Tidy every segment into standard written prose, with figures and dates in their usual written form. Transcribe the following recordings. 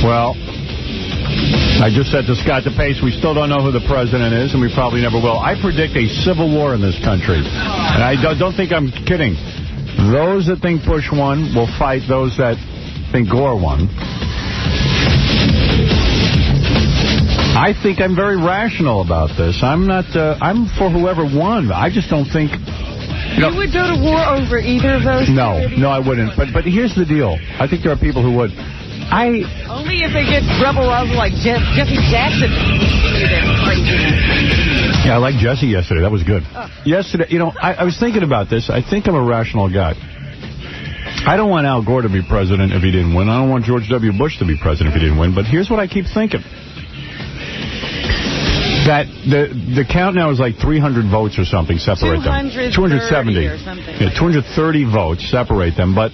Well, I just said to Scott DePace, we still don't know who the president is, and we probably never will. I predict a civil war in this country. And I don't think I'm kidding. Those that think Bush won will fight those that think Gore won. I think I'm very rational about this. I'm not. I'm for whoever won. I just don't think. You would go to war over either of those? No, I wouldn't. But here's the deal. I think there are people who would. Only if they get rebel-roused like Jesse Jackson. Yeah, I liked Jesse yesterday. That was good. Yesterday, I was thinking about this. I think I'm a rational guy. I don't want Al Gore to be president if he didn't win. I don't want George W. Bush to be president if he didn't win. But here's what I keep thinking. That the count now is like 300 votes or something, separate them. 270 or something. Yeah, 230 votes, separate them. But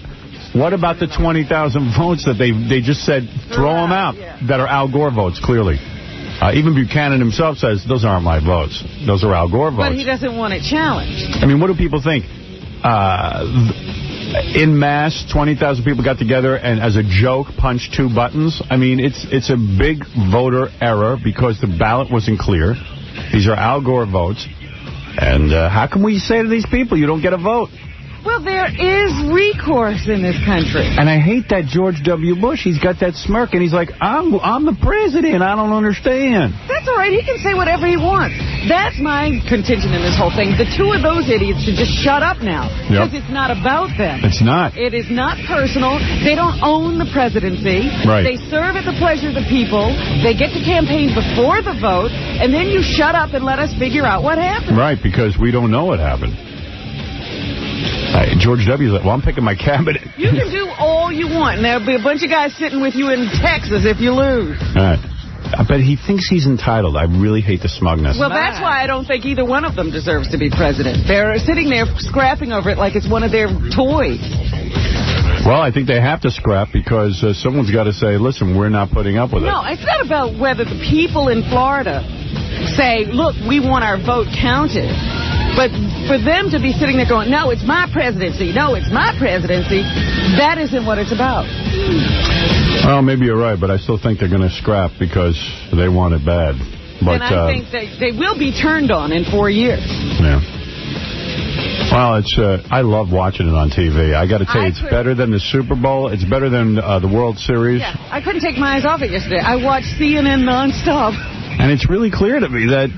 what about the 20,000 votes that they just said throw them out, that are Al Gore votes, clearly? Even Buchanan himself says, those aren't my votes. Those are Al Gore votes. But he doesn't want it challenged. I mean, what do people think? In mass, 20,000 people got together and, as a joke, punched 2 buttons. I mean, it's a big voter error because the ballot wasn't clear. These are Al Gore votes. And how can we say to these people, you don't get a vote? Well, there is recourse in this country. And I hate that George W. Bush. He's got that smirk, and he's like, I'm the president. I don't understand. That's all right. He can say whatever he wants. That's my contention in this whole thing. The 2 of those idiots should just shut up now. Because it's not about them. It's not. It is not personal. They don't own the presidency. Right. They serve at the pleasure of the people. They get to campaign before the vote. And then you shut up and let us figure out what happened. Right, because we don't know what happened. George W.'s like, well, I'm picking my cabinet. You can do all you want, and there'll be a bunch of guys sitting with you in Texas if you lose. All right. But he thinks he's entitled. I really hate the smugness. Well, that's why I don't think either one of them deserves to be president. They're sitting there scrapping over it like it's one of their toys. Well, I think they have to scrap because someone's got to say, listen, we're not putting up with it. No, it's not about whether the people in Florida say, look, we want our vote counted. But for them to be sitting there going, no, it's my presidency, no, it's my presidency, that isn't what it's about. Well, maybe you're right, but I still think they're going to scrap because they want it bad. But, and I think they will be turned on in 4 years. Yeah. Well, I love watching it on TV. I got to tell you, it's better than the Super Bowl. It's better than the World Series. Yeah, I couldn't take my eyes off it yesterday. I watched CNN nonstop. And it's really clear to me that...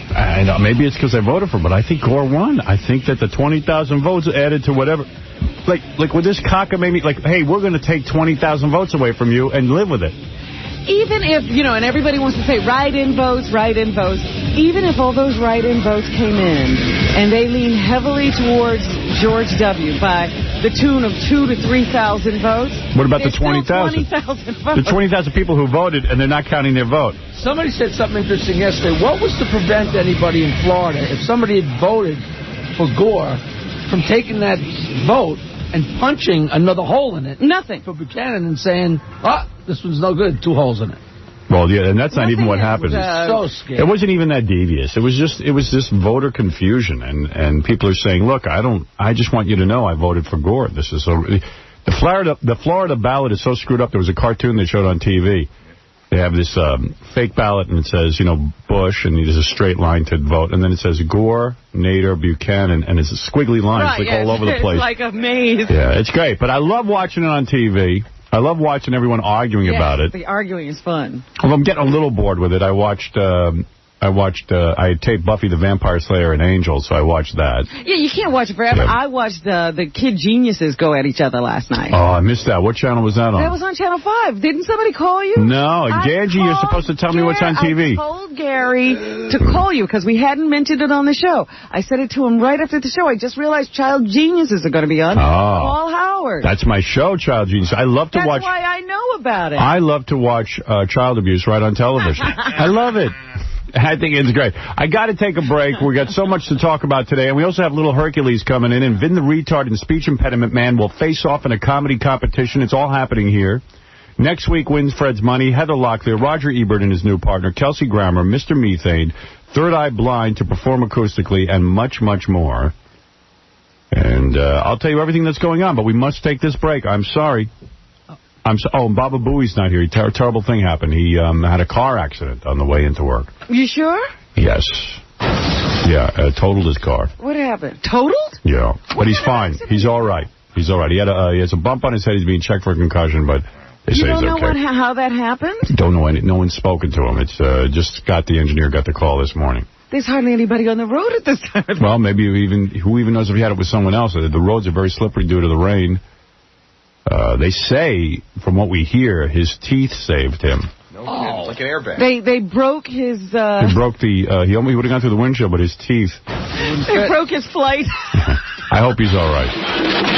I know, maybe it's because I voted for him, but I think Gore won. I think that the 20,000 votes added to whatever... Like with this cockamamie, like, hey, we're going to take 20,000 votes away from you and live with it. Even if, and everybody wants to say write-in votes, even if all those write-in votes came in and they lean heavily towards George W. by the tune of 2,000 to 3,000 votes. What about the 20,000? 20,000 votes. The 20,000 people who voted and they're not counting their vote. Somebody said something interesting yesterday. What was to prevent anybody in Florida, if somebody had voted for Gore, from taking that vote and punching another hole in it? Nothing. For Buchanan and saying, this one's no good, 2 holes in it. Well, yeah, and that's not even what happened. So scary. It wasn't even that devious. It was just voter confusion, and people are saying, look, I just want you to know I voted for Gore. This is the Florida ballot is so screwed up. There was a cartoon they showed on TV. They have this fake ballot, and it says, Bush, and there's a straight line to vote, and then it says Gore, Nader, Buchanan, and it's a squiggly lines all over the place. It's like a maze. Yeah, it's great, but I love watching it on TV. I love watching everyone arguing about it. The arguing is fun. Well, I'm getting a little bored with it. I taped Buffy the Vampire Slayer and Angel, so I watched that. Yeah, you can't watch it forever. Yeah. I watched the Kid Geniuses go at each other last night. Oh, I missed that. What channel was that on? That was on Channel 5. Didn't somebody call you? No, Ganji, you're supposed to tell me what's on TV. I told Gary to call you because we hadn't mentioned it on the show. I said it to him right after the show. I just realized Child Geniuses are going to be on. Paul Howard. That's my show, Child Geniuses. I love to watch. That's why I know about it. I love to watch child abuse right on television. I love it. I think it's great. I got to take a break. We got so much to talk about today. And we also have little Hercules coming in. And Vin the Retard and Speech Impediment Man will face off in a comedy competition. It's all happening here. Next week wins Fred's Money, Heather Locklear, Roger Ebert and his new partner, Kelsey Grammer, Mr. Methane, Third Eye Blind to perform acoustically, and much, much more. And I'll tell you everything that's going on, but we must take this break. I'm sorry. and Baba Booey's not here. Terrible thing happened. He had a car accident on the way into work. You sure? Yes. Yeah, totaled his car. What happened? Totaled? Yeah, but he's fine. He's all right. He's all right. He has a bump on his head. He's being checked for a concussion, but they say he's okay. You don't know how that happened? Don't know any. No one's spoken to him. It's just the engineer got the call this morning. There's hardly anybody on the road at this time. Well, maybe who even knows if he had it with someone else. The roads are very slippery due to the rain. They say, from what we hear, his teeth saved him. Oh, like an airbag. They broke his... They broke he would have gone through the windshield, but his teeth... They broke his flight. I hope he's all right.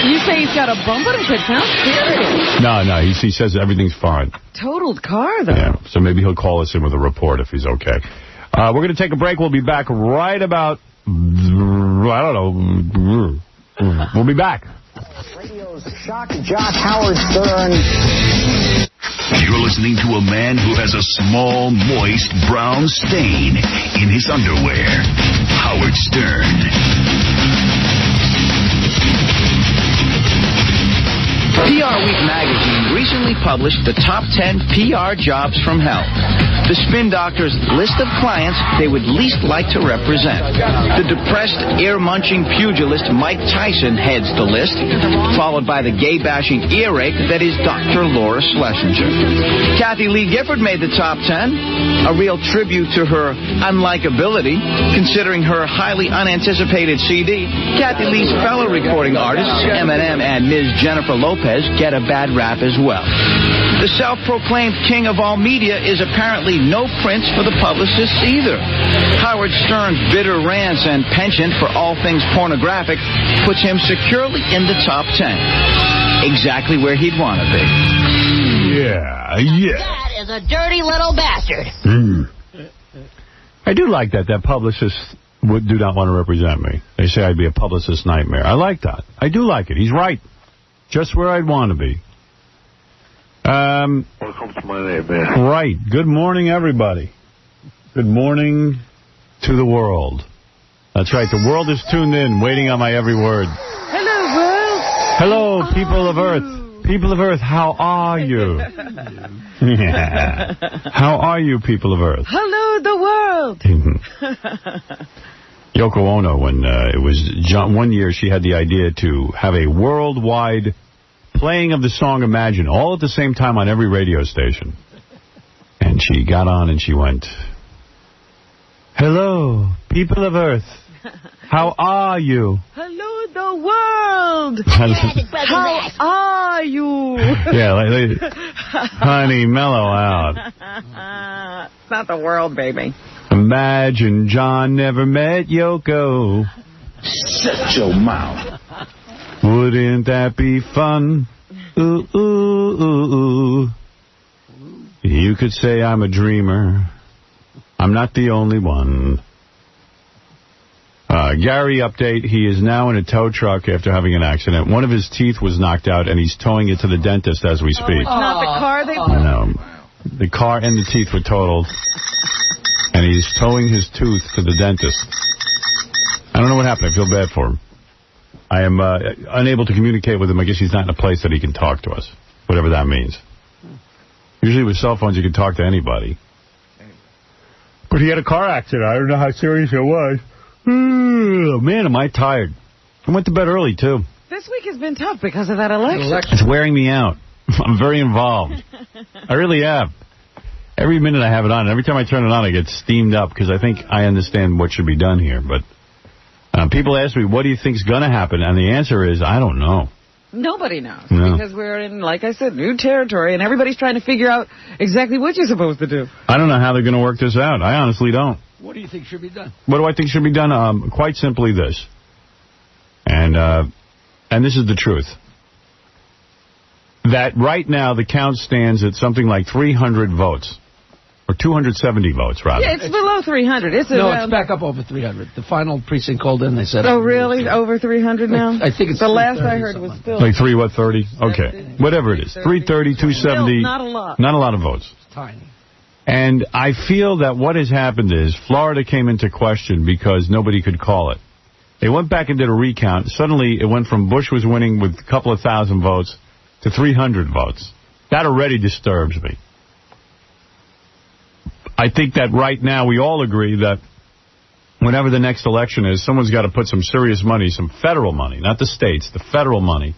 You say he's got a bump on his head. Sounds serious. No, he says everything's fine. Totaled car, though. Yeah, so maybe he'll call us in with a report if he's okay. We're going to take a break. We'll be back right about... I don't know. We'll be back. Radio's shock jock Howard Stern. You're listening to a man who has a small, moist, brown stain in his underwear. Howard Stern. PR Week magazine recently published the top 10 PR jobs from hell. The Spin Doctor's list of clients they would least like to represent. The depressed, ear-munching pugilist Mike Tyson heads the list, followed by the gay-bashing earache that is Dr. Laura Schlesinger. Kathy Lee Gifford made the top 10, a real tribute to her unlikability, considering her highly unanticipated CD. Kathy Lee's fellow recording artists, Eminem and Ms. Jennifer Lopez, get a bad rap as well. The self-proclaimed king of all media is apparently no prince for the publicists either. Howard Stern's bitter rants and penchant for all things pornographic puts him securely in the top 10. Exactly where he'd want to be. Yeah. That is a dirty little bastard. I do like that publicists do not want to represent me. They say I'd be a publicist nightmare. I like that. I do like it. He's right. Just where I'd want to be. Welcome to my name, man. Right. Good morning, everybody. Good morning to the world. That's right. The world is tuned in, waiting on my every word. Hello, world. Hello, people of Earth. People of Earth, how are you? How are you, people of Earth? Hello, the world. Yoko Ono, when it was one year, she had the idea to have a worldwide playing of the song Imagine, all at the same time on every radio station. And she got on and she went, hello, people of Earth. How are you? Hello, the world. How are you? Yeah, honey, mellow out. It's not the world, baby. Imagine John never met Yoko. Shut your mouth. Wouldn't that be fun? Ooh, ooh, ooh, ooh. You could say I'm a dreamer. I'm not the only one. Gary update. He is now in a tow truck after having an accident. One of his teeth was knocked out, and he's towing it to the dentist as we speak. It's not the car they put? No. The car and the teeth were totaled, and he's towing his tooth to the dentist. I don't know what happened. I feel bad for him. I am unable to communicate with him. I guess he's not in a place that he can talk to us, whatever that means. Usually with cell phones, you can talk to anybody. But he had a car accident. I don't know how serious it was. Man, am I tired. I went to bed early, too. This week has been tough because of that election. It's wearing me out. I'm very involved. I really am. Every minute I have it on, and every time I turn it on, I get steamed up because I think I understand what should be done here. But people ask me, what do you think's going to happen? And the answer is, I don't know. Nobody knows. No. Because we're in, like I said, new territory, and everybody's trying to figure out exactly what you're supposed to do. I don't know how they're going to work this out. I honestly don't. What do you think should be done? What do I think should be done? Quite simply this. And this is the truth. That right now the count stands at something like 300 votes. Or 270 votes, rather. Yeah, it's below 300. It's back up over 300. The final precinct called in, they said... Oh, really? Over 300 now? I think it's... The last I heard was still... Like 30? Okay. Whatever it is. 330, 270. Still not a lot. Not a lot of votes. It's tiny. And I feel that what has happened is Florida came into question because nobody could call it. They went back and did a recount. Suddenly, it went from Bush was winning with a couple of thousand votes to 300 votes. That already disturbs me. I think that right now we all agree that whenever the next election is, someone's got to put some serious money, some federal money, not the states, the federal money,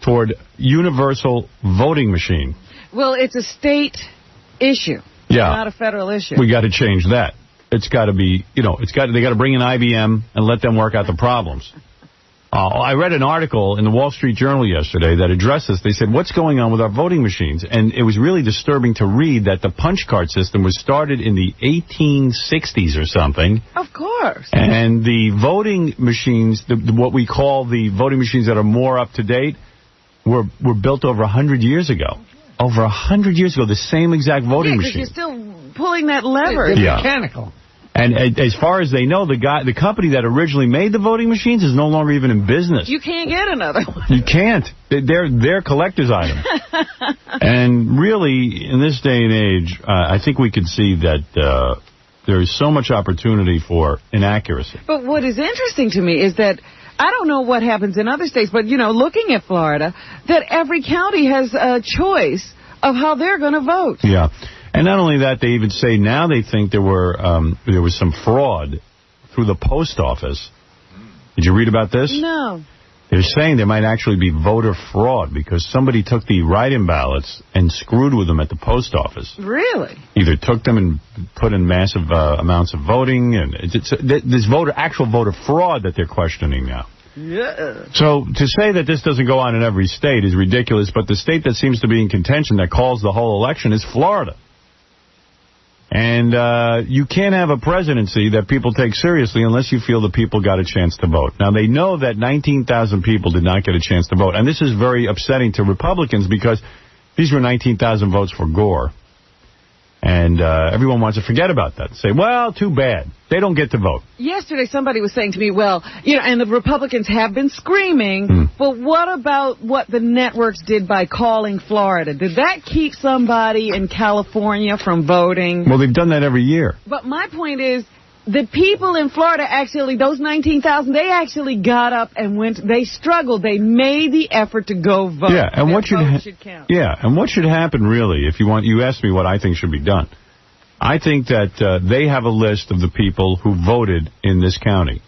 toward universal voting machine. Well, it's a state issue. Yeah. Not a federal issue. We got to change that. It's got to be, they got to bring in IBM and let them work out the problems. I read an article in the Wall Street Journal yesterday that addressed this. They said, what's going on with our voting machines? And it was really disturbing to read that the punch card system was started in the 1860s or something. Of course. And the voting machines, what we call the voting machines that are more up to date, were built over 100 years ago. Over 100 years ago, the same exact voting machine. You're still pulling that lever. It's mechanical. And as far as they know, the company that originally made the voting machines is no longer even in business. You can't get another one. You can't. They're collector's items. And really, in this day and age, I think we can see that there is so much opportunity for inaccuracy. But what is interesting to me is that I don't know what happens in other states, but, looking at Florida, that every county has a choice of how they're going to vote. Yeah. And not only that, they even say now they think there was some fraud through the post office. Did you read about this? No. They're saying there might actually be voter fraud because somebody took the write-in ballots and screwed with them at the post office. Really? Either took them and put in massive amounts of voting, and there's actual voter fraud that they're questioning now. Yeah. So to say that this doesn't go on in every state is ridiculous, but the state that seems to be in contention that calls the whole election is Florida. And you can't have a presidency that people take seriously unless you feel the people got a chance to vote. Now, they know that 19,000 people did not get a chance to vote. And this is very upsetting to Republicans because these were 19,000 votes for Gore. And everyone wants to forget about that. Say, well, too bad. They don't get to vote. Yesterday, somebody was saying to me, well, and the Republicans have been screaming, but what about what the networks did by calling Florida? Did that keep somebody in California from voting? Well, they've done that every year. But my point is, the people in Florida actually, those 19,000, they actually got up and went, they struggled. They made the effort to go vote. Yeah, and what should count. Yeah, and what should happen really, if you ask me what I think should be done. I think that they have a list of the people who voted in this county,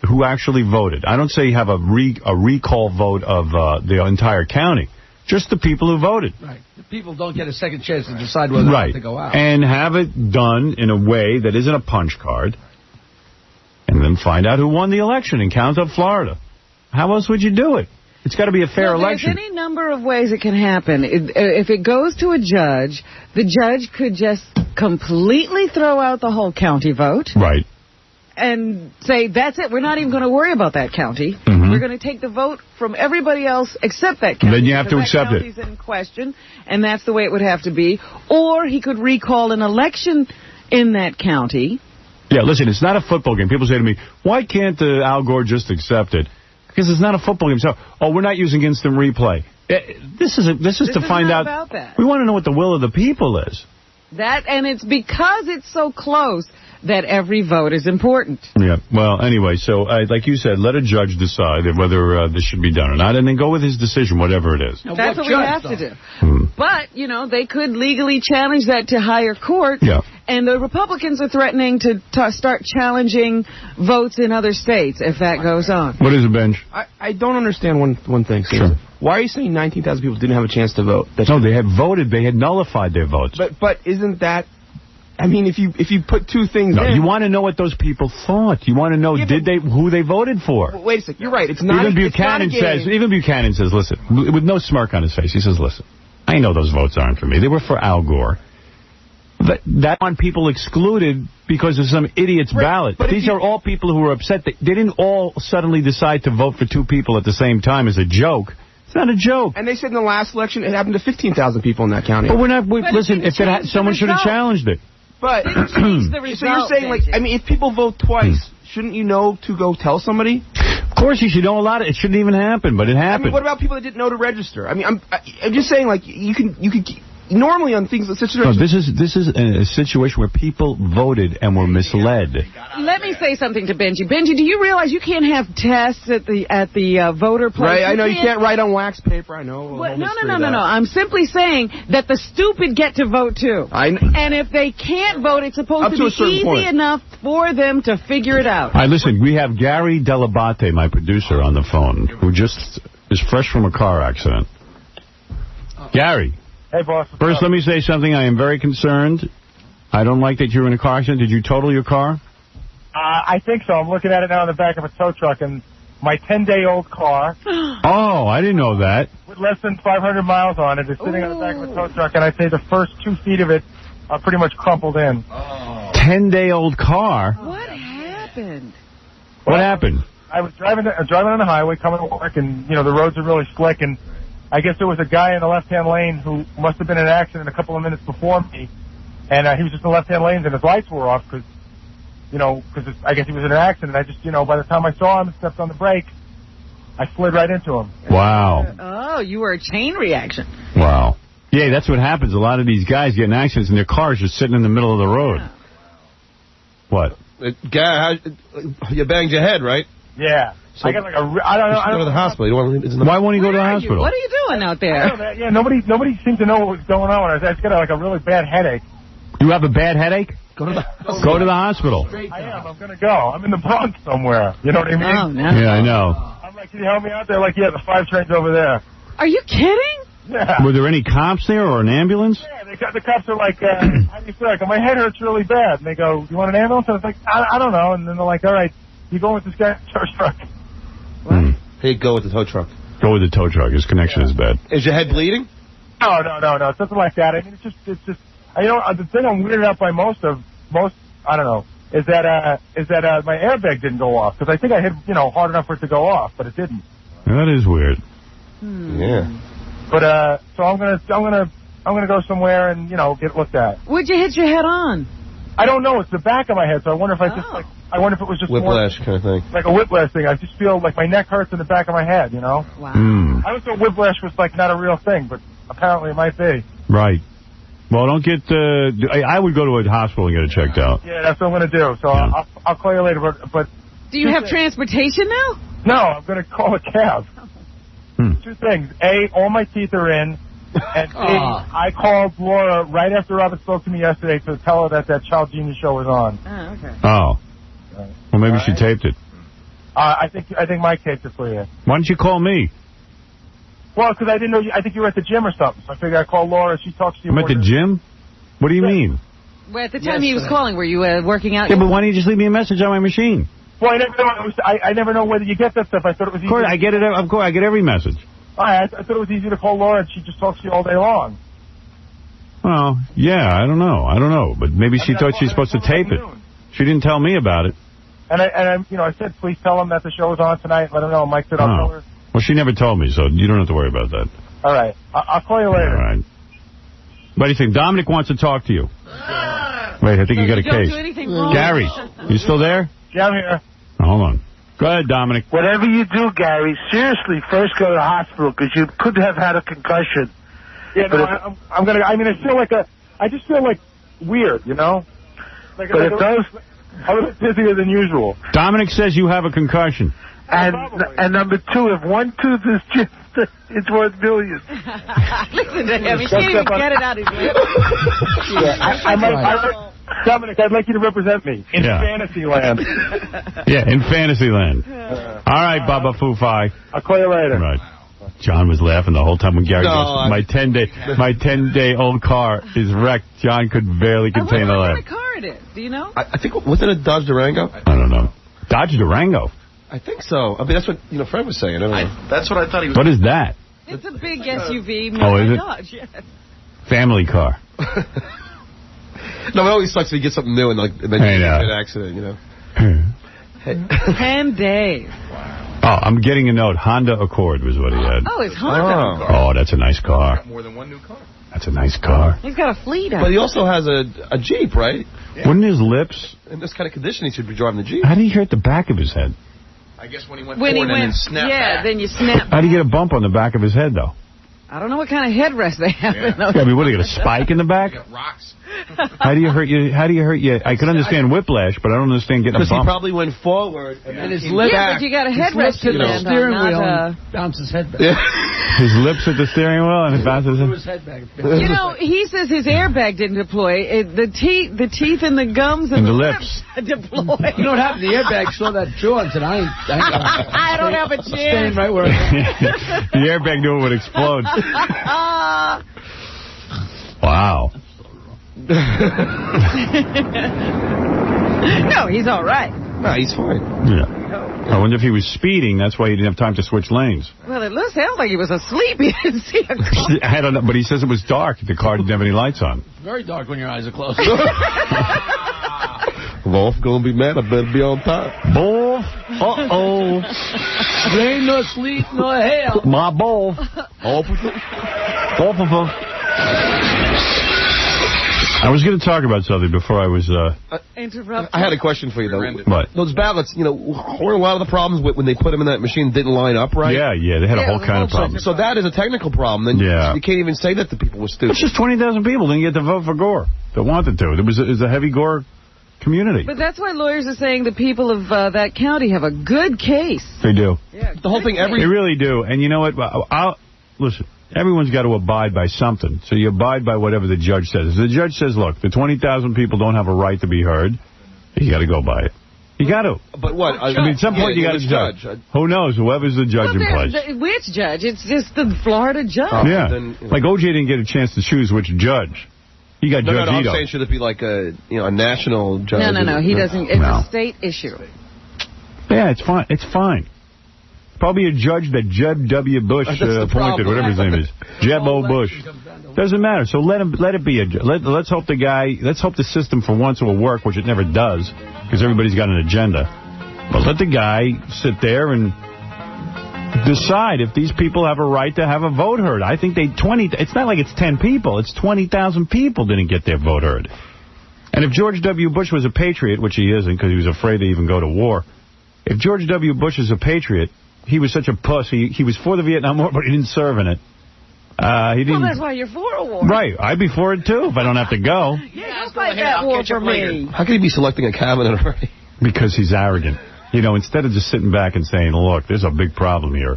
who actually voted. I don't say have a recall vote of the entire county. Just the people who voted. Right. The people don't get a second chance to decide whether or not to go out. And have it done in a way that isn't a punch card. And then find out who won the election and count up Florida. How else would you do it? It's got to be a fair election. There's any number of ways it can happen. If it goes to a judge, the judge could just completely throw out the whole county vote. Right. And say, that's it. We're not even going to worry about that county. We're going to take the vote from everybody else except that county. Then you have to accept it. That county's in question, and that's the way it would have to be. Or he could recall an election in that county. Yeah, listen, it's not a football game. People say to me, why can't Al Gore just accept it? Because it's not a football game. So, we're not using instant replay. This is to find out. About that. We want to know what the will of the people is. And it's because it's so close that every vote is important. Yeah. Well, anyway, so like you said, let a judge decide whether this should be done or not, and then go with his decision, whatever it is. That's what we have to do. But, they could legally challenge that to higher court. Yeah. And the Republicans are threatening to start challenging votes in other states if that goes on. What is it, Benj? I don't understand one thing, Steve. Sure. Why are you saying 19,000 people didn't have a chance to vote? No, they had voted. They had nullified their votes. But isn't that... I mean, if you put two things in... You want to know what those people thought. You want to know who they voted for. Well, wait a second. You're right. It's not Even Buchanan says, listen, with no smirk on his face, he says, listen, I know those votes aren't for me. They were for Al Gore. But that on people excluded because of some idiot's ballot. But these are all people who are upset. They didn't all suddenly decide to vote for two people at the same time as a joke. It's not a joke. And they said in the last election it happened to 15,000 people in that county. But we're not... listen, someone should have challenged it. But so you're saying, if people vote twice, shouldn't you know to go tell somebody? Of course you should know a lot. It shouldn't even happen, but it happened. I mean, what about people that didn't know to register? I mean, I'm just saying, you can normally on things like situations... No, this is a situation where people voted and were misled. Let me say something to Benji. Benji, do you realize you can't have tests at the voter place? Right, I know. You can't write on wax paper, I know. Well, no. I'm simply saying that the stupid get to vote, too. And if they can't vote, it's supposed to be easy enough for them to figure it out. All right, listen, we have Gary Delabate, my producer, on the phone, who just is fresh from a car accident. Gary. Hey, boss. First, let me say something. I am very concerned. I don't like that you were in a car accident. Did you total your car? I think so. I'm looking at it now in the back of a tow truck, and my 10-day-old car... Oh, I didn't know that. With less than 500 miles on it is sitting on the back of a tow truck, and I'd say the first 2 feet of it are pretty much crumpled in. 10-day-old car? What happened? What happened? I was driving on the highway, coming to work, and, the roads are really slick, and I guess there was a guy in the left-hand lane who must have been in an accident a couple of minutes before me, and he was just in the left-hand lane, and his lights were off because I guess he was in an accident. I just, by the time I saw him and stepped on the brake, I slid right into him. Wow. Oh, you were a chain reaction. Wow. Yeah, that's what happens. A lot of these guys get in accidents, and their car's just sitting in the middle of the road. Yeah. What? You banged your head, right? Yeah. So I got I don't know. I don't go to the hospital. Why won't he go to the hospital? What are you doing out there? Yeah, nobody seemed to know what was going on. I just got a really bad headache. You have a bad headache? Go to the hospital. I am. I'm going to go. I'm in the Bronx somewhere. You know what I mean? Oh, no. Yeah, I know. I'm like, can you help me out there? Like, yeah, the 5 train's over there. Are you kidding? Yeah. Were there any cops there or an ambulance? Yeah, the cops are like, how do you feel? My head hurts really bad. And they go, you want an ambulance? I was like, I don't know. And then they're like, all right, you go with this guy in the tow truck. Hey, go with the tow truck. Go with the tow truck. His connection is bad. Is your head bleeding? No. It's nothing like that. I mean, it's just, the thing I'm weirded out by most, I don't know, is that my airbag didn't go off. Because I think I hit, hard enough for it to go off, but it didn't. That is weird. Yeah. But, so I'm gonna go somewhere and, get looked at. What'd you hit your head on? I don't know. It's the back of my head, so I wonder if I wonder if it was just whiplash kind of thing. Like a whiplash thing. I just feel like my neck hurts in the back of my head, Wow. I always thought whiplash was not a real thing, but apparently it might be. Right. Well, don't get... I would go to a hospital and get it checked out. Yeah, that's what I'm going to do. So yeah. I'll call you later. But do you have transportation now? No, I'm going to call a cab. 2 things. A, all my teeth are in. And B, I called Laura right after Robert spoke to me yesterday to tell her that Child Genius show was on. Oh, okay. Oh. Well, maybe she taped it. I think Mike taped it for you. Why don't you call me? Well, because I didn't know I think you were at the gym or something. So I figured I'd call Laura. She talks to you. I'm at the gym? What do you mean? Well, at the time he was calling, were you working out? Yeah, but why don't you just leave me a message on my machine? Well, I never know whether you get that stuff. I thought it was easy. Of course, I get it. Of course, I get every message. I thought it was easy to call Laura, and she just talks to you all day long. Well, yeah, I don't know. But maybe she thought she was supposed to tape it. She didn't tell me about it. And I said, please tell him that the show is on tonight. Let him know. Mike said, I'll tell her. Well, she never told me, so you don't have to worry about that. All right. I'll call you later. All right. What do you think? Dominic wants to talk to you. Wait, I think you got a case. Do anything wrong. Gary, you still there? Yeah, I'm here. Hold on. Go ahead, Dominic. Whatever you do, Gary, seriously, first go to the hospital because you could have had a concussion. Yeah, no, I'm gonna. I mean, I just feel like weird, Like, but it does. A little bit busier than usual. Dominic says you have a concussion. And number 2, if one tooth is chipped, it's worth millions. Listen to him. He can't even get it out of his mouth. Dominic, I'd like you to represent me in Fantasyland. Yeah, in Fantasyland. All right, Baba Fufai. I'll call you later. Right. John was laughing the whole time when Gary goes, my 10-day-old car is wrecked. John could barely contain the laugh. What kind of car it is? Do you know? I think, wasn't it a Dodge Durango? I don't know. Dodge Durango? I think so. I mean, that's what Fred was saying. I don't know. That's what I thought he was. What is that? It's a big SUV. Is it? Dodge, yes. Family car. No, it always sucks if you get something new and then you get an accident, 10 days. Oh, I'm getting a note. Honda Accord was what he had. Oh, it's Honda. Oh, that's a nice car. More than one new car. That's a nice car. He's got a fleet out. But he also has a Jeep, right? Yeah. Wouldn't his lips... In this kind of condition, he should be driving the Jeep. How did he hurt the back of his head? I guess when he went forward and then snapped back. Then you snap How did he get a bump on the back of his head, though? I don't know what kind of headrest they have. Yeah. I mean, what, they got a spike in the back? Rocks. How do you hurt you? I can understand whipplash, but I don't understand getting a bump. Because he probably went forward. And his lip. Yeah, but you got a headrest to the steering wheel and bounce his head back. Yeah. His lips at the steering wheel and it bounces his head back. You know, he says his airbag didn't deploy. The teeth and the gums and the lips deployed. You know what happened? The airbag saw that jaw and said, I don't have a chance. Staying right where I am. The airbag knew it would explode. Wow. No, he's all right. No, he's fine. Yeah. I wonder if he was speeding. That's why he didn't have time to switch lanes. Well, it sounds like he was asleep. He didn't see a car. I don't know, but he says it was dark. The car didn't have any lights on. It's very dark when your eyes are closed. Wolf gonna be mad. I better be on top. Wolf. Uh-oh. There ain't no sleep, no hell. My Wolf. I was going to talk about something before I was... Interrupted. I had a question for you, though. What? Those ballots, you know, were a lot of the problems when they put them in that machine didn't line up right? Yeah, they had a whole kind of problem. So that is a technical problem. Then you can't even say that the people were stupid. It's just 20,000 people didn't get to vote for Gore that wanted to. It was a heavy Gore community. But that's why lawyers are saying the people of that county have a good case. They do. Yeah, the whole thing, They really do. And you know what? Listen. Everyone's got to abide by something. So you abide by whatever the judge says. If the judge says, look, the 20,000 people don't have a right to be heard, you got to go by it. You got to. But what? I mean, at some point you got to judge. Who knows? Whoever's the judge in place. Which judge? It's just the Florida judge. Like O.J. didn't get a chance to choose which judge. He got Judge Ito. I'm saying should it be like a national judge? No. He doesn't. It's a state issue. Yeah, it's fine. It's fine. Probably a judge that Jeb W. Bush appointed, whatever his name is. Jeb O. Bush. Doesn't matter. So let it be a judge. Let's hope the system for once will work, which it never does, because everybody's got an agenda. But let the guy sit there and decide if these people have a right to have a vote heard. I think it's not like it's 10 people. It's 20,000 people didn't get their vote heard. And if George W. Bush was a patriot, which he isn't because he was afraid to even go to war, if George W. Bush is a patriot, he was such a puss. He was for the Vietnam War, but he didn't serve in it. He didn't. Well, that's why you're for a war. Right. I'd be for it, too, if I don't have to go. Yeah, don't fight that war for me. How can he be selecting a cabinet already? Because he's arrogant. You know, instead of just sitting back and saying, look, there's a big problem here.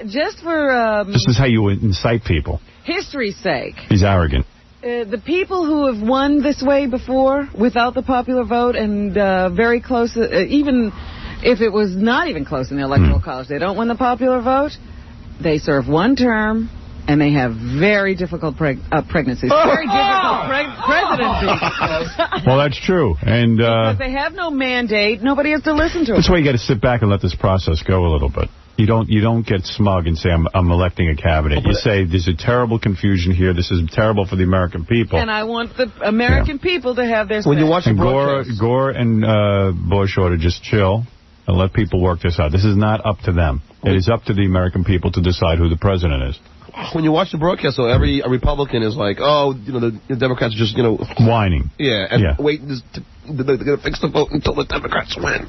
Just for... this is how you incite people. History's sake. He's arrogant. The people who have won this way before, without the popular vote, and very close, even... If it was not even close in the Electoral College, they don't win the popular vote, they serve one term, and they have very difficult pregnancies. Very difficult presidencies. Well, that's true. And because they have no mandate, nobody has to listen to them. That's why you got to sit back and let this process go a little bit. You don't get smug and say, I'm electing a cabinet. You say, there's a terrible confusion here. This is terrible for the American people. And I want the American people to have their say. When you watch Gore and Bush ought to just chill and let people work this out. This is not up to them. It is up to the American people to decide who the president is. When you watch the broadcast, though, every Republican is like, oh, the Democrats are just, whining. Yeah, and wait, they're going to fix the vote until the Democrats win.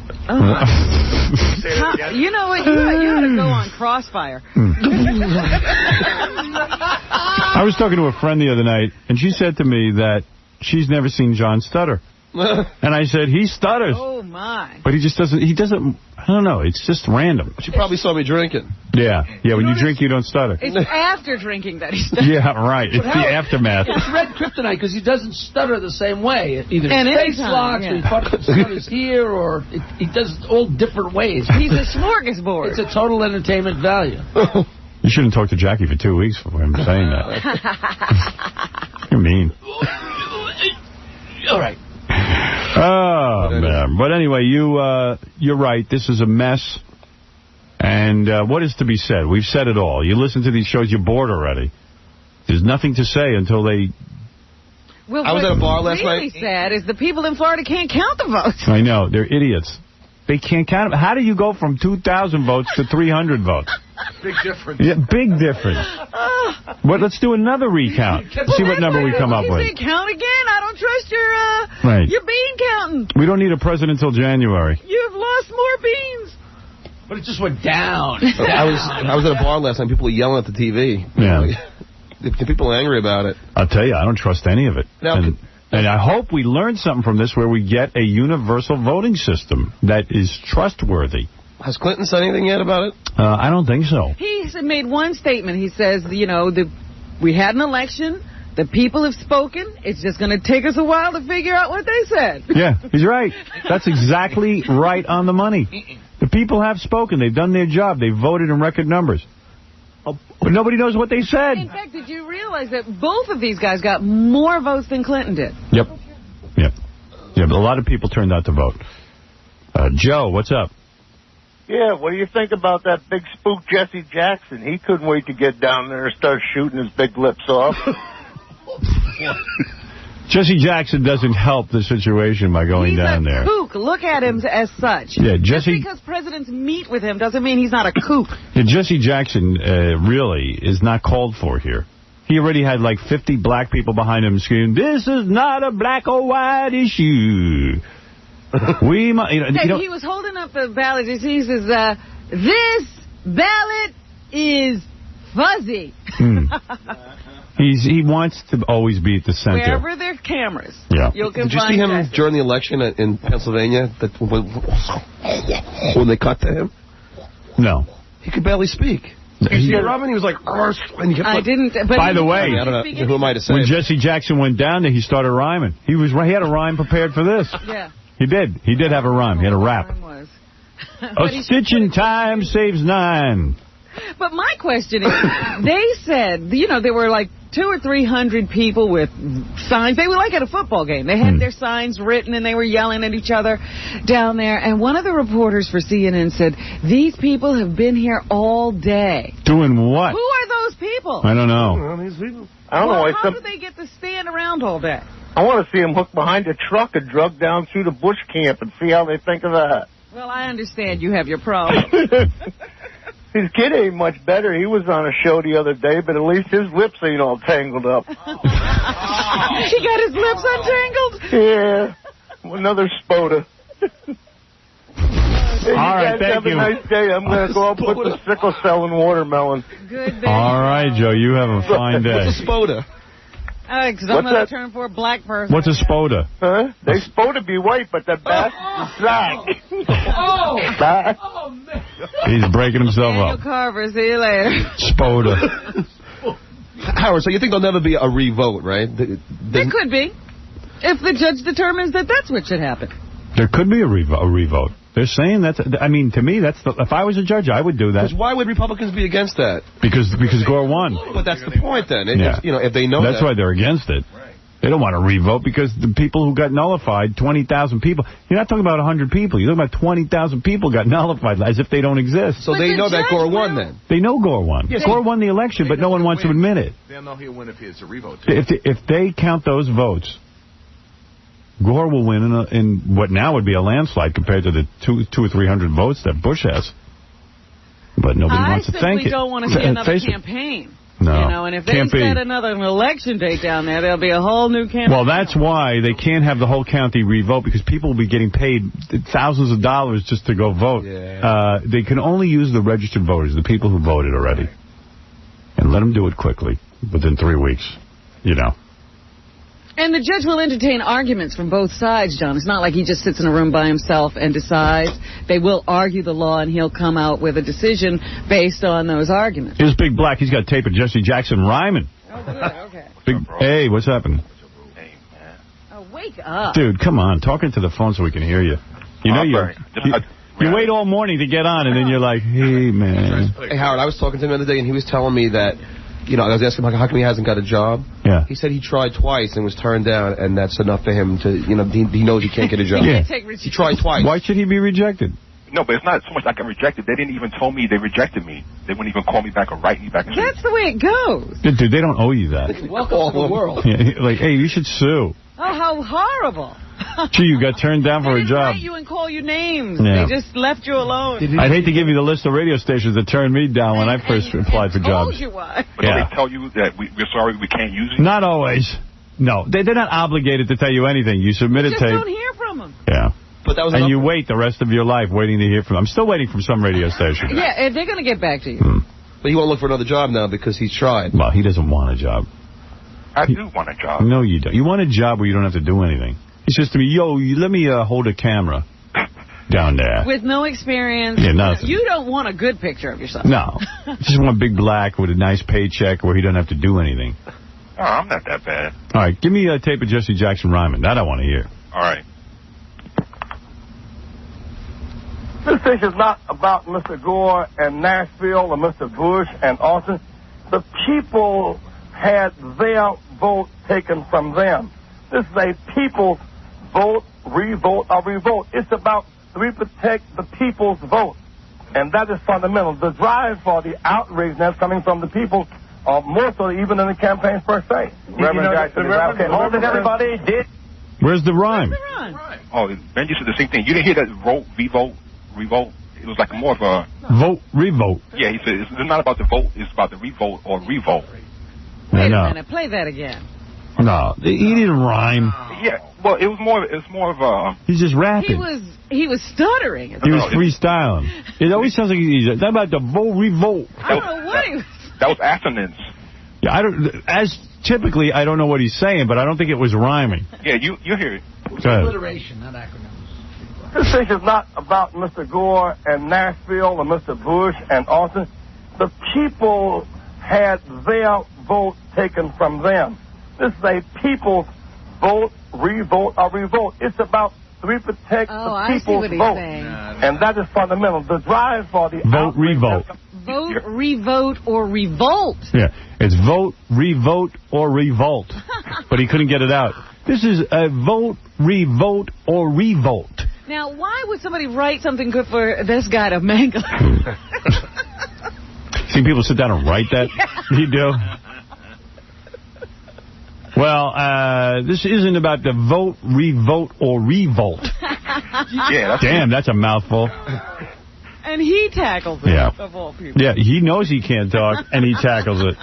You know what? You ought to go on Crossfire. I was talking to a friend the other night, and she said to me that she's never seen John stutter. And I said, he stutters. Oh, my. But he doesn't, I don't know, it's just random. She probably saw me drinking. Yeah, when you drink, you don't stutter. It's after drinking that he stutters. Yeah, right. It's the aftermath. It's red kryptonite because he doesn't stutter the same way. Either face locks, or he stutters here, or he does it all different ways. He's a smorgasbord. It's a total entertainment value. You shouldn't talk to Jackie for 2 weeks for him saying that. You're mean. All right. Oh, man. But anyway, you're right. This is a mess. And what is to be said? We've said it all. You listen to these shows, you're bored already. There's nothing to say until they... Well, I was at a bar last night. What's really sad is the people in Florida can't count the votes. I know. They're idiots. They can't count them. How do you go from 2,000 votes to 300 votes? Big difference. Yeah, big difference. But let's do another recount. See what number we come up with. You say count again? I don't trust your bean counting. We don't need a president until January. You've lost more beans. But it just went down. I was at a bar last night. People were yelling at the TV. Yeah. People are angry about it. I'll tell you, I don't trust any of it. And I hope we learn something from this where we get a universal voting system that is trustworthy. Has Clinton said anything yet about it? I don't think so. He made one statement. He says, you know, we had an election. The people have spoken. It's just going to take us a while to figure out what they said. Yeah, he's right. That's exactly right on the money. The people have spoken. They've done their job. They voted in record numbers. But nobody knows what they said. In fact, did you realize that both of these guys got more votes than Clinton did? Yep. Yeah, but a lot of people turned out to vote. Joe, what's up? Yeah, what do you think about that big spook Jesse Jackson? He couldn't wait to get down there and start shooting his big lips off. Jesse Jackson doesn't help the situation by going down there. He's a kook. Look at him as such. Yeah, Just because presidents meet with him doesn't mean he's not a kook. Yeah, Jesse Jackson really is not called for here. He already had like 50 black people behind him screaming, "This is not a black or white issue." He was holding up the ballot. He says, "This ballot is fuzzy." He wants to always be at the center. Wherever there are cameras, you can Did you see him during the election in Pennsylvania when they cut to him? No. He could barely speak. He was like, and he kept I didn't. But by the way, I don't know who am I to say. When Jesse Jackson went down there, he started rhyming. He had a rhyme prepared for this. Yeah. He did. He did have a rhyme. He had a rap. A stitch in time saves 9. But my question is, they said, there were like 200 or 300 people with signs. They were like at a football game. They had their signs written, and they were yelling at each other down there. And one of the reporters for CNN said, these people have been here all day. Doing what? Who are those people? I don't know. I don't know. How do they get to stand around all day? I want to see him hooked behind a truck and drug down through the bush camp and see how they think of that. Well, I understand you have your problem. His kid ain't much better. He was on a show the other day, but at least his lips ain't all tangled up. He got his lips untangled? Yeah. Another spoda. Hey, all right, thank you. Have a nice day. I'm going to go up and put the sickle cell in watermelon. Good day. All right, Joe. You have a fine day. What's a spoda? Because I'm going to turn for a black person. What's a spoda? Huh? They supposed to be white, but the bastard's black. Oh, man. He's breaking himself Daniel up. Carver, see you later. Spoda. Howard, so you think there'll never be a re-vote, right? There could be. If the judge determines that that's what should happen. There could be a revote. They're saying that's. I mean, to me, if I was a judge, I would do that. Because why would Republicans be against that? Because Gore won. But that's the point, then. If they know that's why they're against it. Right. They don't want to revote because the people who got nullified, 20,000 people. You're not talking about 100 people. You're talking about 20,000 people got nullified as if they don't exist. So they know that Gore won, then. They know Gore won. Yes, Gore won the election, but no one wants to admit it. They'll know he'll win if it's a revote. If they count those votes, Gore will win in what now would be a landslide compared to the 200 or 300 votes that Bush has. But nobody wants to thank it. I simply don't want to see another campaign. No, and if they set another election date down there, there'll be a whole new campaign. Well, that's why they can't have the whole county revote, because people will be getting paid thousands of dollars just to go vote. Yeah. They can only use the registered voters, the people who voted already. And let them do it quickly, within 3 weeks, And the judge will entertain arguments from both sides, John. It's not like he just sits in a room by himself and decides. They will argue the law, and he'll come out with a decision based on those arguments. Here's Big Black. He's got tape of Jesse Jackson rhyming. Oh, good. Okay. Hey, what's happening? Hey, man. Oh, wake up. Dude, come on. Talk into the phone so we can hear you. You wait all morning to get on, and then you're like, hey, man. Hey, Howard, I was talking to him the other day, and he was telling me that, I was asking him, how come he hasn't got a job? Yeah. He said he tried twice and was turned down, and that's enough for him to, he knows he can't get a job. Yeah. He tried twice. Why should he be rejected? No, but it's not so much like I'm rejected. They didn't even tell me they rejected me. They wouldn't even call me back or write me back. That's the way it goes. Dude, they don't owe you that. Welcome to the world. Yeah, like, hey, you should sue. Oh, how horrible. Gee, you got turned down for a job. They didn't write you and call you names. Yeah. They just left you alone. I'd hate to give you the list of radio stations that turned me down when I first applied for jobs. Told you why. But don't they tell you that we're sorry we can't use you? Not always. No, they're not obligated to tell you anything. You submit a tape. Just don't hear from them. Yeah. But that was and you wait the rest of your life waiting to hear from them. I'm still waiting from some radio station. Yeah, they're going to get back to you. But he won't look for another job now because he's tried. Well, he doesn't want a job. I do want a job. No, you don't. You want a job where you don't have to do anything. He says to me, yo, let me hold a camera down there. With no experience. Yeah, nothing. You don't want a good picture of yourself. No. Just one big black with a nice paycheck where he doesn't have to do anything. Oh, I'm not that bad. All right, give me a tape of Jesse Jackson rhyming. That I want to hear. All right. This thing is not about Mr. Gore and Nashville or Mr. Bush and Austin. The people had their vote taken from them. This is a people's vote, revote, or revolt. It's about we protect the people's vote. And that is fundamental. The drive for the outrage that's coming from the people, more so even in the campaigns per se. Reverend Jackson, everybody did. Where's the rhyme? Oh, Benji said the same thing. You didn't hear that vote, revolt? It was like more of a... Vote, revolt. Yeah, he said it's not about the vote, it's about the revolt or revolt. Wait a minute, play that again. No, he didn't rhyme. Yeah, well, it was more of a... He's just rapping. He was stuttering. He was freestyling. It always sounds like he's talking about the vote, revolt. I don't know what he was... That was assonance. Yeah, typically, I don't know what he's saying, but I don't think it was rhyming. Yeah, you hear it. Alliteration, not acronyms. This thing is not about Mr. Gore and Nashville or Mr. Bush and Austin. The people had their vote taken from them. This is a people's vote, revolt, or revolt. It's about we protect the people's vote. And that is fundamental. The drive for the vote, revolt. Vote, revote, or revolt. Yeah, it's vote, revote, or revolt. But he couldn't get it out. This is a vote, revolt, or revolt. Now, why would somebody write something good for this guy to mangle? See people sit down and write that? Yeah. You do? Well, this isn't about the vote, revote, or revolt. Yeah, damn, that's a mouthful. And he tackles it, of all people. Yeah, he knows he can't talk, and he tackles it.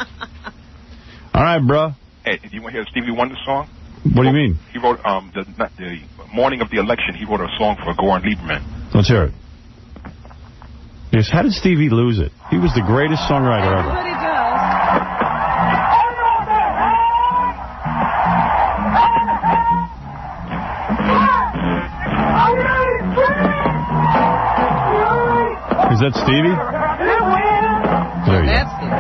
All right, bro. Hey, do you want to hear Stevie Wonder's song? What do you mean? He wrote, the morning of the election, he wrote a song for Gore and Lieberman. Let's hear it. Yes, how did Stevie lose it? He was the greatest songwriter ever. Everybody does. Is that Stevie? There you That's Stevie.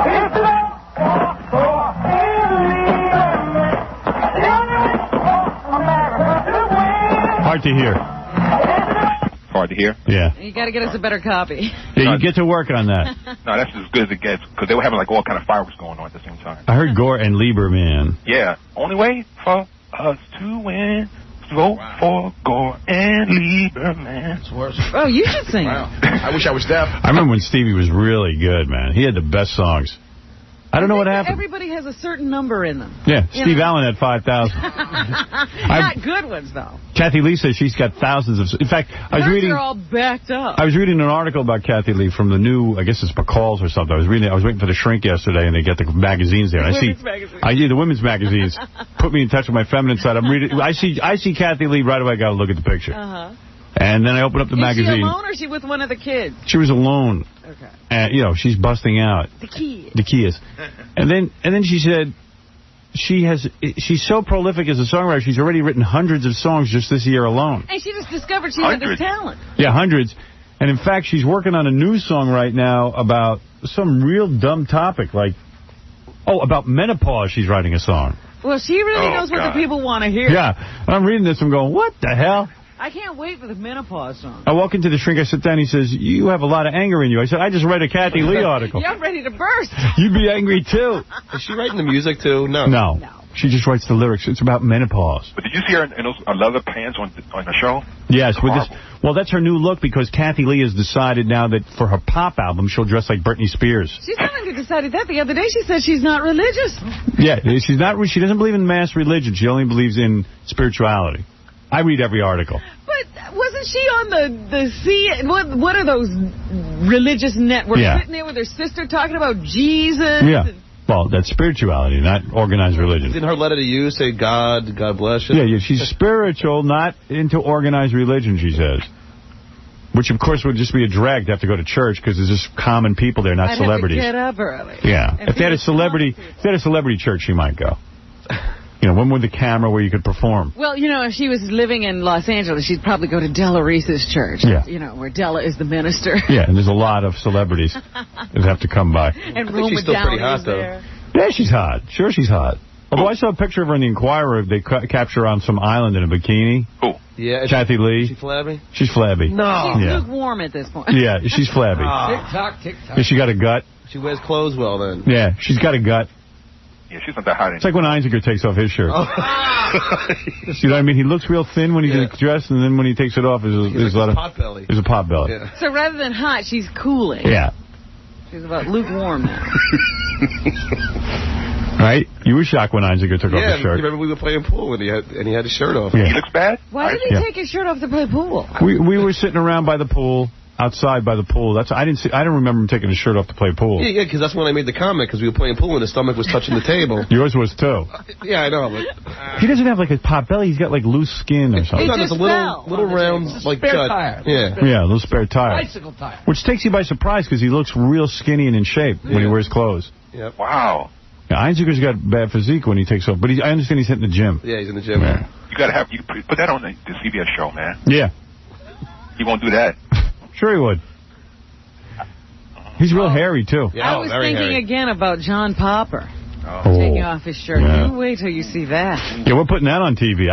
Hard to hear. Hard to hear? Yeah. You got to get us a better copy. Yeah, you get to work on that. No, that's as good as it gets, because they were having like all kind of fireworks going on at the same time. I heard Gore and Lieberman. Yeah. Only way for us to win. Vote for Gore and Lieberman. It's worse. Oh, you should sing. Wow. I wish I was deaf. I remember when Stevie was really good, man. He had the best songs. I don't know what happened. Everybody has a certain number in them. Yeah, Steve Allen had 5,000. Not good ones, though. Kathy Lee says she's got thousands of... In fact, I was reading... They're all backed up. I was reading an article about Kathy Lee from the new, I guess it's McCall's or something. I was waiting for the shrink yesterday, and they get the magazines there. The women's magazines. Put me in touch with my feminine side. I'm reading. I see Kathy Lee right away. I got to look at the picture. And then I open up the magazine. Is she alone or is she with one of the kids? She was alone. Okay. And, she's busting out. The kids. The kids. And then she said she's so prolific as a songwriter, she's already written hundreds of songs just this year alone. And she just discovered she had this talent. Yeah, hundreds. And in fact, she's working on a new song right now about some real dumb topic, like, about menopause she's writing a song. Well, she really knows what the people want to hear. Yeah. And I'm reading this, I'm going, what the hell? I can't wait for the menopause song. I walk into the shrink, I sit down, he says, you have a lot of anger in you. I said, I just read a Kathy Lee article. Yeah, I'm ready to burst. You'd be angry, too. Is she writing the music, too? No. She just writes the lyrics. It's about menopause. But did you see her in those leather pants on the show? Yes. Well, that's her new look because Kathy Lee has decided now that for her pop album, she'll dress like Britney Spears. She's not only decided that. The other day she said she's not religious. Yeah, she's not. She doesn't believe in mass religion. She only believes in spirituality. I read every article. But wasn't she on the C? What are those religious networks sitting there with her sister talking about Jesus? Yeah. Well, that's spirituality, not organized religion. Didn't her letter to you say God bless you? Yeah, she's spiritual, not into organized religion, she says. Which, of course, would just be a drag to have to go to church because there's just common people there, not celebrities. Have to get up early. Yeah. If they had a celebrity church, she might go. One with the camera where you could perform. Well, if she was living in Los Angeles, she'd probably go to Della Reese's church. Yeah. Where Della is the minister. Yeah, and there's a lot of celebrities that have to come by. And she's still pretty hot, though. Yeah, she's hot. Sure, she's hot. Although I saw a picture of her in the Inquirer. They capture her on some island in a bikini. Who? Yeah. Kathy Lee. Is she flabby? She's flabby. No. She's lukewarm at this point. Yeah, she's flabby. Tick-tock, tick-tock. Yeah, she got a gut. She wears clothes well, then. Yeah, she's got a gut. Yeah, she's not that hot. It's like when Einziger takes off his shirt. Oh. You know what I mean? He looks real thin when he's dressed, and then when he takes it off, there's a lot of pot belly. There's a pot belly. Yeah. So rather than hot, she's cooling. Yeah. She's about lukewarm now. Right? You were shocked when Einziger took off his shirt. Yeah, remember we were playing pool and he had his shirt off. Yeah. He looks bad? Why did he take his shirt off to play pool? We were sitting around by the pool, outside by the pool. I don't remember him taking his shirt off to play pool. Yeah, because that's when I made the comment, because we were playing pool and his stomach was touching the table. Yours was too. Yeah, I know, but... He doesn't have like a pot belly. He's got like loose skin or something. It's a little round, like spare gut. tire. Yeah, a little spare tire. Bicycle tire. Which takes you by surprise because he looks real skinny and in shape when he wears clothes. Yep. Wow. Yeah, Einziger's got bad physique when he takes off, but I understand he's hitting the gym. Yeah, he's in the gym. Yeah. You gotta you put that on the CBS show, man. Yeah. He won't do that. Sure he would. He's real hairy, too. Yeah, I was thinking again about John Popper. Taking off his shirt. Yeah. You wait till you see that. Yeah, we're putting that on TV.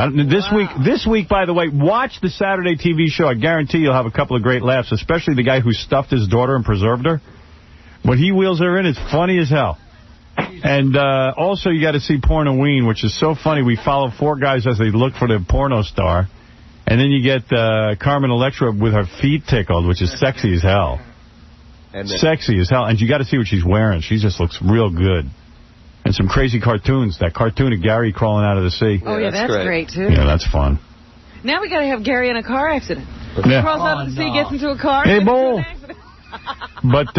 This week, by the way, watch the Saturday TV show. I guarantee you'll have a couple of great laughs, especially the guy who stuffed his daughter and preserved her. What he wheels her in is funny as hell. And also, you got to see Pornoween, which is so funny. We follow 4 guys as they look for the porno star. And then you get Carmen Electra with her feet tickled, which is sexy as hell. Sexy as hell. And you got to see what she's wearing. She just looks real good. And some crazy cartoons. That cartoon of Gary crawling out of the sea. Oh, yeah, that's great, too. Yeah, that's fun. Now we got to have Gary in a car accident. Yeah. Crawls out of the sea, gets into a car. Hey, Bull. But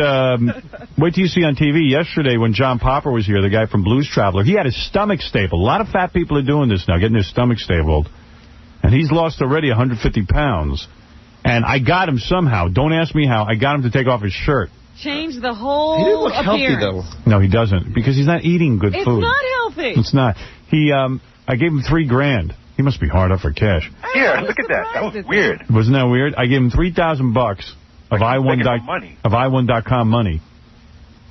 wait till you see on TV. Yesterday, when John Popper was here, the guy from Blues Traveler, he had his stomach stapled. A lot of fat people are doing this now, getting their stomach stapled. And he's lost already 150 pounds. And I got him somehow. Don't ask me how. I got him to take off his shirt. Change the whole He didn't look appearance. healthy, though. No, he doesn't, because he's not eating good food. It's not healthy. It's not. I gave him $3,000. He must be hard up for cash. Yeah, look at that. That was weird. Wasn't that weird? I gave him $3,000 of I1.com money.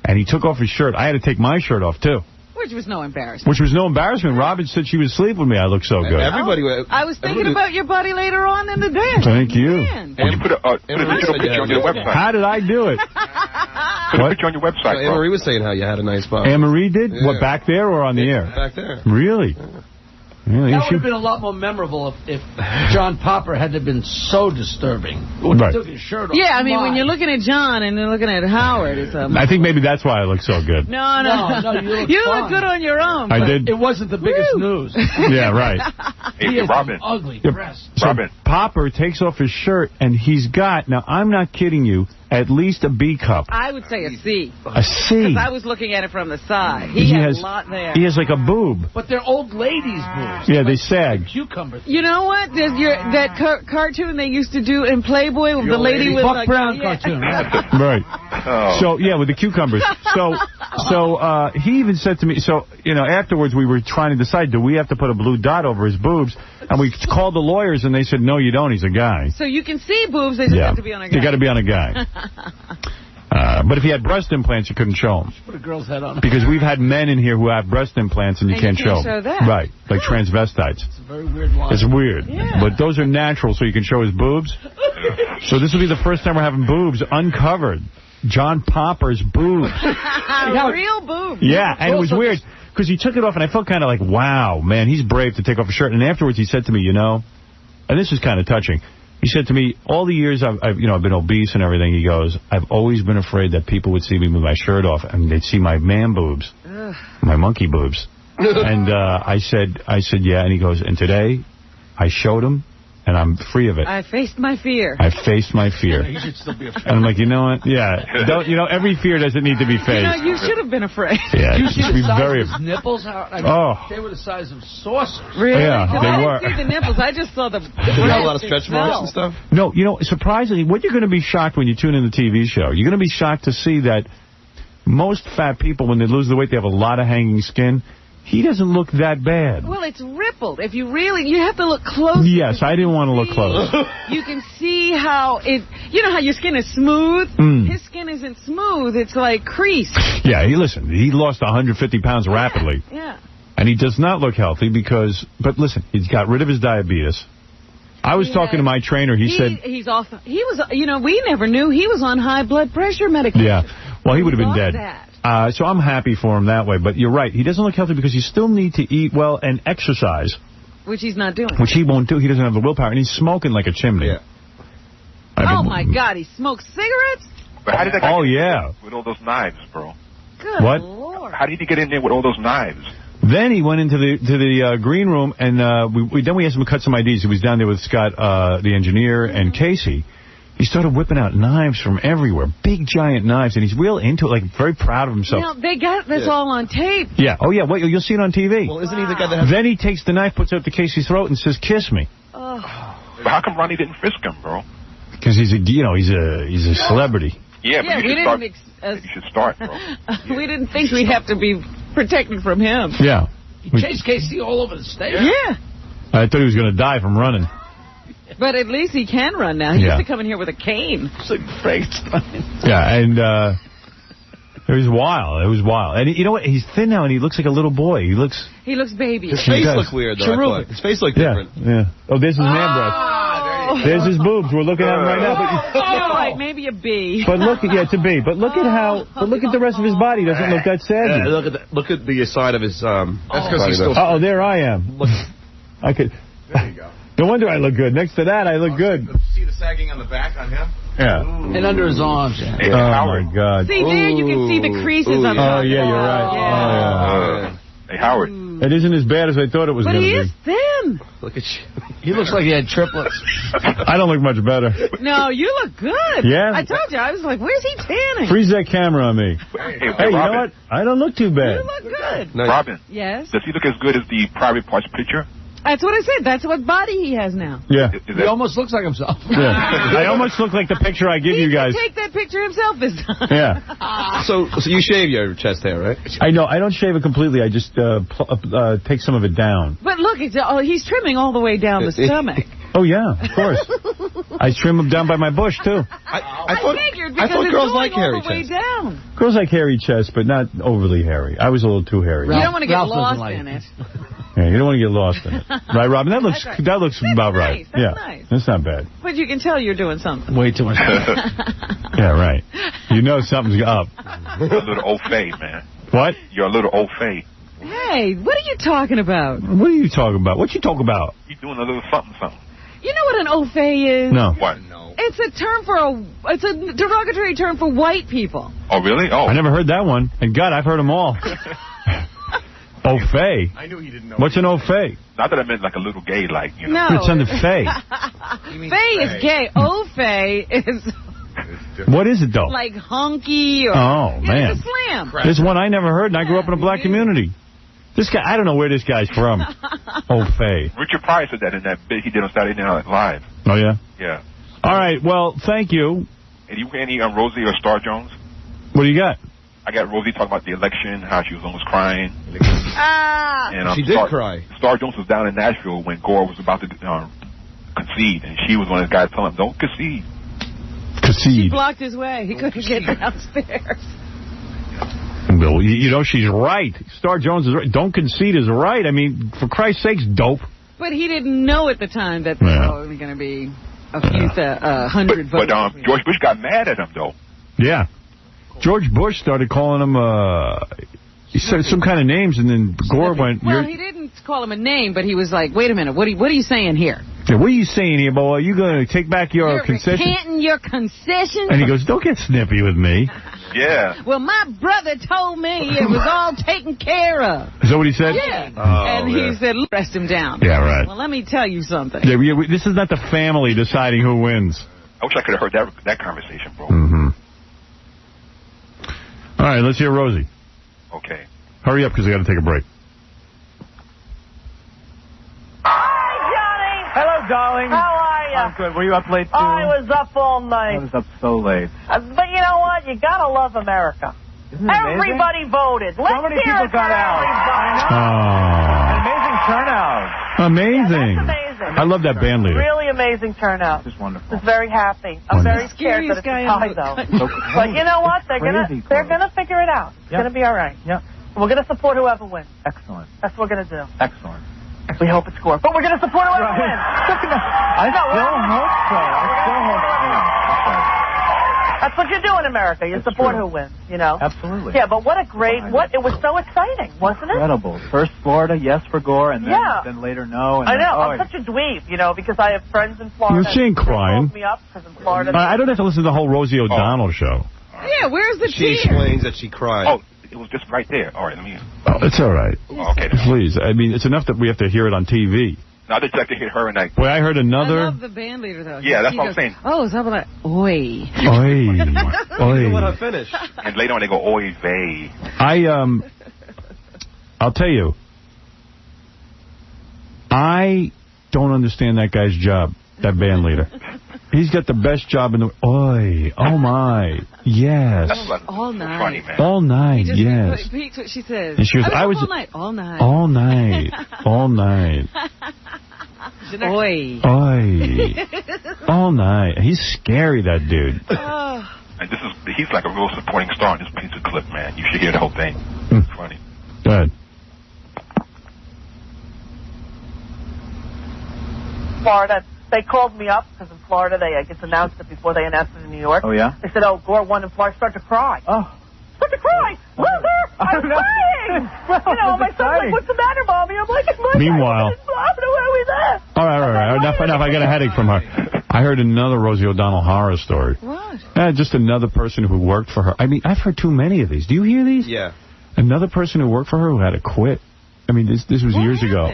And he took off his shirt. I had to take my shirt off, too. Which was no embarrassment. Which was no embarrassment. Robin said she would sleep with me. I look so good. I was thinking about your body later on in the day. Thank you. Well, you put a digital picture on your website. How did I do it? Put a picture on your website. Anne-Marie was saying how you had a nice body. Anne-Marie did? Yeah. What, back there or on the air? Back there. Really? Yeah, that would have been a lot more memorable if John Popper had been so disturbing. When he took his shirt off. Yeah, I mean, when you're looking at John and you're looking at Howard, it's I think maybe that's why I look so good. No, you look good on your own. I did. It wasn't the biggest news. Yeah, right. He has Robin. ugly Yeah, breasts. so Popper takes off his shirt, and he's got, now I'm not kidding you, at least a B cup. I would say a C. A C. Because I was looking at it from the side. He has a lot there. He has like a boob. But they're old ladies' boobs. Yeah, they sag. Cucumber. You know what? There's that cartoon they used to do in Playboy with the lady with Buck like... Brown cartoon. Right. Oh. So, yeah, with the cucumbers. So he even said to me, afterwards we were trying to decide, do we have to put a blue dot over his boobs? And we called the lawyers, and they said, no, you don't. He's a guy. So you can see boobs, they just have to be on a guy. They got to be on a guy. But if he had breast implants, you couldn't show them. Put a girl's head on. Because we've had men in here who have breast implants, and you can't show that. Right, like transvestites. It's a very weird line. It's weird. Yeah. But those are natural, so you can show his boobs. So this will be the first time we're having boobs uncovered. John Popper's boobs. Real boobs. Yeah, and it was weird, because he took it off, and I felt kind of like, wow, man, he's brave to take off his shirt. And afterwards he said to me, and this is kind of touching, he said to me, all the years I've been obese and everything, he goes, I've always been afraid that people would see me with my shirt off and they'd see my man boobs, my monkey boobs. And I said, yeah. And he goes, and today I showed him, and I'm free of it. I faced my fear. I faced my fear. You should still be afraid. And I'm like, you know what? Yeah. Don't, you know, every fear doesn't need to be faced. You should have been afraid. Yeah. You see the be size very of his nipples? I mean, they were the size of saucers. Really? Yeah, they were. I didn't see the nipples. I just saw the... Did you have a lot of stretch marks and stuff? No, you know, surprisingly, what you're going to be shocked when you tune in the TV show, you're going to be shocked to see that most fat people, when they lose the weight, they have a lot of hanging skin. He doesn't look that bad. Well, it's rippled. If you really, you have to look close. Yes, I didn't want to look close. You can see how it, you know how your skin is smooth? His skin isn't smooth. It's like creased. Yeah, listen, he lost 150 pounds rapidly. Yeah. And he does not look healthy because, but listen, he's got rid of his diabetes. I was talking to my trainer. He said... He's off. He was, you know, we never knew he was on high blood pressure medication. Yeah. Well, he would have been dead. That. So I'm happy for him that way. But you're right. He doesn't look healthy because you still need to eat well and exercise. Which he's not doing. Which he won't do. He doesn't have the willpower. And he's smoking like a chimney. Yeah. Oh, my God. He smokes cigarettes? But how did that guy get with all those knives, bro? Good Lord. How did he get in there with all those knives? Then he went into the green room, and then we asked him to cut some IDs. He was down there with Scott, the engineer, and Casey. He started whipping out knives from everywhere, big, giant knives, and he's real into it, like very proud of himself. You know, they got this all on tape. Yeah. Oh, yeah. Wait, you'll see it on TV. Well, isn't he the guy that has... Then he takes the knife, puts it up to Casey's throat, and says, "Kiss me." But how come Ronnie didn't frisk him, bro? Because he's a celebrity. Yeah, but you should start, bro. We didn't think we'd have to be protected from him. Yeah. He chased Casey all over the state. Yeah. I thought he was going to die from running. But at least he can run now. He used to come in here with a cane. It's like Frankenstein. Yeah, and it was wild. It was wild. And you know what? He's thin now, and he looks like a little boy. He looks baby. His face looked weird, though. I thought. His face looked different. Yeah. Oh, there's his man breast. There's his boobs. We're looking at him right now. All right, maybe a B. But look at it's a B. But look at how. But look at the rest of his body. Doesn't look that sad. Look at the side of his. That's because he's still. Oh, there I am. Look, I could. There you go. No wonder I look good. Next to that, I look good. See the sagging on the back on him? Yeah. And under his arms. Yeah. Hey, my God. See, there you can see the creases on Oh, yeah, you're right. Yeah. Hey, Howard. It isn't as bad as I thought it was going to be. But he is thin. Look at you. He looks like he had triplets. I don't look much better. No, you look good. Yeah? I told you. I was like, where's he tanning? Freeze that camera on me. Hey, you know what? I don't look too bad. You look good. Nice. Robin. Yes? Does he look as good as the private parts picture? That's what I said. That's what body he has now. Yeah. He almost looks like himself. Yeah. I almost look like the picture I give you guys. He can take that picture himself this time. Yeah. So you shave your chest hair, right? I know. I don't shave it completely. I just take some of it down. But look, he's trimming all the way down the stomach. Oh, yeah, of course. I trim them down by my bush, too. I figured because thought it's girls going like hairy all the way chest. down. Girls like hairy chest, but not overly hairy. I was a little too hairy. You don't want to get lost in it. Yeah, you don't want to get lost in it. Right, Robin? That looks about right. That's nice. That's not bad. But you can tell you're doing something. Way too much. Yeah, right. You know something's up. You're a little au fait, man. What? You're a little au fait. Hey, what are you talking about? What are you talking about? What you talking about? You're doing a little something. You know what an au fait is? No. What? It's a term it's a derogatory term for white people. Oh, really? Oh. I never heard that one. And God, I've heard them all. Au fait? I knew he didn't know. What's an au fait? Not that I meant like a little gay, like, you know. No. It's under fait. Fait is gay. Au fait is... What is it, though? Like hunky or... Oh, man. It's a slam. This one I never heard, and I grew up in a black community. This guy, I don't know where this guy's from. Au fait. Richard Pryor said that in that bit he did on Saturday Night Live. Oh, yeah? Yeah. All right, well, thank you. And you any Rosie or Star Jones? What do you got? I got Rosie talking about the election, how she was almost crying. And, she did cry. Star Jones was down in Nashville when Gore was about to concede, and she was one of the guys telling him, don't concede. She blocked his way. He couldn't get downstairs. Well, you know, she's right. Star Jones is right. Don't concede is right. I mean, for Christ's sakes, dope. But he didn't know at the time that there were only going to be a few 100 votes. But George Bush got mad at him, though. Yeah. George Bush started calling him, he said some kind of names, and then Gore went... Well, he didn't call him a name, but he was like, wait a minute, what are you saying here? Yeah, what are you saying here, boy? Are you going to take back your concession? You're recanting your concession? And he goes, don't get snippy with me. Yeah. Well, my brother told me it was all taken care of. Is that what he said? Yeah. Oh, and he said, rest him down. Yeah, right. Well, let me tell you something. Yeah, this is not the family deciding who wins. I wish I could have heard that conversation, bro. Mm-hmm. All right, let's hear Rosie. Okay. Hurry up, because we got to take a break. Hello, darling. How are you? I'm good. Were you up late, too? I was up all night. I was up so late. But you know what? You gotta love America. Isn't it amazing? Everybody voted. Let's so many hear people it got for out. everybody. An amazing turnout. Amazing. Yeah, that's amazing. I love that band leader. Really amazing turnout. Just wonderful. Just very happy. I'm very scared that it's a tie, though. But you know what? They're gonna figure it out. It's gonna be all right. Yeah. We're gonna support whoever wins. Excellent. That's what we're gonna do. Excellent. We hope it scores. But we're gonna support whoever wins. I still hope so. That's what you do in America. You support who wins, you know? Absolutely. Yeah, but what a great, it was so exciting, wasn't it? Incredible. First Florida, yes for Gore, and then later no. And I know. Then, I'm such a dweeb, you know, because I have friends in Florida. She ain't crying. Me up because in Florida. I don't have to listen to the whole Rosie O'Donnell show. Yeah, where's the She explains that she cried. Oh, it was just right there. All right, let me... It's all right. Okay. Please. I mean, it's enough that we have to hear it on TV. Now, I just like to hear her and I... Well, I heard another... I love the band leader, though. Yeah, that's what I'm saying. Oh, something like, oi. Oi. Oi. Let her finish. And later on they go, oy vey. I'll tell you, I don't understand that guy's job, that band leader. He's got the best job in the... Oi. Oh, my. Yes. All night. Funny, man. All night, yes. He repeats what she says. And she goes, all night. All night. All night. All night. Oi. Oi. All night. He's scary, that dude. And he's like a real supporting star in this piece of clip, man. You should hear the whole thing. It's funny. Go ahead. Florida. They called me up because in Florida they just announced it before they announced it in New York. Oh, yeah? They said, oh, Gore won in Florida. Start to cry. Oh. Start to cry. Loser! I'm crying! Well, you know, my son's like, what's the matter, Mommy? I'm like, it's my Meanwhile... All right. Enough. I got a headache from her. I heard another Rosie O'Donnell horror story. What? Just another person who worked for her. I mean, I've heard too many of these. Do you hear these? Yeah. Another person who worked for her who had to quit. I mean, this was years ago.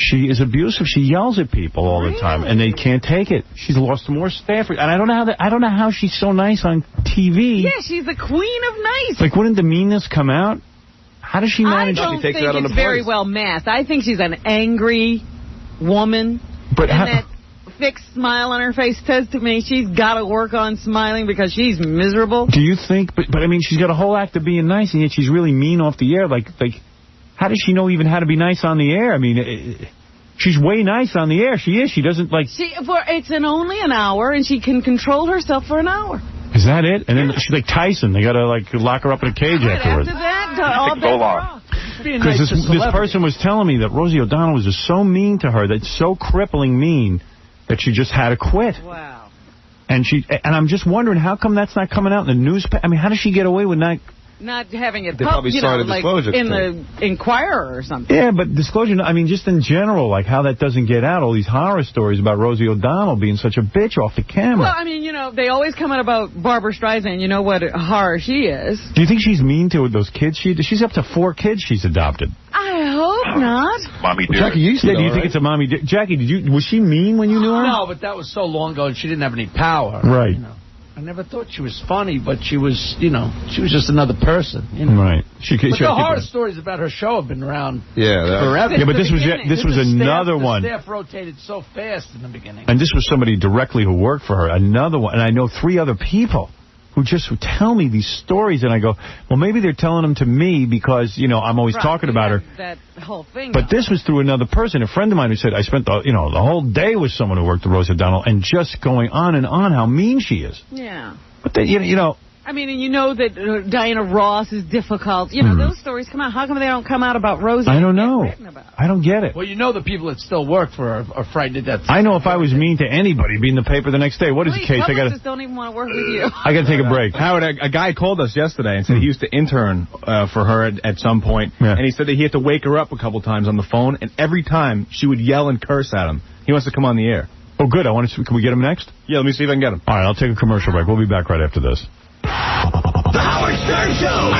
She is abusive. She yells at people all the time, and they can't take it. She's lost more staff, and I don't know how she's so nice on TV. Yeah, she's the queen of nice. Like, wouldn't the meanness come out? How does she manage? I don't think it's very well masked. I think she's an angry woman. But that fixed smile on her face says to me she's got to work on smiling because she's miserable. Do you think? But I mean, she's got a whole act of being nice, and yet she's really mean off the air. Like. How does she know even how to be nice on the air? I mean, she's way nice on the air. She is. She doesn't like... It's only an hour, and she can control herself for an hour. Is that it? And then she's like Tyson. They got to, like, lock her up in a cage afterwards. After that, all bets are off. Because this person was telling me that Rosie O'Donnell was just so mean to her, that's so crippling mean, that she just had to quit. Wow. And I'm just wondering, how come that's not coming out in the newspaper? I mean, how does she get away with not having it they probably signed a disclosure in the Inquirer or something. Yeah, but disclosure, I mean, just in general, like how that doesn't get out, all these horror stories about Rosie O'Donnell being such a bitch off the camera. Well, I mean, they always come out about Barbara Streisand. You know what a horror she is. Do you think she's mean to those kids? She's up to 4 kids she's adopted. I hope not. Mommy did. Jackie, do you think it's a mommy? Jackie, was she mean when you knew her? No, but that was so long ago and she didn't have any power. Right. I never thought she was funny, but she was, she was just another person. Right. But the horror stories about her show have been around forever. Yeah, but this was another one. The staff rotated so fast in the beginning. And this was somebody directly who worked for her. Another one. And I know 3 other people who just tell me these stories, and I go, well, maybe they're telling them to me because, I'm always talking about her. That whole thing. But this was through another person, a friend of mine who said, I spent the whole day with someone who worked at Rosie O'Donnell, and just going on and on how mean she is. Yeah. But then, I mean, and that Diana Ross is difficult. Those stories come out. How come they don't come out about Rosie? I don't know. I don't get it. Well, the people that still work for her are frightened to death. I know if I was mean to anybody, be in the paper the next day. What is the case? Publicists don't even want to work with you. I got to take a break. Howard, a guy called us yesterday and said he used to intern for her at some point, and he said that he had to wake her up a couple times on the phone, and every time she would yell and curse at him. He wants to come on the air. Oh, good. Can we get him next? Yeah, let me see if I can get him. All right, I'll take a commercial break. We'll be back right after this. The Howard Stern Show.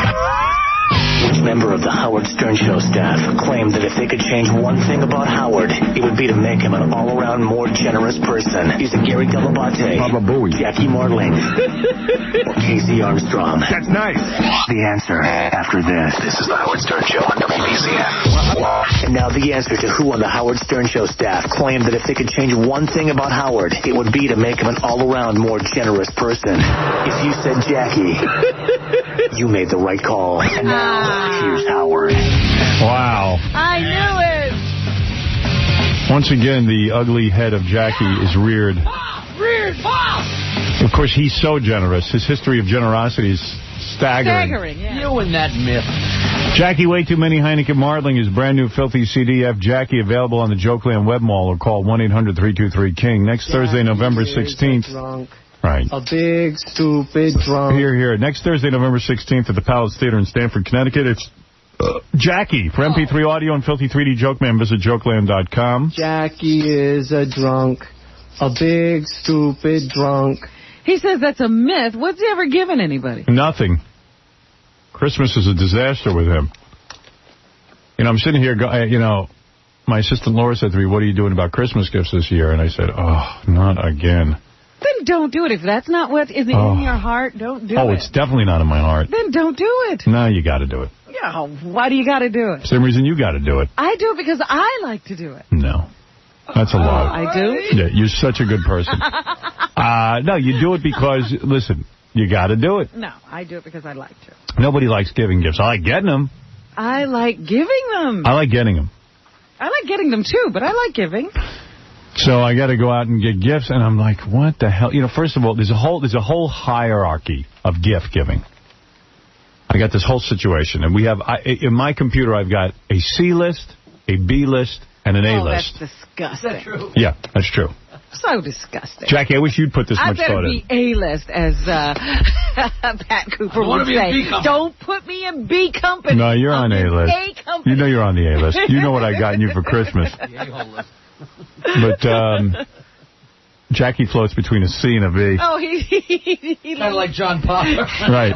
Which member of the Howard Stern Show staff claimed that if they could change one thing about Howard, it would be to make him an all-around more generous person? Is it Gary Delabate, Baba Booey, Jackie Martling, or Casey Armstrong? That's nice. The answer after this. This is the Howard Stern Show on WBCM. And now the answer to who on the Howard Stern Show staff claimed that if they could change one thing about Howard, it would be to make him an all-around more generous person. If you said Jackie, you made the right call. And now, here's Howard. Wow. I knew it. Once again, the ugly head of Jackie is reared. Reared, Of course, he's so generous. His history of generosity is staggering. Yeah. You and that myth. Jackie Way Too Many Heineken Martling is brand new Filthy CDF Jackie available on the Jokeland Web Mall or call 1-800-323-KING. Next Thursday, November 16th. Drunk. Right. A big, stupid drunk. Here. Next Thursday, November 16th at the Palace Theater in Stamford, Connecticut. It's Jackie. For MP3 audio and Filthy 3D Jokeman, visit jokeland.com. Jackie is a drunk. A big, stupid drunk. He says that's a myth. What's he ever given anybody? Nothing. Christmas is a disaster with him. You know, I'm sitting here, my assistant Laura said to me, what are you doing about Christmas gifts this year? And I said, oh, not again. Then don't do it. If that's not what is in your heart, don't do it. Oh, it's definitely not in my heart. Then don't do it. No, you got to do it. Yeah, why do you got to do it? Same reason you got to do it. I do it because I like to do it. No. That's a lie. I do? Yeah, you're such a good person. No, you do it because, listen, you got to do it. No, I do it because I like to. Nobody likes giving gifts. I like getting them. I like giving them. I like getting them. I like getting them, too, but I like giving. So I got to go out and get gifts, and I'm like, what the hell? You know, first of all, there's a whole hierarchy of gift giving. I got this whole situation, and we have in my computer I've got a C list, a B list, and an A list. That's disgusting. Is that true? Yeah, that's true. So disgusting. Jackie, I wish you'd put this much thought in. I better be A-list, as Pat Cooper would say. Don't put me in B company. No, you're on A-list. A company. You know you're on the A-list. You know what I got you for Christmas. But Jackie floats between a C and a B. Oh, he kind of like John Popper. Right.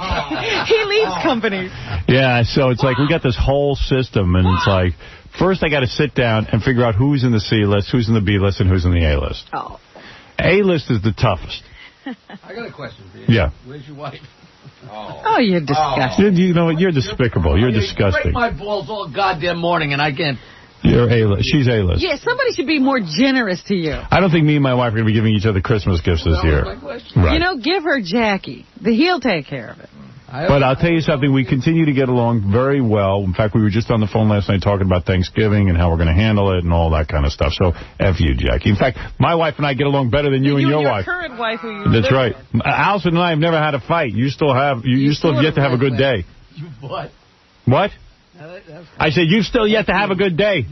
He leaves companies. Yeah, so it's like we got this whole system, and it's like, first I got to sit down and figure out who's in the C list, who's in the B list, and who's in the A list. Oh. A list is the toughest. I got a question for you. Yeah. Where's your wife? Oh, you're disgusting. You know what? You're despicable. You're disgusting. Break my balls all goddamn morning, and I can't. You're A-list. She's A-list. Yeah, somebody should be more generous to you. I don't think me and my wife are going to be giving each other Christmas gifts this year. Right. You know, give her Jackie. He'll take care of it. But I'll tell you something. We continue to get along very well. In fact, we were just on the phone last night talking about Thanksgiving and how we're going to handle it and all that kind of stuff. So, F you, Jackie. In fact, my wife and I get along better than you and your wife. Current wife who you That's right. Allison and I have never had a fight. You still have. You still have yet to have a good day. You what? What? I said, you've still yet to have a good day.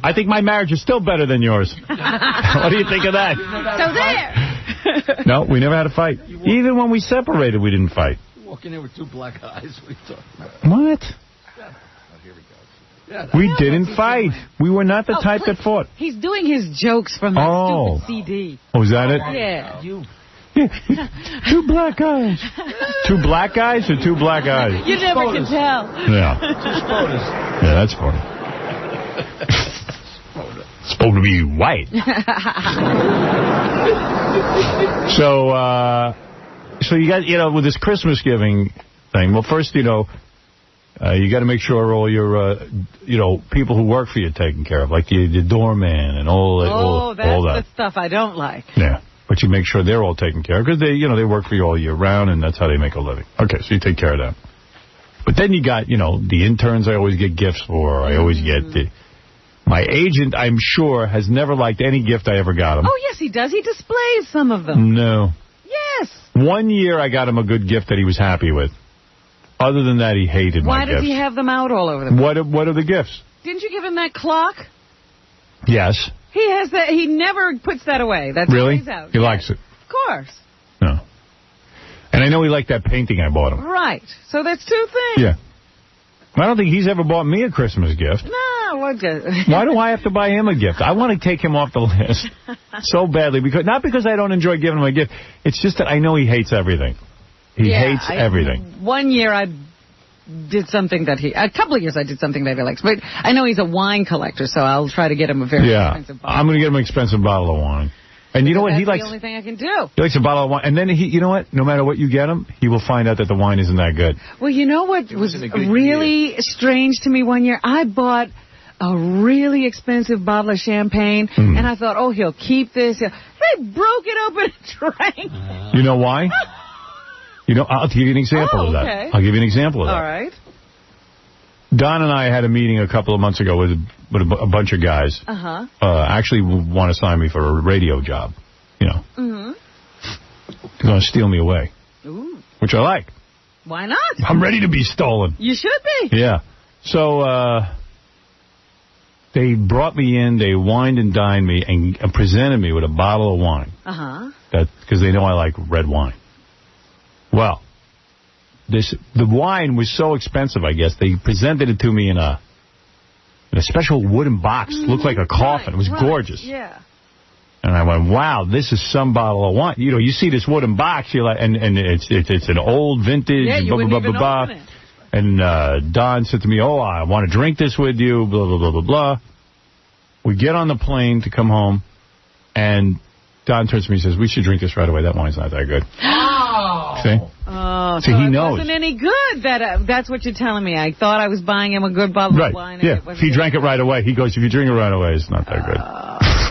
I think my marriage is still better than yours. What do you think of that? So there. No, we never had a fight. Even when we separated, we didn't fight. Walking in with two black eyes. What are you talking about? What? Oh, here we go. Yeah, we didn't fight. We were not the type that fought. He's doing his jokes from that stupid CD. Oh, is that it? Yeah. Two black guys. Two black guys or two black eyes? You never can tell. Yeah. Yeah, that's funny. It's supposed to be white. So you got, with this Christmas giving thing, well, first, you got to make sure all your, people who work for you are taken care of, like the doorman and all that. Oh, that's the stuff I don't like. Yeah. But you make sure they're all taken care of because they work for you all year round, and that's how they make a living. Okay, so you take care of them. But then you got, the interns I always get gifts for. I always get my agent, I'm sure, has never liked any gift I ever got him. Oh, yes, he does. He displays some of them. No. Yes. One year I got him a good gift that he was happy with. Other than that, he hated my gifts. Why does he have them out all over the place? What are the gifts? Didn't you give him that clock? Yes. He has that. He never puts that away. That's really? Always out. He likes it. Of course. No. And I know he liked that painting I bought him. Right. So that's two things. Yeah. I don't think he's ever bought me a Christmas gift. No. Why do I have to buy him a gift? I want to take him off the list so badly. Not because I don't enjoy giving him a gift. It's just that I know he hates everything. He hates everything. One year I did something that a couple of years I did something that he likes. But I know he's a wine collector, so I'll try to get him a very expensive bottle. I'm going to get him an expensive bottle of wine. And you know what? He likes. That's the only thing I can do. He likes a bottle of wine. And then you know what? No matter what you get him, he will find out that the wine isn't that good. Well, you know what was really strange to me one year? I bought a really expensive bottle of champagne, and I thought, oh, he'll keep this. They broke it open and drank. You know why? I'll give you an example of that. Okay. I'll give you an example of that. All right. Don and I had a meeting a couple of months ago with a bunch of guys. Actually want to sign me for a radio job, They're going to steal me away. Ooh. Which I like. Why not? I'm ready to be stolen. You should be. Yeah. So they brought me in, they wined and dined me, and presented me with a bottle of wine. Because they know I like red wine. Well, the wine was so expensive, I guess, they presented it to me in a special wooden box. It looked like a coffin. It was gorgeous. Yeah. And I went, wow, this is some bottle of wine. You see this wooden box, you're like, and it's an old vintage. Yeah, you blah, wouldn't blah, even blah, blah, open it. And Don said to me, oh, I want to drink this with you, blah, blah, blah, blah, blah. We get on the plane to come home, and Don turns to me and says, we should drink this right away. That wine's not that good. Oh. See? Oh, so he knows. It wasn't any good. That's what you're telling me. I thought I was buying him a good bottle of wine. Yeah, if he drank it right away, he goes, if you drink it right away, it's not that good.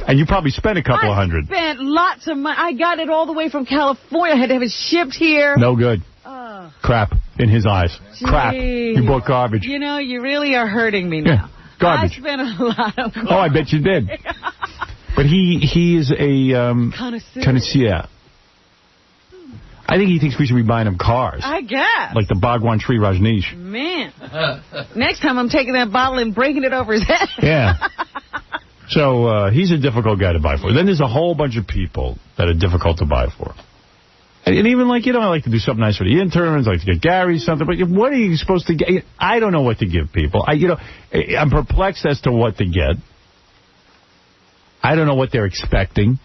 And you probably spent a couple of $100. I spent lots of money. I got it all the way from California. I had to have it shipped here. No good. Crap in his eyes. Gee. Crap. You bought garbage. You really are hurting me now. Yeah, garbage. I spent a lot of garbage. Oh, I bet you did. But he is a connoisseur. I think he thinks we should be buying him cars. I guess. Like the Bhagwan Sri Rajneesh. Man. Next time I'm taking that bottle and breaking it over his head. Yeah. So he's a difficult guy to buy for. Then there's a whole bunch of people that are difficult to buy for. And even like, I like to do something nice for the interns, I like to get Gary something, but what are you supposed to get? I don't know what to give people. I'm perplexed as to what to get. I don't know what they're expecting.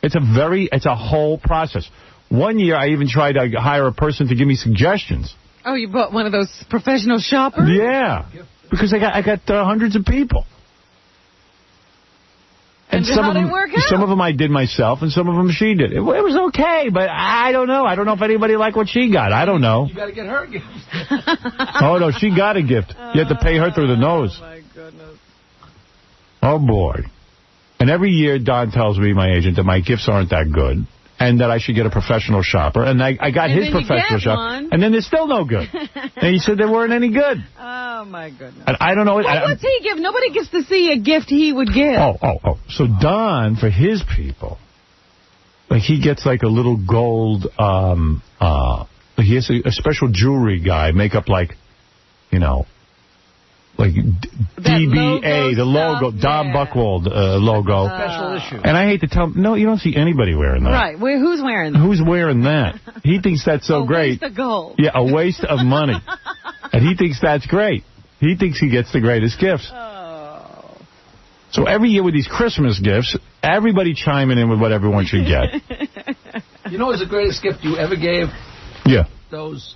It's a whole process. One year, I even tried to hire a person to give me suggestions. Oh, you bought one of those professional shoppers? Yeah, because I got hundreds of people. And how did it work out? Some of them I did myself, and some of them she did. It was okay, but I don't know. I don't know if anybody liked what she got. I don't know. You got to get her a gift. Oh, no, she got a gift. You had to pay her through the nose. Oh, my goodness. Oh, boy. And every year, Don tells me, my agent, that my gifts aren't that good. And that I should get a professional shopper. And I got his professional shopper. And then they're still no good. And he said they weren't any good. Oh, my goodness. And I don't know. What's he give? Nobody gets to see a gift he would give. Oh. So Don, for his people, like he gets like a little gold, he has a special jewelry guy make up like, like DBA, the logo, Don Buchwald logo. Special issue. And I hate to tell him, no, you don't see anybody wearing that. Right. Who's wearing that? Who's wearing that? He thinks that's so great. A waste of gold. Yeah, a waste of money. And he thinks that's great. He thinks he gets the greatest gifts. Oh. So every year with these Christmas gifts, everybody chiming in with what everyone should get. You know what's the greatest gift you ever gave? Yeah. Those,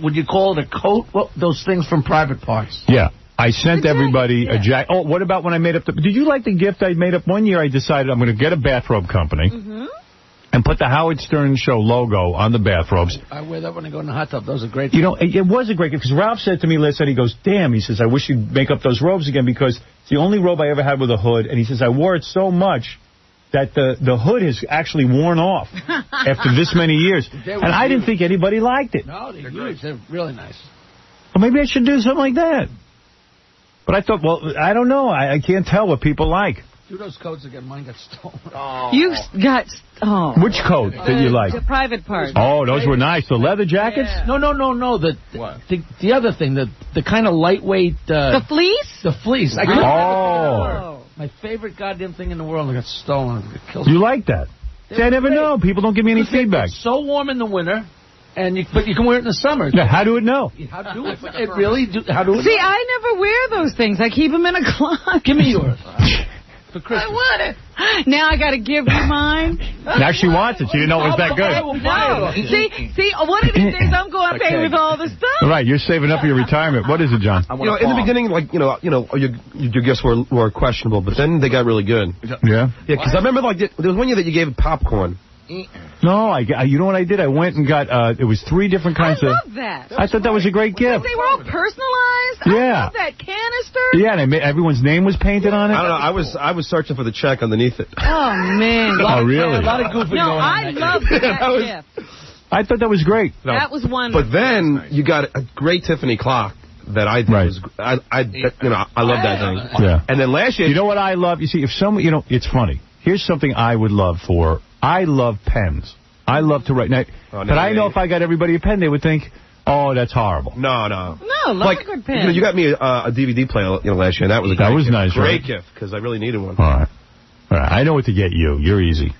would you call it a coat? Well, those things from Private Parts. Yeah. I sent everybody a jacket. Oh, what about when I made up did you like the gift I made up? One year I decided I'm going to get a bathrobe company and put the Howard Stern Show logo on the bathrobes. I wear that when I go in the hot tub. Those are great. It was a great gift because Ralph said to me last night, he goes, damn, he says, I wish you'd make up those robes again because it's the only robe I ever had with a hood. And he says, I wore it so much that the hood has actually worn off after this many years. And I didn't think anybody liked it. No, they're huge. They're really nice. Well, maybe I should do something like that. But I thought, well, I don't know. I can't tell what people like. Do those coats again. Mine got stolen. Oh. You got... Oh. Which coat that you like? The Private Parts. Oh, those were nice. The leather jackets? Yeah. No. The other thing, the kind of lightweight... the fleece? The fleece. My favorite goddamn thing in the world got stolen. It kills me. You like that? See, I never know. People don't give me any feedback. It's so warm in the winter. But you can wear it in the summer. Yeah, how do it know? How do it really? How do it? See, I never wear those things. I keep them in a closet. Give me yours. For Christmas. I want it. Now I got to give you mine. Now she wants it. She didn't know it was that good. No. See, one of these days I'm going to pay with all the stuff. Right, you're saving up for your retirement. What is it, John? In the beginning, like, your gifts were questionable, but then they got really good. Yeah? Yeah, because I remember, like, there was one year that you gave popcorn. No, you know what I did? I went and got, it was 3 different kinds of... I love that. I thought that was a great gift. They were all personalized. Yeah. I love that canister. Yeah, and everyone's name was painted on it. I don't know. I was searching for the check underneath it. Oh, man. Oh, really? A lot of goofing going on. I love that gift. I thought that was great. That was wonderful. But then you got a great Tiffany clock that I did. I love that thing. Yeah. And then last year... You know what I love? You see, if someone, it's funny. Here's something I would love for. I love pens. I love to write. But I know if I got everybody a pen, they would think, oh, that's horrible. No. No, love a good pen. You got me a DVD player last year, and that was a great gift. Nice, great right? gift, because I really needed one. All right. I know what to get you. You're easy.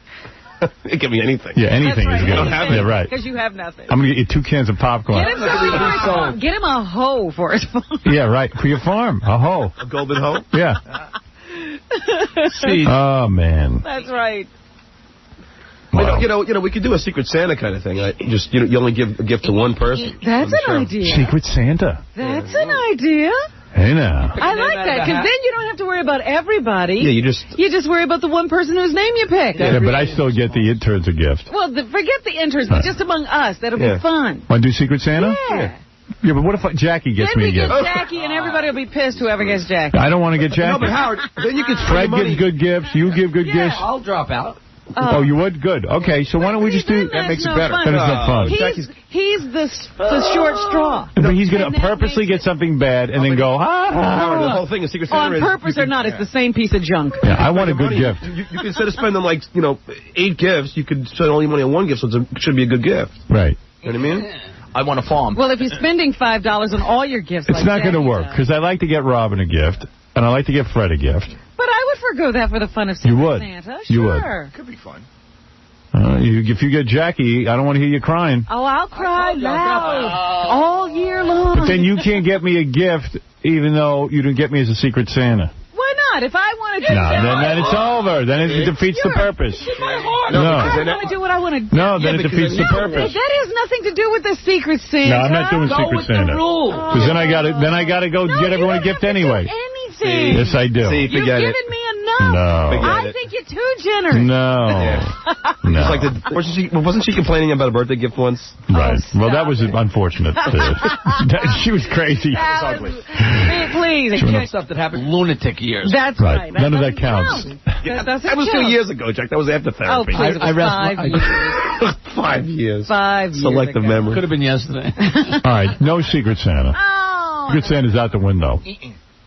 Give me anything. Yeah, anything is good. Yeah, right. Because you have nothing. I'm going to get you 2 cans of popcorn. Get him a hoe for his farm. Yeah, right. For your farm. A hoe. A golden hoe? Yeah. Oh, man. That's right. Wow. We could do a Secret Santa kind of thing. You only give a gift to one person. That's an idea. Secret Santa. That's an idea. Hey, now. I like that, because then you don't have to worry about everybody. Yeah, you just worry about the one person whose name you pick. Yeah, but I still get the interns a gift. Well, forget the interns, but just among us. That'll be fun. Want to do Secret Santa? Yeah. Yeah, but what if Jackie gets me a gift? Then we get Jackie, and everybody will be pissed whoever gets Jackie. I don't want to get Jackie. No, but Howard, then you can Fred gives good gifts. You give good gifts. I'll drop out. Oh, you would? Good. Okay, so why don't we just do... That makes it better. Then it's not fun. He's the short straw. But he's going to purposely get something bad and then go, Howard, the whole thing is Secret Santa. On purpose or not, it's the same piece of junk. Yeah, I want a good gift. You can, instead of spending, 8 gifts, you could spend only money on 1 gift, so it should be a good gift. Right. You know what I mean? I want a farm. Well, if you're spending $5 on all your gifts, it's not going to work, because I like to get Robin a gift, and I like to get Fred a gift. But I would forgo that for the fun of Secret Santa. You would. Sure. Could be fun. If you get Jackie, I don't want to hear you crying. Oh, I'll cry loud all year long. But then you can't get me a gift, even though you didn't get me as a Secret Santa. Why not? If I want to do then it's over. Then it defeats the purpose. No, I want to do what I want to do. No, then it defeats the purpose. That has nothing to do with the Secret Santa. No, I'm not doing Secret Santa. Because then I gotta go get everyone a gift anyway. Anything. Yes, I do. See, You've given me enough. No. I think you're too generous. No. No. Wasn't she complaining about a birthday gift once? Right. Well, that was unfortunate. She was crazy. That was ugly. Please. Stuff that happened lunatic years. That's right. None of that counts. That was 2 years ago, Jack. That was after therapy. Oh, please, it was 5 5 years. years. 5 years Selective ago. memory. Could have been yesterday. All right. No Secret Santa. Oh. Secret Santa's out the window.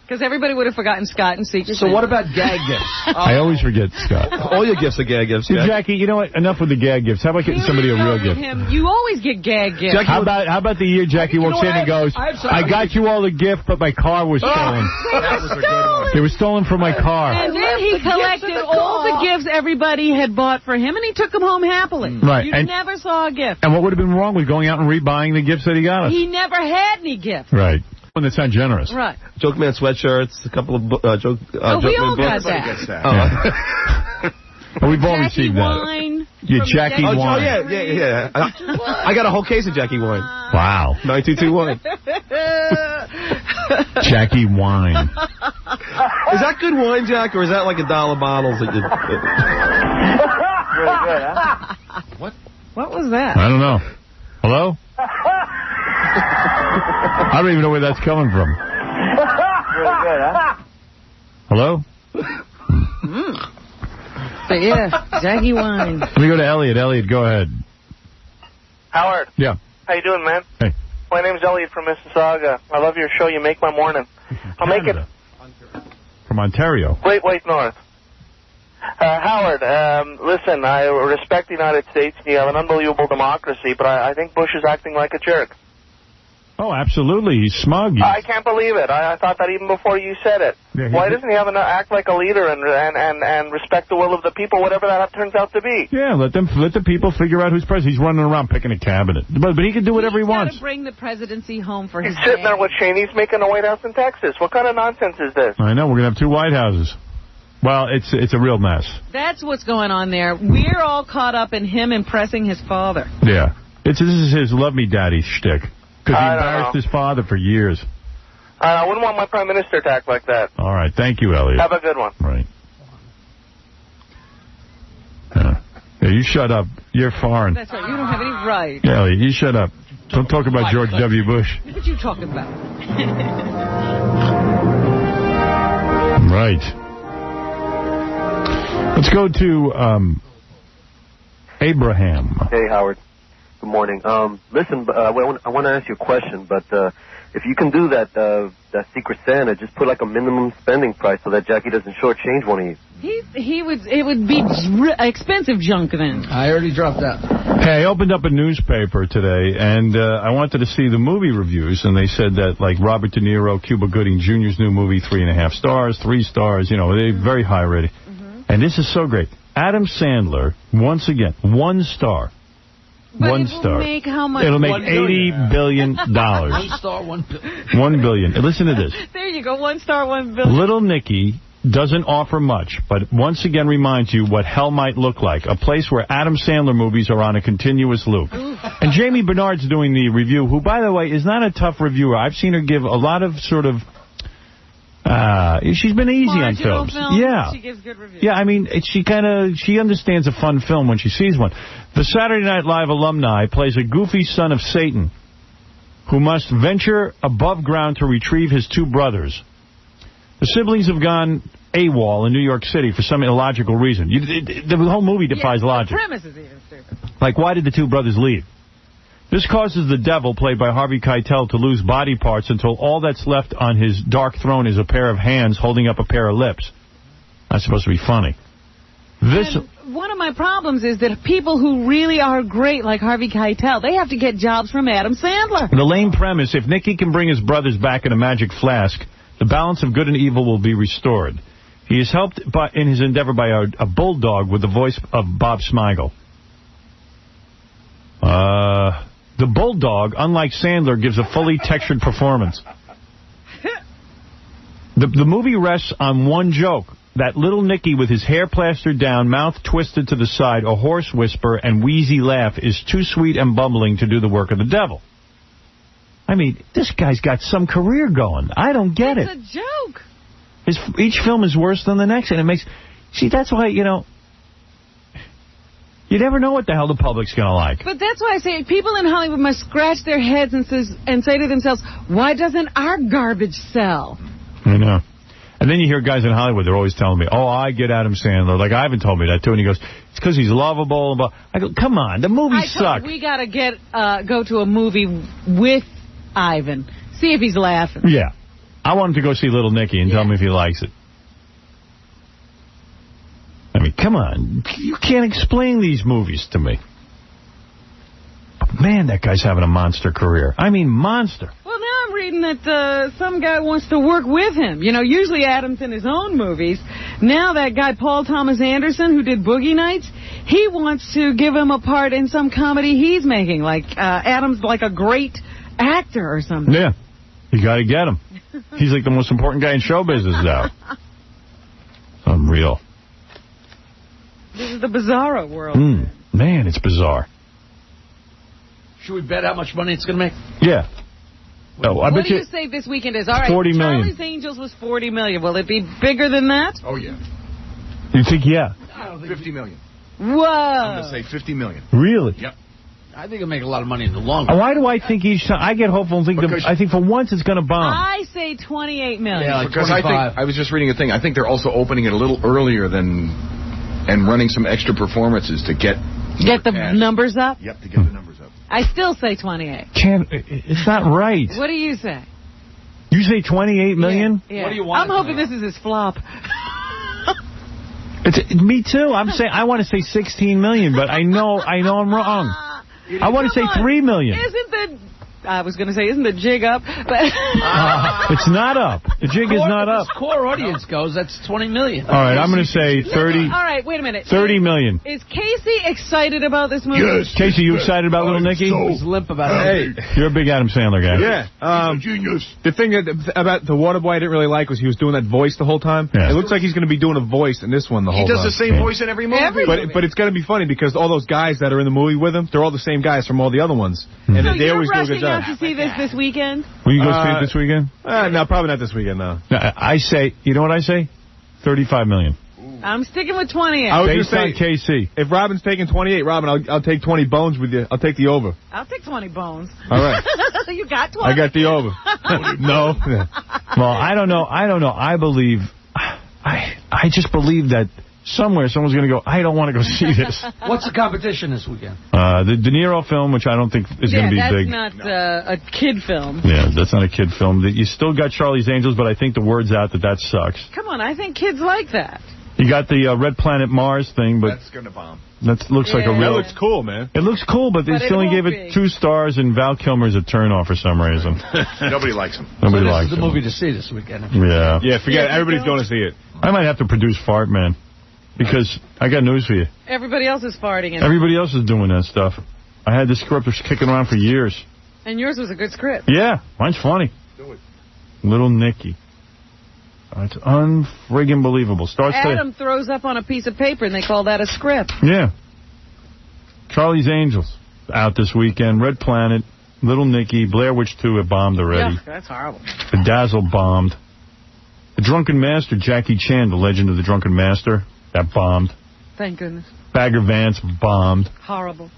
Because everybody would have forgotten Scott and Secret So what about gag gifts? I always forget Scott. All your gifts are gag gifts, Jack. Jackie, you know what? Enough with the gag gifts. How about getting somebody a real gift? You always get gag gifts. Jackie, how about the year Jackie walks in and goes, I got you all the gift, but my car was stolen. That was stolen. It was stolen from my car. And then he collected all the gifts everybody had bought for him, and he took them home happily. Right. You never saw a gift. And what would have been wrong with going out and rebuying the gifts that he got us? He never had any gifts. Right. One that's not generous. Right. Joke Man sweatshirts, a couple of Joke we all got that. We've all received wine. that. Yeah, Jackie wine. Oh, yeah. I got a whole case of Jackie wine. Wow. 9221. Jackie wine. Is that good wine, Jack, or is that like $1 bottles that you... Really good, huh? What was that? I don't know. Hello? I don't even know where that's coming from. Really good, huh? Hello? But yeah, Jackie wine. Let me go to Elliot. Elliot, go ahead. Howard. Yeah. How you doing, man? Hey. My name's Elliot from Mississauga. I love your show. You make my morning. I'll make it... From Ontario. Great White North. Howard, listen, I respect the United States. You have an unbelievable democracy, but I think Bush is acting like a jerk. Oh, absolutely. He's smug. I can't believe it. I thought that even before you said it. Yeah, why doesn't he have act like a leader and respect the will of the people, whatever that turns out to be? Yeah, let the people figure out who's president. He's running around picking a cabinet. But he can do whatever he wants. He's got to bring the presidency home for his He's sitting there with Cheney's making a White House in Texas. What kind of nonsense is this? I know. We're going to have 2 White Houses. Well, it's a real mess. That's what's going on there. We're all caught up in him impressing his father. Yeah. This is his love me daddy shtick. Because he embarrassed his father for years. I wouldn't want my prime minister to act like that. All right. Thank you, Elliot. Have a good one. Right. Yeah, you shut up. You're foreign. That's right. You don't have any right. Yeah, Elliot, you shut up. Don't talk about George W. Bush. What you talking about? Right. Let's go to Abraham. Hey, Howard. Good morning. Listen, I want to ask you a question, but if you can do that Secret Santa, just put like a minimum spending price so that Jackie doesn't shortchange one of you. It would be expensive junk then. I already dropped that. Hey, I opened up a newspaper today, and I wanted to see the movie reviews, and they said that, like, Robert De Niro, Cuba Gooding Jr.'s new movie, 3.5 stars, 3 stars, you know, they're very high rating. And this is so great. Adam Sandler, once again, 1 star. But 1 it star. Will make how much? It'll make $80 billion. 1 star, 1 billion. $1 billion. Listen to this. There you go. 1 star, 1 billion. Little Nicky doesn't offer much, but once again reminds you what hell might look like. A place where Adam Sandler movies are on a continuous loop. And Jamie Bernard's doing the review, who, by the way, is not a tough reviewer. I've seen her give a lot of sort of... she's been easy on films. Yeah. She gives good reviews. Yeah, I mean, she understands a fun film when she sees one. The Saturday Night Live alumni plays a goofy son of Satan who must venture above ground to retrieve his 2 brothers. The siblings have gone AWOL in New York City for some illogical reason. The whole movie defies logic. The premise is even stupid. Like, why did the 2 brothers leave? This causes the devil, played by Harvey Keitel, to lose body parts until all that's left on his dark throne is a pair of hands holding up a pair of lips. That's supposed to be funny. One of my problems is that people who really are great, like Harvey Keitel, they have to get jobs from Adam Sandler. The lame premise, if Nicky can bring his brothers back in a magic flask, the balance of good and evil will be restored. He is helped in his endeavor by a bulldog with the voice of Bob Smigel. The bulldog, unlike Sandler, gives a fully textured performance. The movie rests on one joke. That little Nicky with his hair plastered down, mouth twisted to the side, a hoarse whisper, and wheezy laugh is too sweet and bumbling to do the work of the devil. I mean, this guy's got some career going. I don't get it. It's a joke. Each film is worse than the next, and it makes... See, that's why, you know... You never know what the hell the public's going to like. But that's why I say people in Hollywood must scratch their heads and say to themselves, why doesn't our garbage sell? I know. And then you hear guys in Hollywood, they're always telling me, oh, I get Adam Sandler. Like, Ivan told me that, too. And he goes, it's because he's lovable. I go, come on, the movies suck. We got to go to a movie with Ivan. See if he's laughing. Yeah. I want him to go see Little Nicky and tell me if he likes it. I mean, come on. You can't explain these movies to me. Man, that guy's having a monster career. I mean, monster. Well, now I'm reading that some guy wants to work with him. You know, usually Adam's in his own movies. Now that guy, Paul Thomas Anderson, who did Boogie Nights, he wants to give him a part in some comedy he's making. Like, Adam's like a great actor or something. Yeah. You got to get him. He's like the most important guy in show business now. It's unreal. This is the bizarro world. Man, it's bizarre. Should we bet how much money it's going to make? Yeah. What do you say this weekend is? All right, 40 million. Charlie's Angels was 40 million. Will it be bigger than that? Oh, yeah. You think, yeah? 50 million. Whoa. I'm going to say 50 million. Really? Yep. I think it'll make a lot of money in the long run. Why do I think each time? I get hopeful and think I think for once it's going to bomb. I say 28 million. Yeah, like because 25. I was just reading a thing. I think they're also opening it a little earlier and running some extra performances to get the numbers up? Yep, to get the numbers up. I still say 28. It's not right. What do you say? You say 28 million? Yeah. What do you want? I'm hoping this is his flop. Me too. I'm saying I want to say 16 million, but I know I'm wrong. I want to say 3 million. Isn't I was going to say, isn't the jig up? But it's not up. The jig is not up. As core audience goes, that's 20 million. All right, I'm going to say 30. All right, wait a minute. 30 million. Is Casey excited about this movie? Yes. Casey, you excited about Little Nicky? He's limp about it. Hey, you're a big Adam Sandler guy. Yeah. Genius. The thing about the Waterboy I didn't really like was he was doing that voice the whole time. Yeah. It looks like he's going to be doing a voice in this one the whole time. He does the same voice in every movie. But it's going to be funny because all those guys that are in the movie with him, they're all the same guys from all the other ones. And so they always do a good rushing job. out to see this weekend? Will you go see it this weekend? No, probably not this weekend, no. I say, you know what I say? 35 million. I'm sticking with 28. I was Based on KC. If Robin's taking 28, Robin, I'll take 20 bones with you. I'll take the over. I'll take 20 bones. All right. You got 20? I got the over. No. Well, I don't know. I believe... I just believe that somewhere someone's going to go, I don't want to go see this. What's the competition this weekend? The De Niro film, which I don't think is going to be big. Yeah, that's not a kid film. Yeah, that's not a kid film. You still got Charlie's Angels, but I think the word's out that sucks. Come on, I think kids like that. You got the Red Planet Mars thing, but... That's going to bomb. That looks like a real... That looks cool, man. It looks cool, but they still only gave it 2 stars, and Val Kilmer's a turnoff for some reason. Nobody likes him. Nobody likes him. This is the movie to see this weekend. Yeah. Yeah, forget it. Everybody's going to see it. I might have to produce Fart Man, because I got news for you. Everybody else is farting. Everybody else is doing that stuff. I had this script was kicking around for years. And yours was a good script. Yeah, mine's funny. Do it. Little Nicky. It's unfriggin' believable. Starts Adam throws up on a piece of paper, and they call that a script. Yeah. Charlie's Angels out this weekend. Red Planet, Little Nicky, Blair Witch 2 it bombed already. Yeah, that's horrible. The Dazzle bombed. The Drunken Master, Jackie Chan, the legend of the Drunken Master, that bombed. Thank goodness. Bagger Vance bombed. Horrible.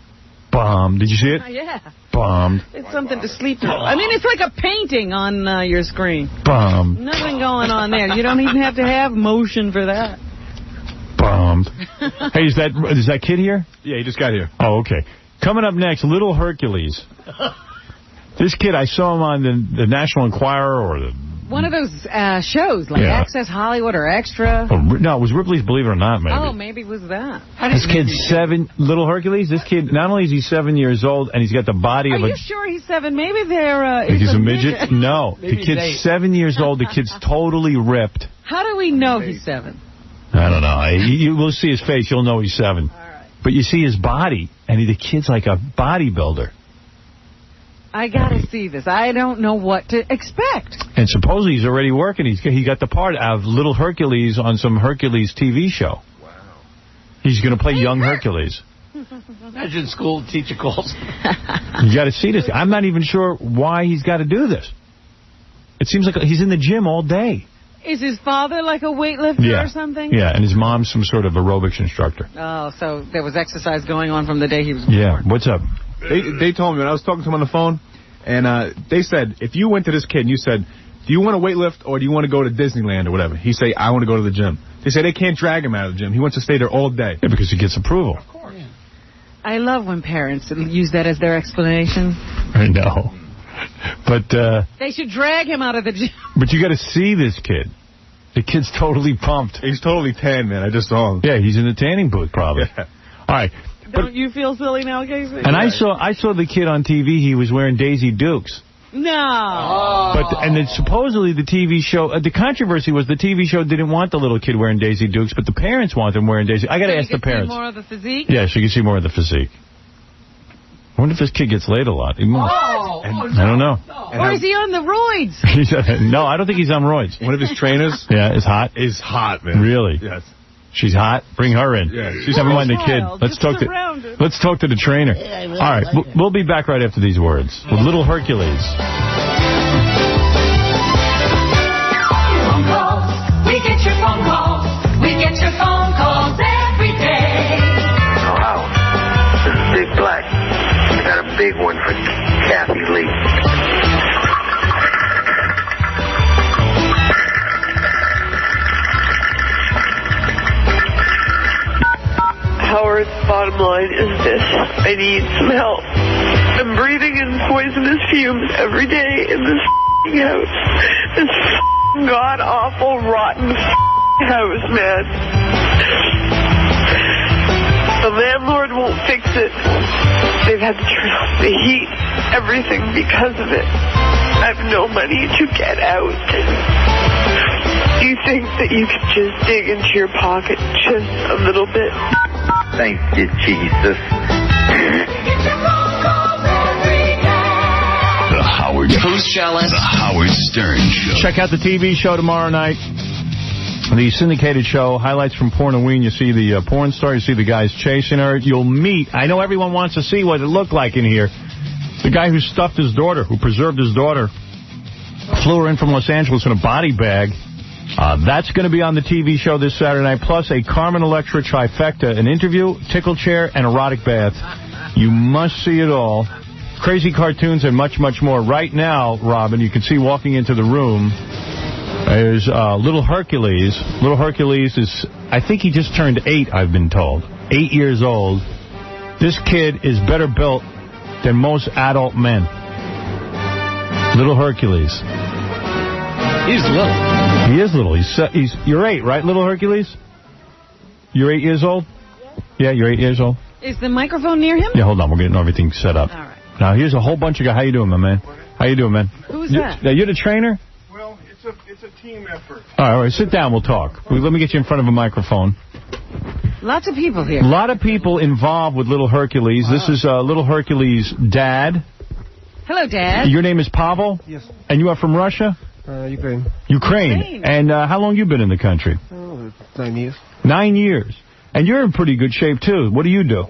Bombed. Did you see it? Yeah. Bombed. It's something to sleep through. I mean, it's like a painting on your screen. Bombed. Nothing going on there. You don't even have to have motion for that. Bombed. Hey, is that kid here? Yeah, he just got here. Oh, okay. Coming up next, Little Hercules. This kid, I saw him on the National Enquirer or the... One of those shows, like Access Hollywood or Extra. Oh, no, it was Ripley's Believe It or Not, maybe. Oh, maybe it was that. This kid's 7, Little Hercules, this kid, not only is he 7 years old, and he's got the body of a... Are you sure he's 7? Maybe they're... he's a midget? No, the kid's 7 years old, the kid's totally ripped. How do we know he's 7? I don't know. You will see his face, you'll know he's 7. All right. But you see his body, and the kid's like a bodybuilder. I gotta see this. I don't know what to expect. And supposedly he's already working. He got the part of Little Hercules on some Hercules TV show. Wow. He's going to play young Hercules. Imagine school teacher calls. You got to see this. I'm not even sure why he's got to do this. It seems like he's in the gym all day. Is his father like a weightlifter or something? Yeah, and his mom's some sort of aerobics instructor. Oh, so there was exercise going on from the day he was born. Yeah, what's up? They told me when I was talking to him on the phone, and they said, if you went to this kid and you said, do you want to weightlift or do you want to go to Disneyland or whatever? He'd say, I want to go to the gym. They say they can't drag him out of the gym. He wants to stay there all day. Yeah, because he gets approval. Of course. Yeah. I love when parents use that as their explanation. I know. But they should drag him out of the gym. But you got to see this kid. The kid's totally pumped. He's totally tan, man. I just saw him. Yeah, he's in the tanning booth probably. Yeah. All right. Don't you feel silly now, Casey? And I saw the kid on TV. He was wearing Daisy Dukes. No. Oh. And then supposedly the TV show, the controversy was the TV show didn't want the little kid wearing Daisy Dukes, but the parents want him wearing Daisy. I got to ask the parents. See more of the physique? Yeah, so you can see more of the physique. I wonder if this kid gets laid a lot. I don't know. Or is he on the roids? No, I don't think he's on roids. One of his trainers? Yeah, is hot? Is hot, man. Really? Yes. She's hot? Bring her in. Yeah, never mind the kid. Let's talk to the trainer. All right, we'll be back right after these words with Little Hercules. Phone calls. We get your phone calls. We get your phone calls every day. Wow. This is Big Black. I got a big one for Kathy Lee. Howard, bottom line is this. I need some help. I'm breathing in poisonous fumes every day in this house. This god-awful, rotten house, man. The landlord won't fix it. They've had to turn off the heat, everything because of it. I have no money to get out. Do you think that you could just dig into your pocket just a little bit? Thank you, Jesus. The Howard. Who's jealous? The Howard Stern Show. Check out the TV show tomorrow night. The syndicated show, highlights from Pornoween. You see the porn star. You see the guys chasing her. You'll meet. I know everyone wants to see what it looked like in here. The guy who stuffed his daughter, who preserved his daughter, flew her in from Los Angeles in a body bag. That's going to be on the TV show this Saturday night, plus a Carmen Electra trifecta, an interview, tickle chair, and erotic bath. You must see it all. Crazy cartoons and much, much more. Right now, Robin, you can see walking into the room, there's Little Hercules. Little Hercules is, I think he just turned 8, I've been told. 8 years old. This kid is better built than most adult men. Little Hercules. He's little. He is little. You're 8, right, Little Hercules? You're 8 years old? Yeah, you're 8 years old. Is the microphone near him? Yeah, hold on. We're getting everything set up. All right. Now, here's a whole bunch of guys. How you doing, my man? How you doing, man? Who's that? You're the trainer? Well, it's a team effort. All right, sit down. We'll talk. Let me get you in front of a microphone. Lots of people here. A lot of people involved with Little Hercules. Wow. This is Little Hercules' dad. Hello, Dad. Your name is Pavel? Yes. And you are from Russia? Ukraine. Ukraine. And how long you been in the country? 9 years. 9 years. And you're in pretty good shape, too. What do you do?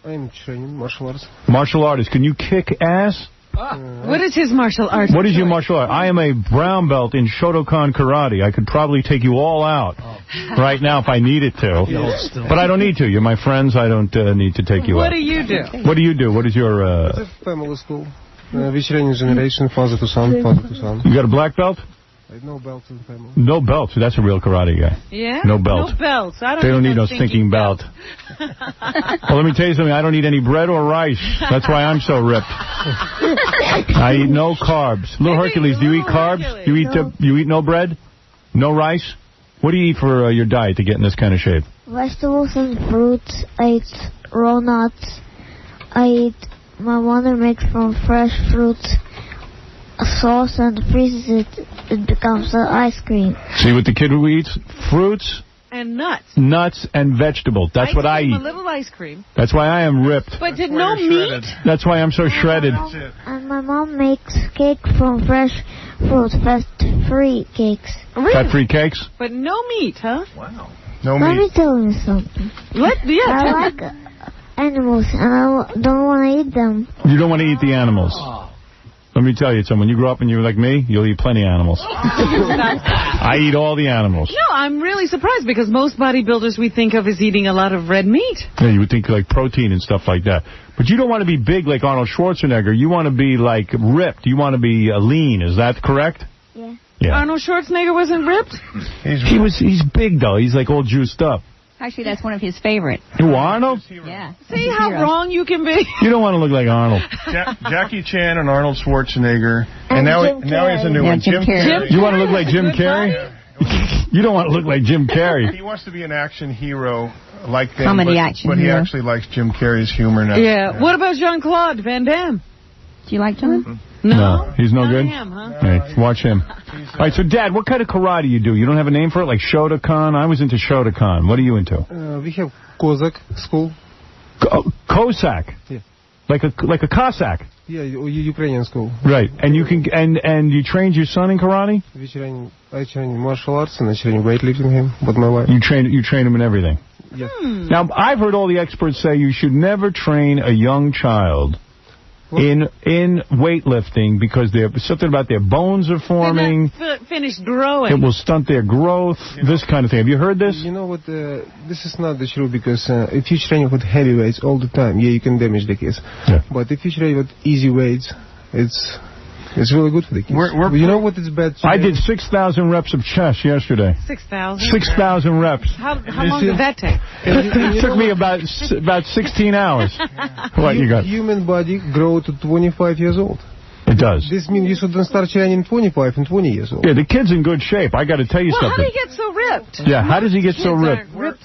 I'm training martial arts. Martial artist. Can you kick ass? What is his martial arts? What is your martial art? I am a brown belt in Shotokan karate. I could probably take you all out right now if I needed to. But I don't need to. You're my friends. I don't need to take you out. What do you do? What do you do? What is your... It's a family school. Veteran generation, father to son, father to son. You got a black belt? No belts in the family. No belts. That's a real karate guy. Yeah? No belt. No belts. They don't need no stinking belt. Well, let me tell you something. I don't eat any bread or rice. That's why I'm so ripped. I eat no carbs. Little Hercules, do you eat carbs? You eat no bread? No rice? What do you eat for your diet to get in this kind of shape? Vegetables and fruits. I eat raw nuts. I eat... My mother makes from fresh fruits a sauce and freezes it. It becomes ice cream. See what the kid who eats? Fruits. And nuts. Nuts and vegetables. That's what I eat. A little ice cream. That's why I am ripped. But did no meat? That's why I'm so shredded. And my mom makes cake from fresh fruits, fat-free cakes. Really? Fat-free cakes? But no meat, huh? Wow. No meat. Let me tell you something. What? Yeah, I like animals, and I don't want to eat them. You don't want to eat the animals? Let me tell you something. When you grow up and you're like me, you'll eat plenty of animals. I eat all the animals. No, I'm really surprised because most bodybuilders we think of as eating a lot of red meat. Yeah, you would think like protein and stuff like that. But you don't want to be big like Arnold Schwarzenegger. You want to be like ripped. You want to be lean. Is that correct? Yeah. Arnold Schwarzenegger wasn't ripped? He's big, though. He's like all juiced up. Actually, that's one of his favorites. Who, Arnold? Yeah. See how wrong you can be? You don't want to look like Arnold. Jackie Chan and Arnold Schwarzenegger. And now he has a new one. Jim Carrey. You want to look like Jim Carrey? You don't want to look like Jim Carrey. He wants to be an action hero like them. Comedy action But he hero. actually likes Jim Carrey's humor now. Yeah. What about Jean-Claude Van Damme? Do you like John? No. He's no good? Him, huh? Hey, watch him. All right, so, Dad, what kind of karate you do? You don't have a name for it? Like Shotokan? I was into Shotokan. What are you into? We have Cossack school. Cossack? Yeah. Like a Cossack? Yeah, Ukrainian school. Right. And you can and you trained your son in karate? I train martial arts and I train weightlifting him with my wife. You train him in everything? Yes. Now, I've heard all the experts say you should never train a young child in weightlifting because something about their bones are forming. Finished growing. It will stunt their growth, this kind of thing. Have you heard this? You know what, this is not the truth because if you train with heavy weights all the time, you can damage the kids. Yeah. But if you train with easy weights, it's really good for the kids. You know what is bad today? I did 6,000 reps of chest yesterday. 6,000? 6,000 reps. How long did that take? It took me about 16 hours. What you got? Human body grow to 25 years old. It does. This means you shouldn't start training 25 and 20 years old. Yeah, the kid's in good shape. I got to tell you something. How did he get so ripped? Yeah, how does he get so ripped? We're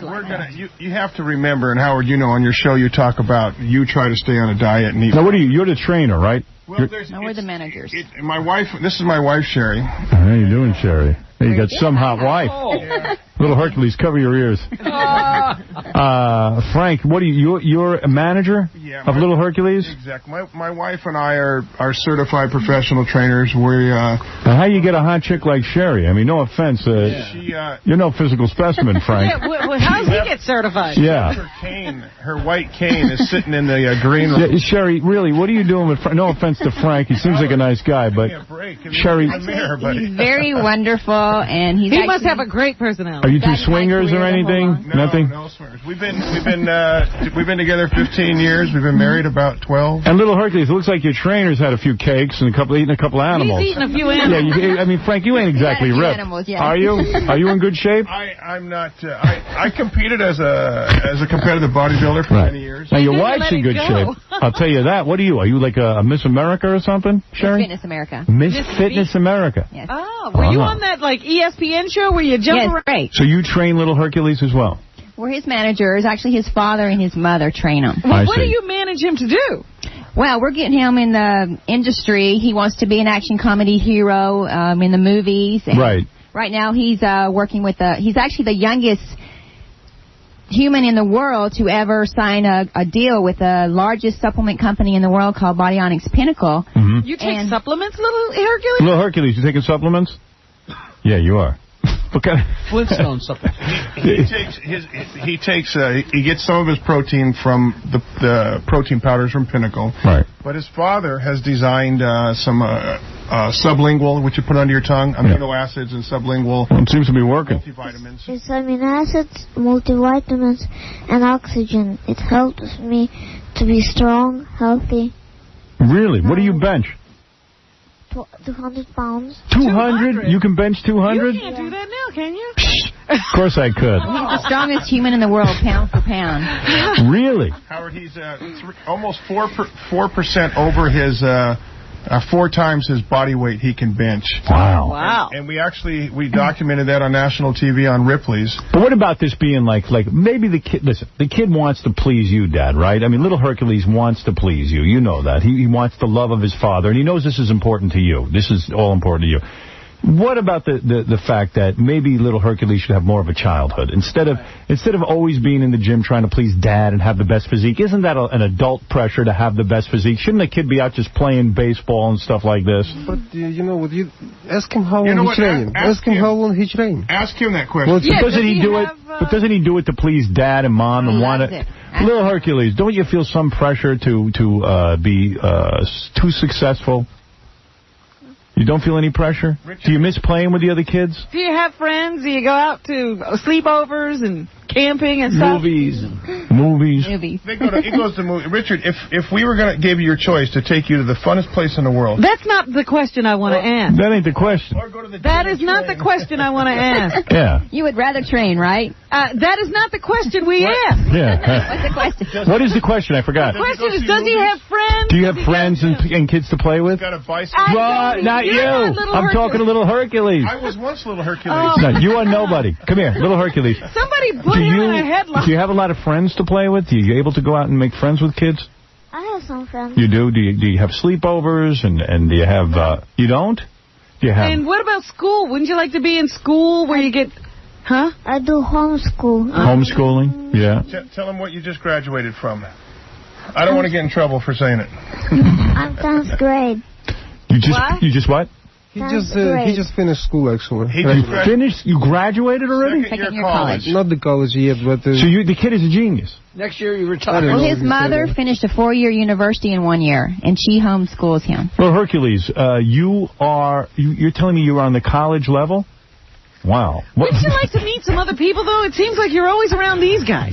You have to remember, and Howard, you know, on your show you talk about you try to stay on a diet and eat. Now, what are you? You're the trainer, right? Well, no, we're the managers. My wife. This is my wife, Sherry. How you doing, Sherry? Hey, you got some hot wife. Oh. Yeah. Little Hercules, cover your ears. Frank, what are you? You're a manager of Little Hercules? Exactly. My wife and I are certified professional trainers. How you get a hot chick like Sherry? I mean, no offense. You're no physical specimen, Frank. How does he get certified? Yeah. Her white cane is sitting in the green room. Yeah, Sherry, really, what are you doing with Frank? No offense to Frank. He seems like a nice guy, but Sherry... He's very wonderful, and he must have a great personality. Are you two swingers or anything? Nothing? No swingers. We've been together 15 years. We've been married about 12. And Little Hercules, it looks like your trainer's had a few cakes and eating a couple animals. He's eating a few animals. Yeah, I mean, Frank, you ain't exactly ripped. Animals, yeah. Are you? Are you in good shape? I'm not. I competed as a competitive bodybuilder for many years. Now your wife's in good shape. I'll tell you that. What are you? Are you like a Miss America or something, Sherry? Miss Fitness America. Miss Fitness America. Yes. Oh, were you on that like ESPN show where you jump around? Great. So you train Little Hercules as well? We're his managers. Actually, his father and his mother train him. Well, what do you manage him to do? Well, we're getting him in the industry. He wants to be an action comedy hero in the movies. And right. Right now, he's working with he's actually the youngest human in the world to ever sign a deal with the largest supplement company in the world called Bodyonics Pinnacle. Mm-hmm. You take supplements, Little Hercules? Little Hercules, you taking supplements? Yeah, you are. Okay. Flintstone supplements. He gets some of his protein from the protein powders from Pinnacle. Right. But his father has designed some sublingual, which you put under your tongue, amino acids and sublingual. Well, it seems to be working. Multivitamins. It's amino acids, multivitamins, and oxygen. It helps me to be strong, healthy. Really? What do you bench? 200 pounds. 200? You can bench 200? You can't do that now, can you? Of course I could. He's the strongest human in the world, pound for pound. Really? Howard, he's almost 4% over his 4 times his body weight he can bench. Wow. And we documented that on national TV on Ripley's. But what about this being like maybe the kid, listen, the kid wants to please you, Dad, right? I mean, Little Hercules wants to please you. You know that. He wants the love of his father, and he knows this is important to you. This is all important to you. What about the fact that maybe Little Hercules should have more of a childhood? Instead of always being in the gym trying to please Dad and have the best physique, isn't that an adult pressure to have the best physique? Shouldn't a kid be out just playing baseball and stuff like this? But, you know what, ask him how long he trained. Ask him how long he trained. Ask him that question. Well, doesn't he do it? But doesn't he do it to please Dad and Mom and want it? Little Hercules, don't you feel some pressure to be too successful? You don't feel any pressure? Do you miss playing with the other kids? Do you have friends? Do you go out to sleepovers and camping and stuff? Movies. It goes to movies. Richard, if we were going to give you your choice to take you to the funnest place in the world. That's not the question I want to ask. That ain't the question. That is not the question I want to ask. Yeah. You would rather train, right? That is not the question we asked. Yeah. What's the question? What is the question? I forgot. The question is, does he have friends? Do you have friends and kids to play with? Got a bicycle. Not you. I'm talking to Little Hercules. I was once Little Hercules. No, you are nobody. Come here, Little Hercules. Somebody put him in a headlock. Do you have a lot of friends to play with? Are you able to go out and make friends with kids? I have some friends. You do? Do you have sleepovers and do you have? You don't? Do you have? And what about school? Wouldn't you like to be in school where you get? Huh? I do homeschool. Homeschooling? Yeah. Tell him what you just graduated from. I don't want to get in trouble for saying it. I'm 10th grade. You just what? He just finished school, actually. You graduated already? Second year college. Not the college yet, but... So the kid is a genius. Next year you retire. Well, his mother finished a 4-year university in 1 year, and she homeschools him. Well, Hercules, you're telling me you were on the college level? Wow. Wouldn't you like to meet some other people, though? It seems like you're always around these guys.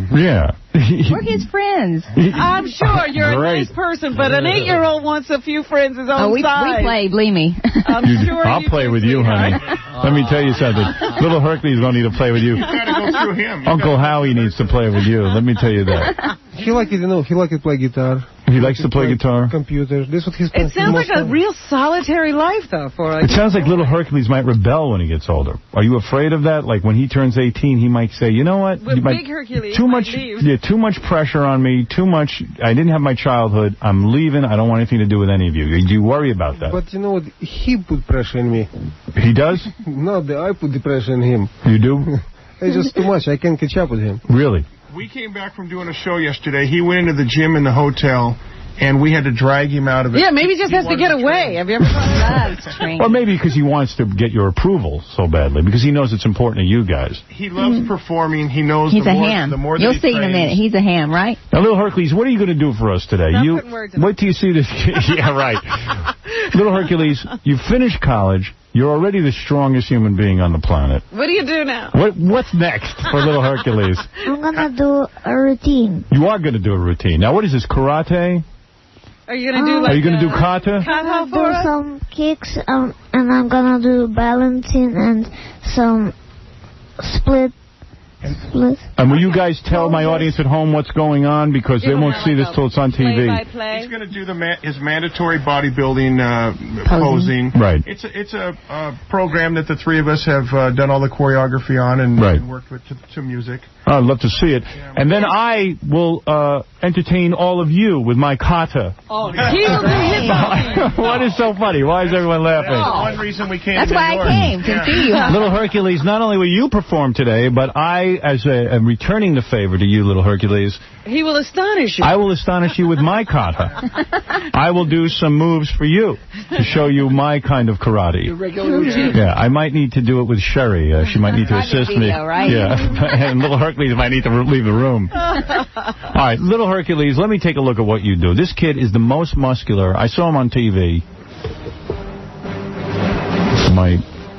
Yeah. We're his friends. I'm sure you're a nice person, but an 8-year-old wants a few friends his own size. We play, believe me. I'll play with you, honey. Let me tell you something. Little Hercules don't need to play with you. You got to go through him. Uncle Howie needs to play with you. Let me tell you that. He like it, he like to play guitar. He likes to play guitar. Computer. This is what he's. It sounds like a real solitary life, though. It sounds like little Hercules might rebel when he gets older. Are you afraid of that? Like when he turns 18, he might say, "You know what? Big Hercules too much pressure on me. Too much. I didn't have my childhood. I'm leaving. I don't want anything to do with any of you." Do you worry about that? But you know what? He put pressure on me. He does? No, I put the pressure on him. You do? It's just too much. I can't catch up with him. Really? We came back from doing a show yesterday. He went into the gym in the hotel, and we had to drag him out of it. Yeah, maybe he just has to get away. Have you ever thought of that? Or maybe because he wants to get your approval so badly, because he knows it's important to you guys. He loves performing. He knows He's the a more, ham. the more that You'll he see in a trains. minute. He's a ham, right? Now, little Hercules, what are you going to do for us today? Wait till you see this. Yeah, right. Little Hercules, you finished college. You're already the strongest human being on the planet. What do you do now? What's next for little Hercules? I'm gonna do a routine. You are going to do a routine. Now, what is this, karate? Are you going to do like Are you going to do kata? I'm gonna do some kicks, and I'm gonna do balancing and some split. And will you guys tell my audience at home what's going on? Because they won't see this till it's on TV. He's going to do his mandatory bodybuilding posing. Right. It's a program that the three of us have done all the choreography on and worked with to music. I'd love to see it. And then I will entertain all of you with my kata. Oh, he will do his What is so funny? Why is everyone laughing? That's one reason we came That's to why New York. I came, to see you. Little Hercules, not only will you perform today, but I, as am returning the favor to you, little Hercules, He will astonish you. I will astonish you with my kata. I will do some moves for you to show you my kind of karate. Yeah, I might need to do it with Sherry. She might need to assist me. Right? Yeah, and little Hercules might need to leave the room. All right, little Hercules, let me take a look at what you do. This kid is the most muscular. I saw him on TV.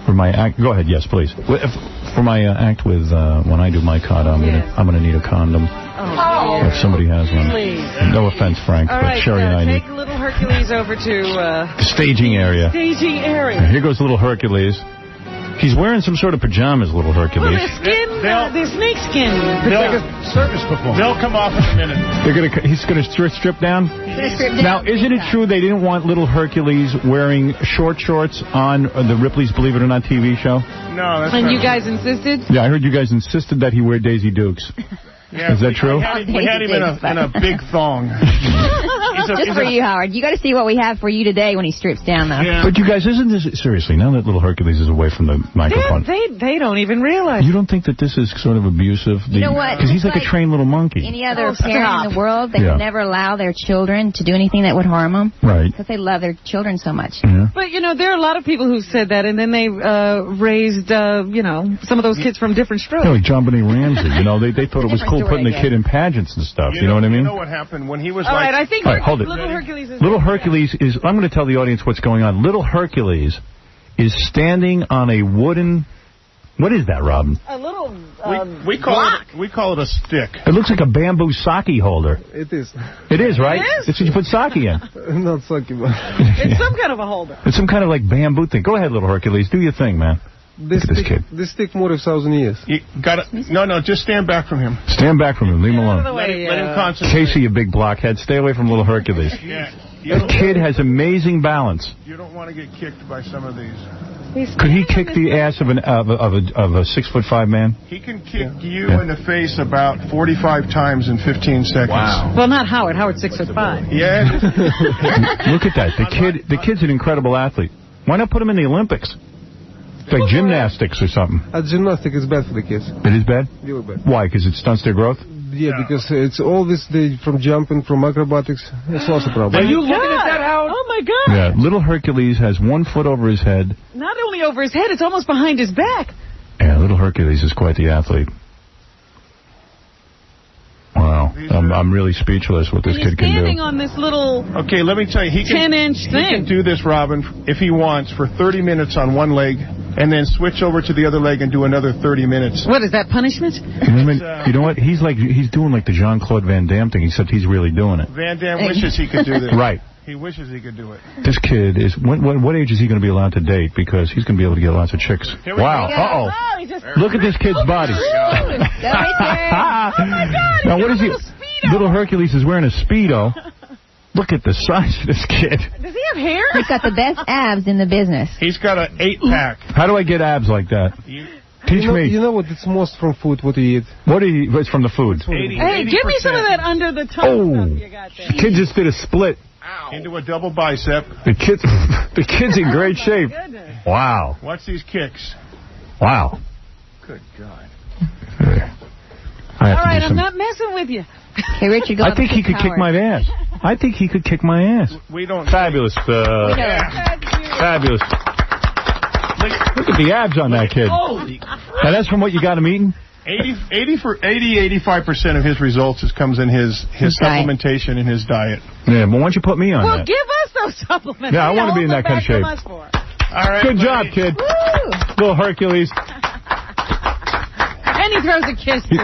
For my act, go ahead. Yes, please. For my act with when I do my kata, I'm gonna need a condom. If somebody has one. Please. No offense, Frank, All but right, Sherry and I take need little Hercules over to the staging area. staging area. Here goes little Hercules. He's wearing some sort of pajamas, little Hercules. Well, they're snake skin. It's like a circus performance. They'll come off in a minute. He's gonna strip down. Now, isn't it true they didn't want little Hercules wearing short shorts on the Ripley's Believe It or Not TV show? No, that's And not you guys insisted? Yeah, I heard you guys insisted that he wear Daisy Dukes. Yeah, is that true? We had him in a big thong. Just for you, Howard. You got to see what we have for you today when he strips down, though. Yeah. But you guys, isn't this seriously? Now that little Hercules is away from the microphone, They don't even realize. you don't think that this is sort of abusive? You know what? Because he's like a trained little monkey. Any other parent in the world, they would never allow their children to do anything that would harm them. Right. Because they love their children so much. Yeah. But, there are a lot of people who said that, and then they raised, some of those kids from different strokes. Yeah, like John Benet Ramsey. They thought it was cool putting the kid in pageants and stuff. You know what I mean? You know what happened when he was All right, I think hold it. little Hercules is... Little Hercules is... I'm going to tell the audience what's going on. Little Hercules is standing on a wooden... What is that, Robin? A little we call it a stick. It looks like a bamboo sake holder. It is. It is, right? It is? It's what you put sake in. Not sake, but... It's some kind of a holder. It's some kind of like bamboo thing. Go ahead, little Hercules. Do your thing, man. Look at this kid. This stick more of 1,000 years. You gotta, no, just stand back from him. Stand back from him. Leave him alone. Let him concentrate. Casey, you big blockhead. Stay away from little Hercules. That kid has amazing balance. You don't want to get kicked by some of these. Could he kick the ass of a 6'5" man? He can kick you in the face about 45 times in 15 seconds. Wow. Well, not Howard. Howard's 6'5". Yeah. Look at that. The kid's an incredible athlete. Why not put him in the Olympics? It's like gymnastics or something. Gymnastics is bad for the kids. It is bad? Really bad. Why? Because it stunts their growth? Yeah, because it's all this from jumping, from acrobatics. It's also a problem. Are you looking at that, Howard? Oh, my God. Yeah, little Hercules has 1 foot over his head. Not only over his head, it's almost behind his back. Yeah, little Hercules is quite the athlete. Wow. I'm really speechless what this kid can do. Standing on this little Okay, let me tell you, he can 10-inch thing. He can do this, Robin, if he wants, for 30 minutes on one leg, and then switch over to the other leg and do another 30 minutes. What is that, punishment? You know what? He's doing like the Jean-Claude Van Damme thing, except he's really doing it. Van Damme wishes he could do this. Right. He wishes he could do it. This kid is... What age is he going to be allowed to date? Because he's going to be able to get lots of chicks. Wow. Uh-oh. Oh, look at this kid's body. Oh, my God. Now, what is he... Little Hercules is wearing a Speedo. Look at the size of this kid. Does he have hair? He's got the best abs in the business. He's got an 8-pack. How do I get abs like that? Teach me. You know what? It's most from food. What you eat? It's from the food. Hey, give me some of that under the tongue stuff you got there. The kid just did a split. Into a double bicep. The kid's in great shape. Wow. Watch these kicks. Wow. Good God. All right, I'm not messing with you. Hey, Richard, go I think he could kick my ass. I think he could kick my ass. We don't. Fabulous. Fabulous. Look at the abs on that kid. Now, that's from what you got him eating? 85% of his results comes in his supplementation and his diet. Yeah, but why don't you put me on Well, that? give us those supplements. Yeah, I want to be in that kind of shape. All right, good job, kid. Little Hercules. And he throws a kiss. The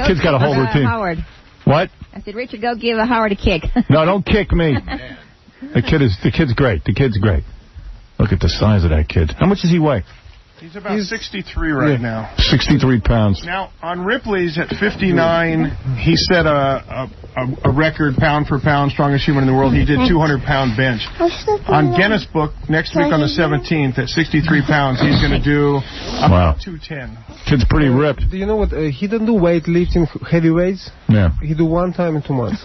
kid's got a whole routine. Howard. What? I said, Richard, go give Howard a kick. No, don't kick me. The kid's great. The kid's great. Look at the size of that kid. How much does he weigh? He's about 63 right now. 63 pounds. Now, on Ripley's at 59, he set a record pound for pound, strongest human in the world. He did 200-pound bench. On Guinness Book, next week on the 17th, at 63 pounds, he's going to do about 210. Kid's pretty ripped. Do you know what? He doesn't do weightlifting, heavy weights. Yeah. He do 1 time in 2 months.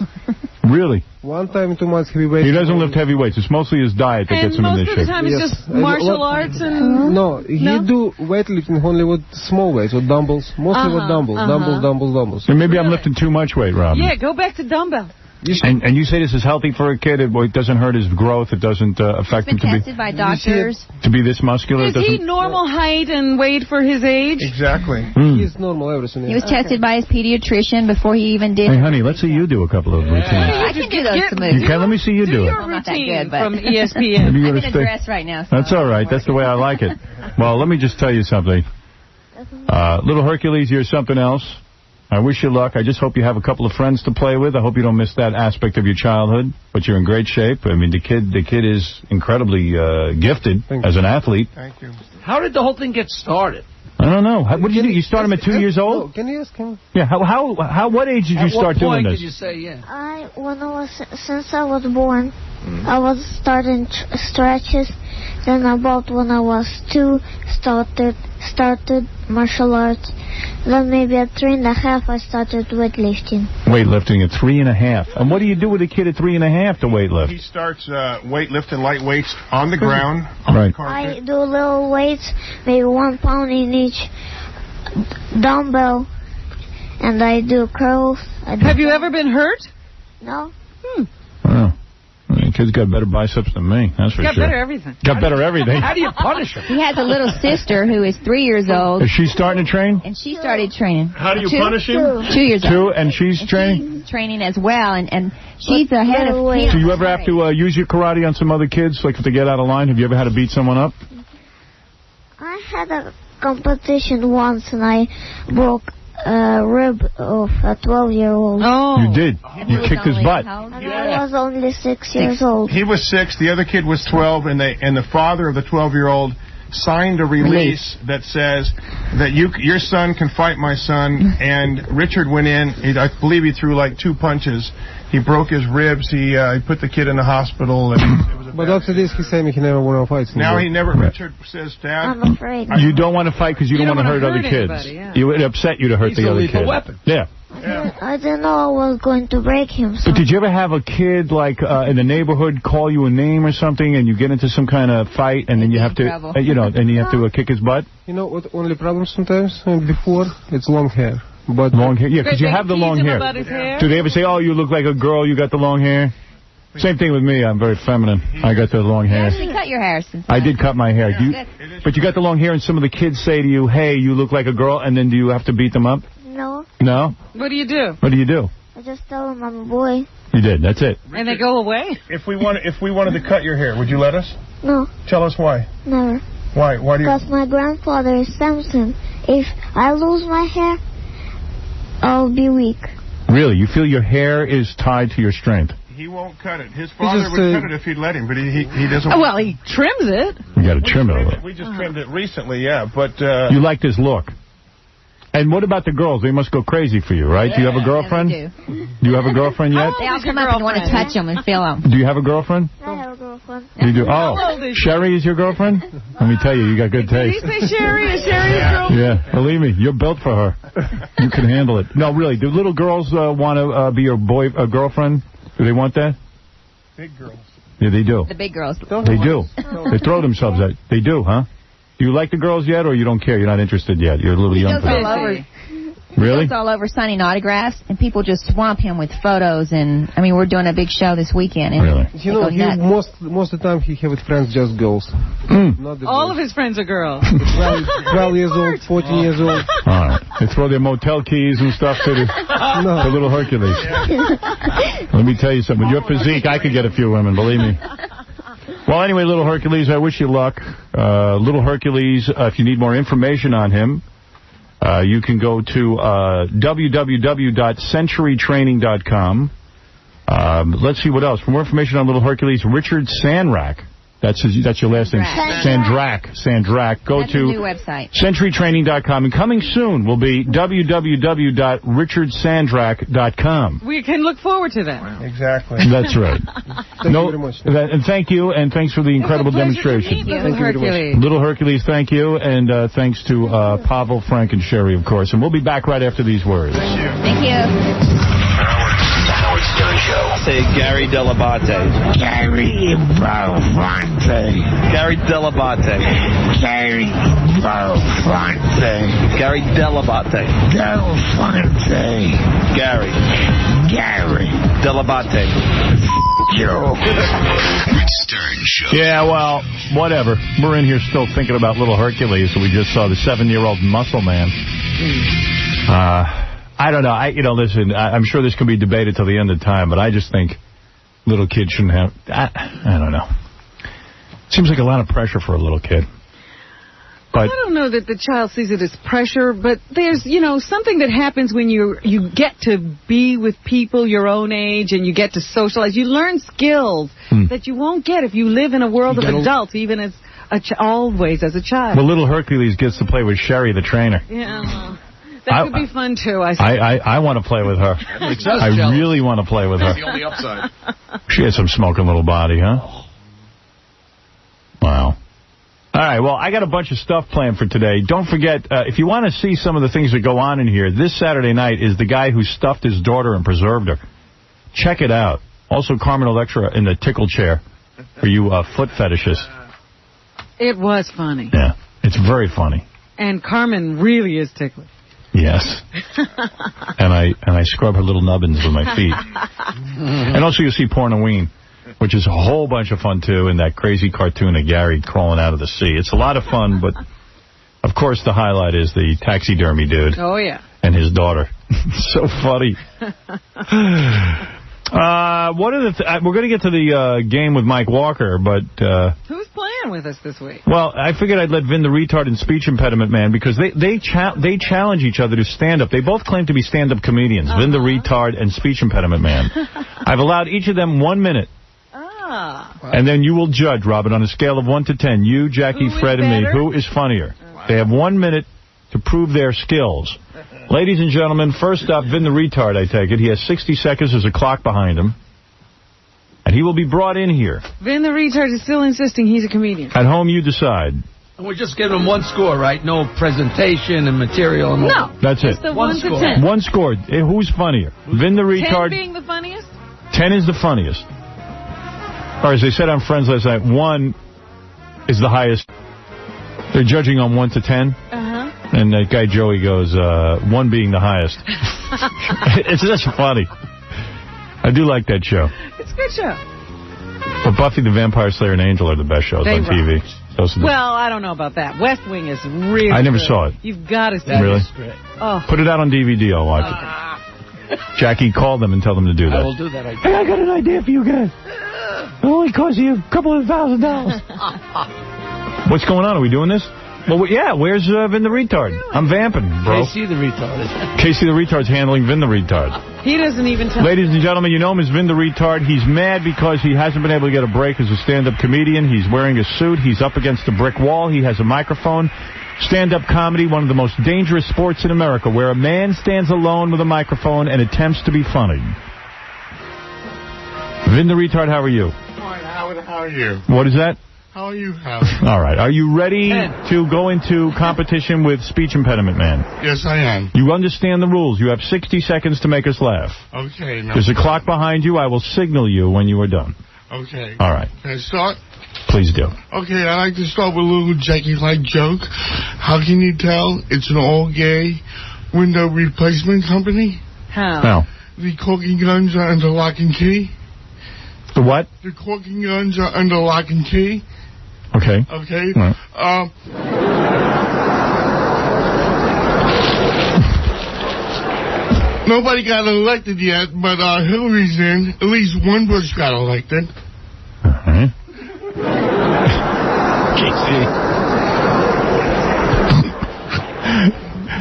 Really? 1 time in 2 months heavy weights. He doesn't lift heavy weights. It's mostly his diet that gets him in this shape. And most of the time it's just martial arts and... No, he do weightlifting only with small weights, with dumbbells. Mostly with dumbbells. Dumbbells. And maybe I'm lifting too much weight, Robin. Yeah, go back to dumbbell. And you say this is healthy for a kid? It doesn't hurt his growth? It doesn't affect him He's been tested by doctors. to be this muscular? Is he normal height and weight for his age? Exactly. He's normal everything. He was tested by his pediatrician before he even did. Hey, honey, let's see you do a couple of routines. I can do those moves. You can? Let me see you do it. Your I'm not that routine good, but from ESPN. I'm in a dress right now. So That's all right. That's the way I like it. Well, let me just tell you something. Little Hercules, you're something else. I wish you luck. I just hope you have a couple of friends to play with. I hope you don't miss that aspect of your childhood. But you're in great shape. I mean, the kid is incredibly gifted as an athlete. Thank you. How did the whole thing get started? I don't know. What did you do? You start him at 2 years old? No, can you ask him? Yeah. What age did you start doing this? Did you say Since I was born, I was starting stretches. Then about when I was 2, started martial arts. Then maybe at 3.5, I started weightlifting. Weightlifting at 3.5. And what do you do with a kid at 3.5 to weightlift? He starts weightlifting light weights on the ground. On Right. the carpet. I do little weights, maybe 1 pound in each dumbbell, and I do curls. Have you ever been hurt? No. Wow. The kid's got better biceps than me, that's for sure. Got better everything. Got better everything. How do you punish him? He has a little sister who is 3 years old. Is she starting to train? And she started training. How do you 2? punish him? 2 years old. 2, and she's training? She's training as well, and she's ahead of him. Do you ever have to use your karate on some other kids, like if they get out of line? Have you ever had to beat someone up? I had a competition once, and I broke a rib of a 12-year-old. Oh. You did. You kicked his butt. And I was only 6 years old. He was 6. The other kid was 12, and the father of the 12-year-old signed a release that says that your son can fight my son. And Richard went in. I believe he threw like 2 punches. He broke his ribs. He put the kid in the hospital. And it was But after this, he said he never want to fight. now he never. Richard says, Dad, I'm afraid. You don't want to fight because you don't want to hurt other kids. Anybody, It would upset you to hurt the other kid. Weapon. Yeah. I didn't know I was going to break him. So. But did you ever have a kid, like, in the neighborhood call you a name or something, and you get into some kind of fight, and then you have to, and you have to kick his butt? You know what? Only problem sometimes before it's long hair. But long hair, yeah, because you have the long hair. hair. Do they ever say, "Oh, you look like a girl. You got the long hair"? Same thing with me. I'm very feminine. I got the long hair. You actually cut your hair since. I did cut my hair. But you got the long hair, and some of the kids say to you, "Hey, you look like a girl," and then do you have to beat them up? No. No. What do you do? What do you do? I just tell him I'm a boy. You did. That's it. And they go away? if we wanted to cut your hair, would you let us? No. Tell us why. Never. Why? Why do you? Because my grandfather is Samson. If I lose my hair, I'll be weak. Really? You feel your hair is tied to your strength? He won't cut it. His father would cut it if he'd let him, but he doesn't. Oh, well, he trims it. You got to trim it a little. We just trimmed it recently, yeah. But you like this look? And what about the girls? They must go crazy for you, right? Do you have a girlfriend? Yeah, they do. Do you have a girlfriend yet? They all come up and want to touch them and feel them. Do you have a girlfriend? I have a girlfriend. You do? How Oh, old is she? Sherry is your girlfriend? Let me tell you, you got good Did he taste. say Sherry? Is Sherry his girlfriend? Yeah, believe me, you're built for her. You can handle it. No, really, do little girls want to be your girlfriend? Do they want that? Big girls. Yeah, they do. The big girls. They do. They throw themselves at. They do, huh? Do you like the girls yet, or you don't care? You're not interested yet. You're a little young. He goes all over. Really? He goes all over signing autographs, and people just swamp him with photos. And I mean, we're doing a big show this weekend. And really? You know, most of the time he have with friends just girls. Not the All of his friends are girls. 12 years old, 14 years old. All right. They throw their motel keys and stuff to the little Hercules. Let me tell you something. With your physique, I could get a few women, believe me. Well, anyway, little Hercules, I wish you luck. Little Hercules, if you need more information on him, you can go to www.centurytraining.com. Let's see what else. For more information on Little Hercules, Richard Sandrak. That's your last name. Sandrak. Go That's to a new website. centurytraining.com. And coming soon will be www.richardsandrak.com. We can look forward to that. Exactly. That's right. Thank you very much. And thank you, and thanks for the incredible demonstration. Little Hercules. Little Hercules, thank you, and thanks to Pavel, Frank, and Sherry, of course. And we'll be back right after these words. Thank you. The Howard Stern Show. Say Gary Delabate. Gary Belfonte. Gary Delabate. Gary Belfonte. Gary Delabate. Delfonte. Gary. Gary. Delabate. Joe. Howard Stern Show. Yeah, well, whatever. We're in here still thinking about Little Hercules, so we just saw the 7-year-old muscle man. I don't know. Listen, I'm sure this can be debated till the end of time, but I just think little kids shouldn't have... I don't know. Seems like a lot of pressure for a little kid. But I don't know that the child sees it as pressure, but there's, something that happens when you get to be with people your own age and you get to socialize. You learn skills that you won't get if you live in a world of adults, even as always as a child. well, little Hercules gets to play with Sherry, the trainer. Yeah. That could be fun, too. I want to play with her. I really want to play with her. That's the only upside. She has some smoking little body, huh? Wow. All right, well, I got a bunch of stuff planned for today. Don't forget, if you want to see some of the things that go on in here, this Saturday night is the guy who stuffed his daughter and preserved her. Check it out. Also, Carmen Electra in the tickle chair for you foot fetishists. It was funny. Yeah, it's very funny. And Carmen really is ticklish. Yes. and I scrub her little nubbins with my feet. And also you see Pornoween, which is a whole bunch of fun, too, and that crazy cartoon of Gary crawling out of the sea. It's a lot of fun, but, of course, the highlight is the taxidermy dude. Oh, yeah. And his daughter. So funny. We're going to get to the game with Mike Walker, but... Who's playing with us this week? Well, I figured I'd let Vin the Retard and Speech Impediment Man, because they challenge each other to stand up. They both claim to be stand-up comedians, Vin the Retard and Speech Impediment Man. I've allowed each of them 1 minute. And then you will judge, Robin, on a scale of 1 to 10. You, Jackie, Fred, and me. Who is funnier? They have 1 minute to prove their skills. Ladies and gentlemen, first up, Vin the Retard, I take it. He has 60 seconds. There's a clock behind him. And he will be brought in here. Vin the Retard is still insisting he's a comedian. At home, you decide. And we're just giving him one score, right? No presentation and material. And no. That's it. It's the 1 to 10. One score. Who's funnier? Vin the Retard. 10 being the funniest? 10 is the funniest. Or as they said on Friends last night, 1 is the highest. They're judging on 1 to 10. And that guy Joey goes, 1 being the highest. It's just funny. I do like that show. It's a good show. But Buffy the Vampire Slayer and Angel are the best shows on TV. Well, I don't know about that. West Wing is really I never good. saw it. You've got to see it. Really? Oh. Put it out on DVD. I'll watch it. Jackie, call them and tell them to do that. I will do that. Hey, I got an idea for you guys. It only costs you a couple of $1,000. What's going on? Are we doing this? Well, yeah, where's Vin the Retard? I'm vamping, bro. Casey the Retard. Casey the Retard's handling Vin the Retard. He doesn't even tell. Ladies and gentlemen, you know him as Vin the Retard. He's mad because he hasn't been able to get a break as a stand-up comedian. He's wearing a suit. He's up against a brick wall. He has a microphone. Stand-up comedy, one of the most dangerous sports in America, where a man stands alone with a microphone and attempts to be funny. Vin the Retard, how are you? Fine, Howard, how are you? What is that? How are you, Howard? All right. Are you ready to go into competition with Speech Impediment Man? Yes, I am. You understand the rules. You have 60 seconds to make us laugh. Okay. No. There's a clock behind you. I will signal you when you are done. Okay. All right. Can I start? Please do. Okay, I like to start with a little Jackie-like joke. How can you tell it's an all-gay window replacement company? How? The corking guns are under lock and key. The what? The corking guns are under lock and key. Okay. Okay. Right. Nobody got elected yet, but Hillary's in. At least one Bush got elected. Uh-huh.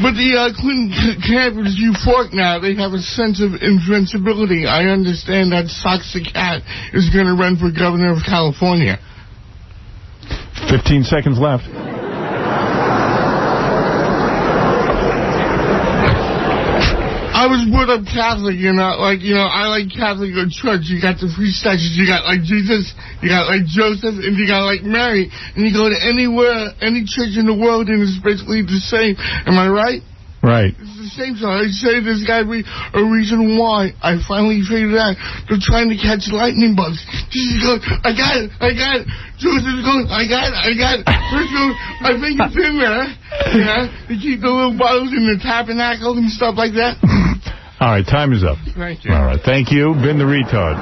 But the Clinton camp is euphoric now. They have a sense of invincibility. I understand that Socks the Cat is going to run for governor of California. 15 seconds left. I was brought up Catholic, I like Catholic church. You got the three statues. You got like Jesus, you got like Joseph, and you got like Mary. And you go to anywhere, any church in the world, and it's basically the same. Am I right? Right. It's the same. So I say there's got to be a reason why. I finally figured out they're trying to catch lightning bugs. Jesus goes, I got it. Joseph goes, I got it. First goes, I think it's in there. Yeah, they keep the little bottles in the tabernacle and stuff like that. All right, time is up. Thank you. All right, thank you. Vin the Retard.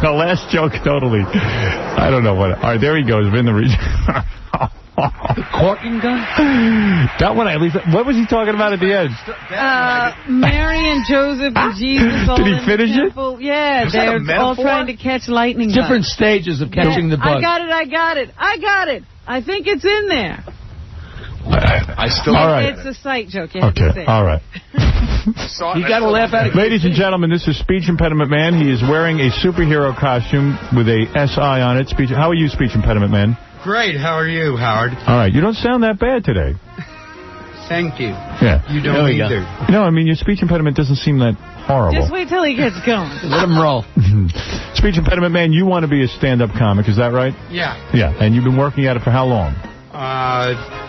The last joke, totally. I don't know what. All right, there he goes, Vin the Retard. The corking gun? That one, at least. What was he talking about at the end? Mary and Joseph and Jesus. All Did he in finish the it? temple. Yeah, Was that a they're all metaphor? trying to catch lightning bugs. Different stages of catching the bug. I got it. I think it's in there. I still. All right. It's a sight joke. You have to say. All right. You got to laugh at it. Ladies and gentlemen, this is Speech Impediment Man. He is wearing a superhero costume with a SI on it. How are you, Speech Impediment Man? Great. How are you, Howard? All right. You don't sound that bad today. Thank you. Yeah. You don't either. No, I mean, your speech impediment doesn't seem that horrible. Just wait till he gets going. Let him roll. Speech Impediment Man, you want to be a stand-up comic, is that right? Yeah. Yeah, and you've been working at it for how long?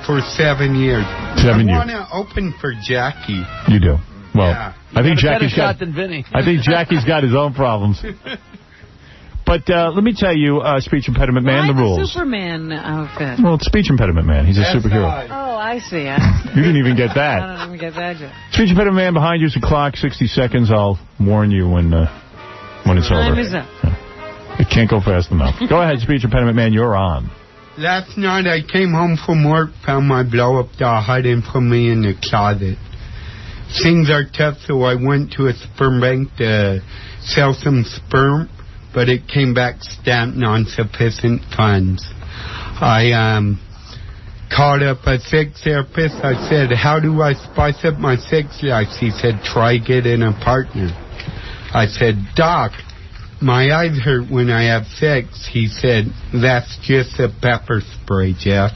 For 7 years. 7 years. I want to open for Jackie. You do. Well, Yeah. I think Jackie's Jackie's got. than Vinny. I think Jackie's got his own problems. But let me tell you, Speech Impediment Man, the rules. Superman outfit. Well, it's Speech Impediment Man. He's a superhero. Oh, I see. You didn't even get that. I don't even get that yet. Speech Impediment Man, behind you is a clock, 60 seconds. I'll warn you when it's Time over. is up. It can't go fast enough. Go ahead, Speech Impediment Man, you're on. Last night I came home from work, found my blow-up doll hiding from me in the closet. Things are tough, so I went to a sperm bank to sell some sperm, but it came back stamped non-sufficient funds. I called up a sex therapist. I said, how do I spice up my sex life? She said, try getting a partner. I said, Doc, my eyes hurt when I have sex. He said, that's just a pepper spray, Jeff.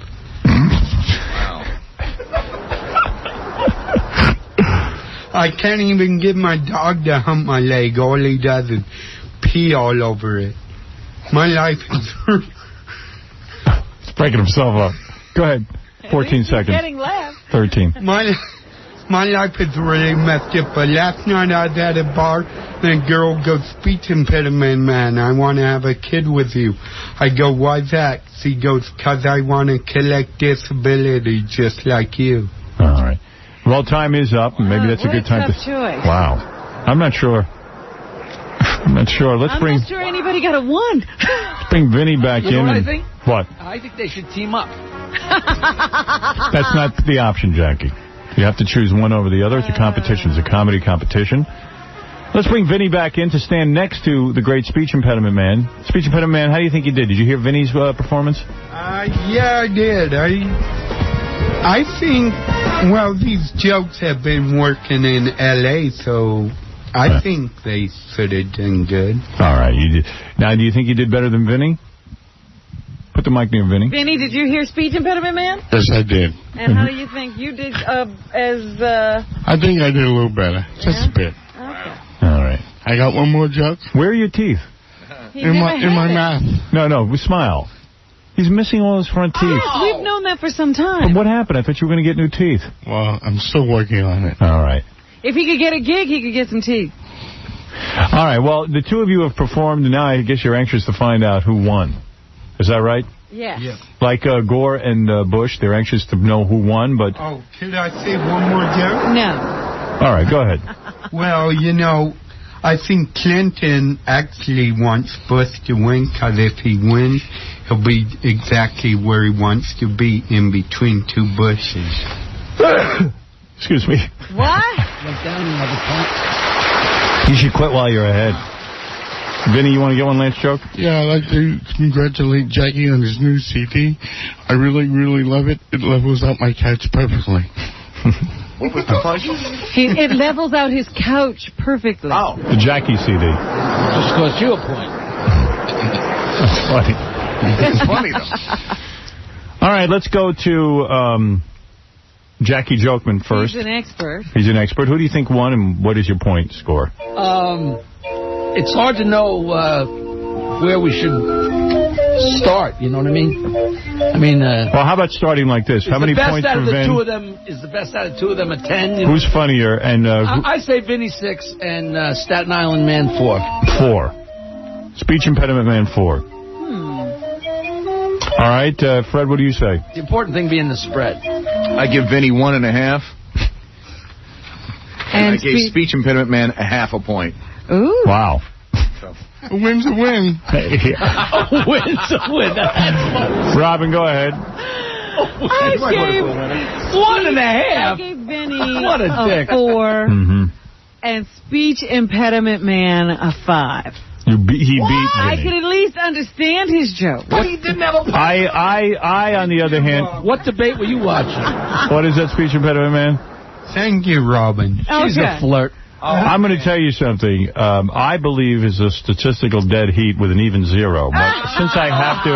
I can't even get my dog to hump my leg. All he does is pee all over it. My life is... He's breaking himself up. Go ahead. 14 seconds. Getting left. 13. My life is really messed up, but last night I was at a bar and a girl goes, Speech Impediment Man, I want to have a kid with you. I go, why's that? She goes, 'cause I want to collect disability just like you. All right. Well, time is up, and maybe that's a good time to... choice. Wow. I'm not sure. I'm not sure. I'm not sure anybody got a one. Let's bring Vinny back You in. know what I and- think? What? I think they should team up. That's not the option, Jackie. You have to choose one over the other. It's a competition. It's a comedy competition. Let's bring Vinny back in to stand next to the great Speech Impediment Man. Speech Impediment Man, how do you think you did? Did you hear Vinny's performance? Yeah, I did. I think, well, these jokes have been working in L.A., so I think they should have done good. All right. You did. Now, do you think you did better than Vinny? Put the mic near Vinny. Vinny, did you hear Speech Impediment Man? Yes, I did. And how do you think you did I think I did a little better. Just a bit. Okay. All right. I got one more joke. Where are your teeth? In my mouth. No, smile. He's missing all his front teeth. We've known that for some time. But what happened? I thought you were going to get new teeth. Well, I'm still working on it. All right. If he could get a gig, he could get some teeth. All right, well, the two of you have performed, and now I guess you're anxious to find out who won. Is that right? Yeah. Like Gore and Bush, they're anxious to know who won, but... Oh, can I say one more joke? No. All right, go ahead. Well, I think Clinton actually wants Bush to win, because if he wins, he'll be exactly where he wants to be, in between two bushes. Excuse me. What? You should quit while you're ahead. Vinny, you want to get one last joke? Yeah, I'd like to congratulate Jackie on his new CD. I really, really love it. It levels out my couch perfectly. What was the punch? It levels out his couch perfectly. Oh. The Jackie CD. Just cost you a point. That's funny. It's funny, though. All right, let's go to Jackie Jokeman first. He's an expert. He's an expert. Who do you think won, and what is your point score? It's hard to know where we should start, you know what I mean? Well, how about starting like this? How many points for Vin? Is the best out of two of them a 10? Who's funnier? And I say Vinny 6 and Staten Island Man 4. 4. Speech Impediment Man 4. All right, Fred, what do you say? The important thing being the spread. I give Vinny 1.5. And I gave Speech Impediment Man a 0.5 point. Ooh. Wow. A win's a win. A win's a win. That's Robin, go ahead. I gave 1.5. I gave Vinny What a dick. 4 Mm-hmm. and Speech Impediment Man a 5. He beat I Vinny. could at least understand his joke. But he didn't have a point. I, on the other hand... What debate were you watching? What is that, Speech Impediment Man? Thank you, Robin. She's a flirt. I'm going to tell you something. I believe is a statistical dead heat with an even 0. But since I have to...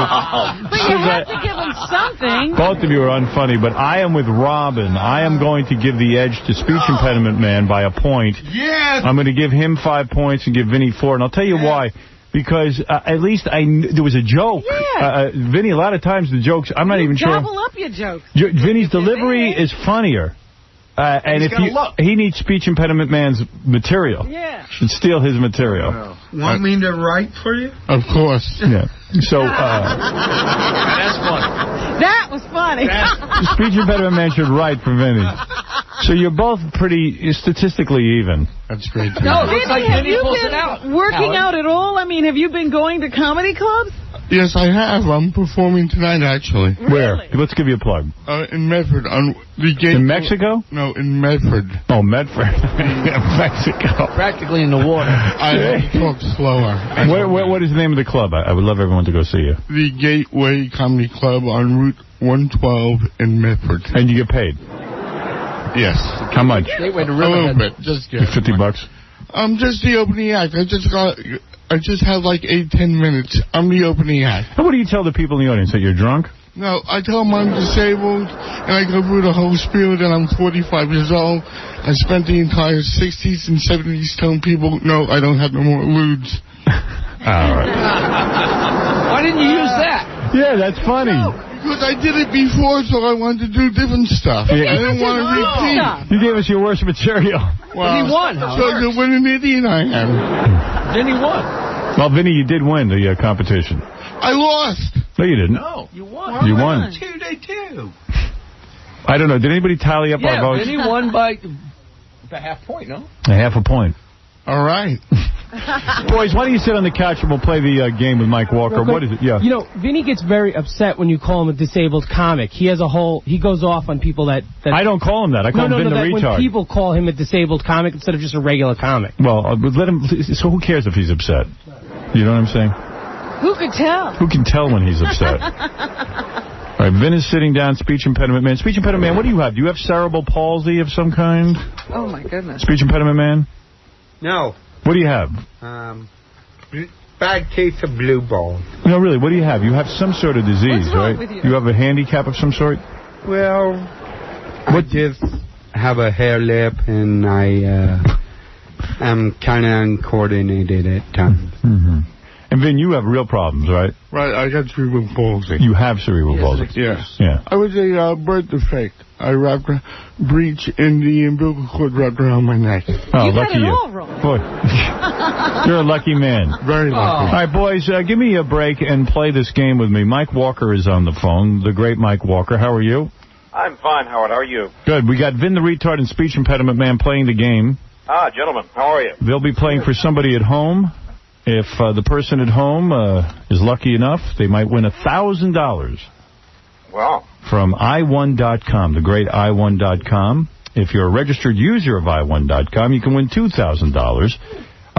But you have to give him something. Both of you are unfunny, but I am with Robin. I am going to give the edge to Speech Impediment Man by a point. Yes! I'm going to give him 5 points and give Vinny 4, and I'll tell you why. Because at least there was a joke. Yeah. Vinny, a lot of times the jokes, I'm not even sure. Gobble up your jokes. Vinny's delivery is funnier. And if he needs Speech Impediment Man's material. Yeah. Should steal his material. Want me to write for you? Of course. Yeah. So, That's funny. That was funny. Speech Impediment Man should write for Vinny. So you're both pretty statistically even. That's great. No, it looks like have Vinny you pulls been it out. working out at all? I mean, have you been going to comedy clubs? Yes, I have. I'm performing tonight, actually. Where? Let's give you a plug. In Medford. On the gate. In Mexico? No, in Medford. Oh, Medford. Mexico. Practically in the water. I have to talk slower. What is the name of the club? I would love everyone to go see you. The Gateway Comedy Club on Route 112 in Medford. And you get paid? Yes. How much? Gateway to A little Riverhead. bit. Just $50. Just the opening act. I just had like 8-10 minutes. I'm the opening act. And what do you tell the people in the audience? That you're drunk? No, I tell them I'm disabled, and I go through the whole spiel that I'm 45 years old. I spent the entire 60s and 70s telling people, no, I don't have no more lewds. All right. Why didn't you use that? Yeah, that's funny. Because I did it before, so I wanted to do different stuff. Yeah. I didn't want to repeat. You gave us your worst material. Well, He won. So what an idiot I am. Vinny won. Well, Vinny, you did win the competition. I lost. No, you didn't. No, you won. You won. 2-2. I don't know. Did anybody tally up our Yeah, votes? Vinny won by a half point, no? A half a point. All right. Boys, why don't you sit on the couch and we'll play the game with Mike Walker. What is it? Yeah. You know, Vinny gets very upset when you call him a disabled comic. He goes off on people that I don't call him that. I call him Vin the retard. When people call him a disabled comic instead of just a regular comic. Well, let him. So who cares if he's upset? You know what I'm saying? Who could tell? Who can tell when he's upset? All right, Vin is sitting down. Speech Impediment Man. Speech Impediment Man, what do you have? Do you have cerebral palsy of some kind? Oh, my goodness. Speech Impediment Man? No. What do you have? bad case of blue balls. No, really, what do you have? You have some sort of disease, What's wrong right? with you? You have a handicap of some sort? Well, I just have a hair lip, and I am kind of uncoordinated at times. Mm-hmm. And Vin, you have real problems, right? Right, I got cerebral palsy. You have cerebral palsy. Yes. Yeah. I was a birth defect. I wrapped a breech in the umbilical cord wrapped around my neck. Oh, You lucky had it you. all wrong. Boy, you're a lucky man. Very lucky. All right, boys, give me a break and play this game with me. Mike Walker is on the phone, the great Mike Walker. How are you? I'm fine, Howard. How are you? Good. We got Vin the Retard and Speech Impediment Man playing the game. Ah, gentlemen, how are you? They'll be playing for somebody at home. If the person at home is lucky enough, they might win $1,000 Wow. from i1.com, the great i1.com. If you're a registered user of i1.com, you can win $2,000.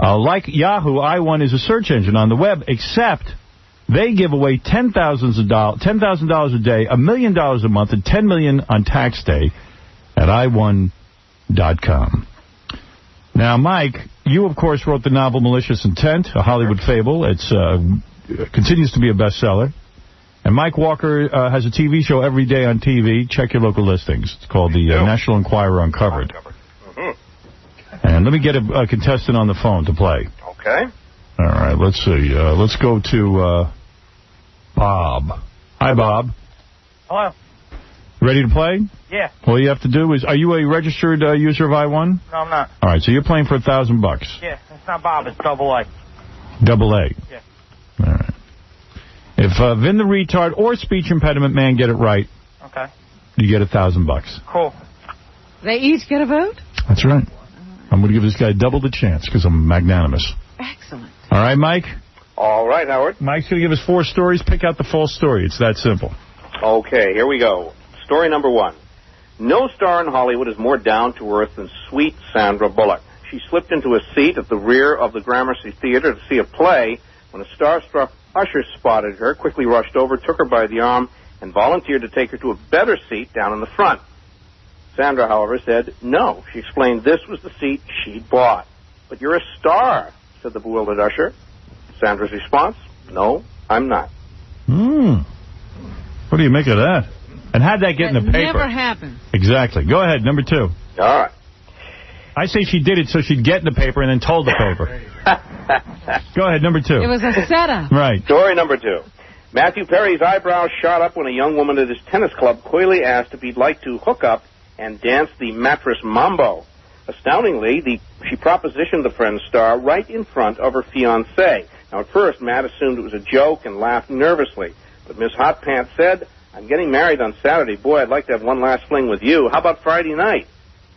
Like Yahoo, i1 is a search engine on the web, except they give away $10,000 a day, $1 million a month, and $10 million on tax day at i1.com. Now, Mike, you, of course, wrote the novel Malicious Intent, a Hollywood fable. It continues to be a bestseller. And Mike Walker has a TV show every day on TV. Check your local listings. It's called the National Enquirer Uncovered. Mm-hmm. And let me get a contestant on the phone to play. Okay. All right, let's see. Let's go to Bob. Hi, Bob. Hello. Ready to play? Yeah. All you have to do is, are you a registered user of I1? No, I'm not. All right, so you're playing for $1,000. Yeah, it's not Bob. It's Double A. Double A. Yeah. All right. If Vin the Retard or Speech Impediment Man get it right, Okay. you get $1,000. Cool. They each get a vote? That's right. I'm going to give this guy double the chance because I'm magnanimous. Excellent. All right, Mike? All right, Howard. Mike's going to give us 4 stories. Pick out the false story. It's that simple. Okay, here we go. Story number 1. No star in Hollywood is more down-to-earth than sweet Sandra Bullock. She slipped into a seat at the rear of the Gramercy Theater to see a play when a starstruck usher spotted her, quickly rushed over, took her by the arm, and volunteered to take her to a better seat down in the front. Sandra, however, said no. She explained this was the seat she'd bought. But you're a star, said the bewildered usher. Sandra's response, no, I'm not. What do you make of that? And how'd that get in the paper? Never happened. Exactly. Go ahead, number 2. All right. I say she did it so she'd get in the paper and then told the paper. Go ahead, number 2. It was a setup. Right. Story number 2. Matthew Perry's eyebrows shot up when a young woman at his tennis club coyly asked if he'd like to hook up and dance the mattress mambo. Astoundingly, she propositioned the Friends star right in front of her fiancé. Now, at first, Matt assumed it was a joke and laughed nervously. But Miss Hot Pants said, I'm getting married on Saturday. Boy, I'd like to have one last fling with you. How about Friday night?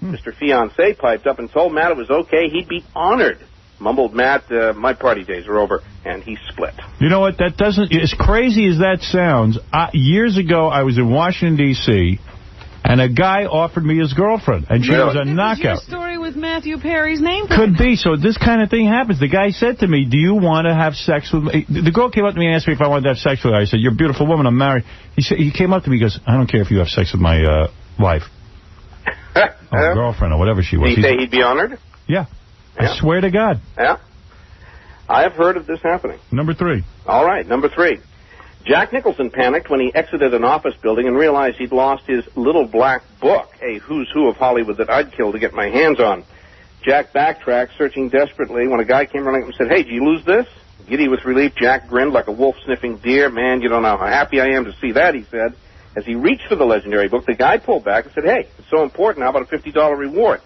Mr. Fiancé piped up and told Matt it was okay. He'd be honored. Mumbled Matt, my party days are over, and he split. You know what? That doesn't, as crazy as that sounds, years ago I was in Washington, D.C., and a guy offered me his girlfriend, and she was a knockout. This is your story with Matthew Perry's name? Could be. So this kind of thing happens. The guy said to me, do you want to have sex with me? The girl came up to me and asked me if I wanted to have sex with her. I said, you're a beautiful woman. I'm married. He came up to me and goes, I don't care if you have sex with my wife. Or girlfriend or whatever she was. Did he say he'd be honored? Yeah. I swear to God. Yeah. I have heard of this happening. Number 3. All right, number 3. Jack Nicholson panicked when he exited an office building and realized he'd lost his little black book, a who's who of Hollywood that I'd kill to get my hands on. Jack backtracked, searching desperately, when a guy came running up and said, hey, did you lose this? Giddy with relief, Jack grinned like a wolf sniffing deer. Man, you don't know how happy I am to see that, he said. As he reached for the legendary book, the guy pulled back and said, hey, it's so important, how about a $50 reward?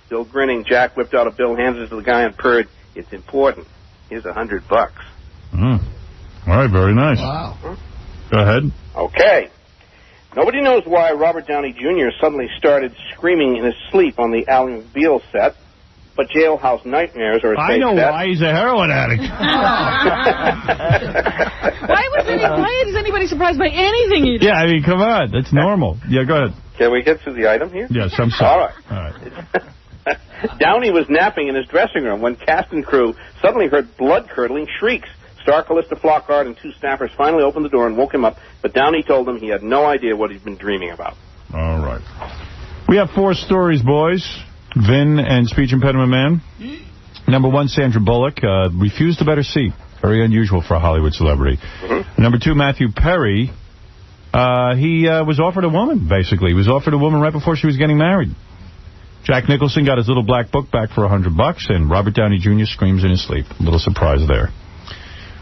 Still grinning, Jack whipped out a bill, handed it to the guy, and purred, it's important. Here's $100. All right, very nice. Wow. Go ahead. Okay. Nobody knows why Robert Downey Jr. suddenly started screaming in his sleep on the Ally McBeal set, but Jailhouse Nightmares are a safe I know bet. why. He's a heroin addict. Why is anybody surprised by anything he does? Yeah, I mean, come on. That's normal. Yeah, go ahead. Can we get to the item here? Yes, I'm sorry. All right. Downey was napping in his dressing room when cast and crew suddenly heard blood-curdling shrieks. Star Callista Flockhart and 2 staffers finally opened the door and woke him up, but Downey told them he had no idea what he'd been dreaming about. All right. We have 4 stories, boys. Vin and Speech Impediment Man. Number 1, Sandra Bullock refused a better seat. Very unusual for a Hollywood celebrity. Number 2, Matthew Perry. He was offered a woman, basically. He was offered a woman right before she was getting married. Jack Nicholson got his little black book back for $100, and Robert Downey Jr. screams in his sleep. A little surprise there.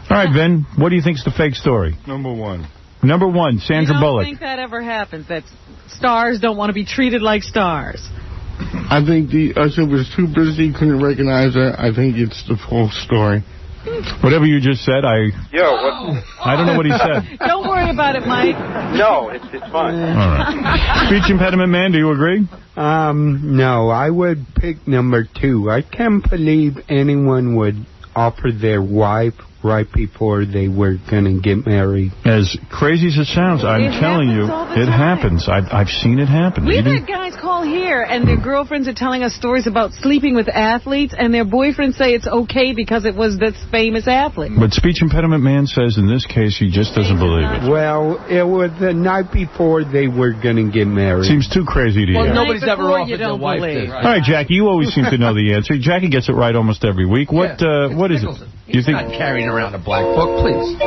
All right, Vin, what do you think's the fake story? Number 1. Number 1, Sandra Bullock. I don't think that ever happens, that stars don't want to be treated like stars. I think the usher was too busy, couldn't recognize her. I think it's the full story. Whatever you just said, I don't know what he said. Don't worry about it, Mike. No, it's fine. All right. Speech impediment man, do you agree? No, I would pick number 2. I can't believe anyone would offer their wife right before they were going to get married. As crazy as it sounds, I'm telling you, it happens. I've seen it happen. We've had guys call here, and their girlfriends are telling us stories about sleeping with athletes, and their boyfriends say it's okay because it was this famous athlete. But speech impediment man says in this case he just doesn't believe it. Well, it was the night before they were going to get married. Seems too crazy to you. Well, nobody's ever offered their wife this. All right, Jackie, you always seem to know the answer. Jackie gets it right almost every week. What is it? He's not carrying around a black book, please.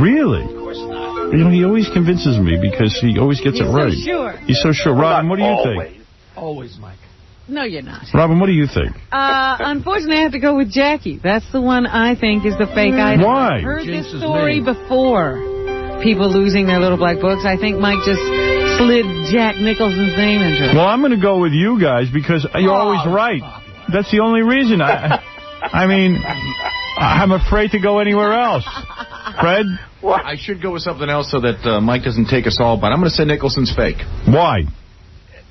Really? Of course not. You know, he always convinces me because he always gets it right. He's so sure. He's so sure. Robin, what do you think? Always, Mike. No, you're not. Robin, what do you think? Unfortunately, I have to go with Jackie. That's the one I think is the fake item. Why? I've heard this story before. People losing their little black books. I think Mike just slid Jack Nicholson's name into it. Well, I'm going to go with you guys because you're always right. That's the only reason. I mean, I'm afraid to go anywhere else. Fred? Well, I should go with something else so that Mike doesn't take us all, but I'm going to say Nicholson's fake. Why?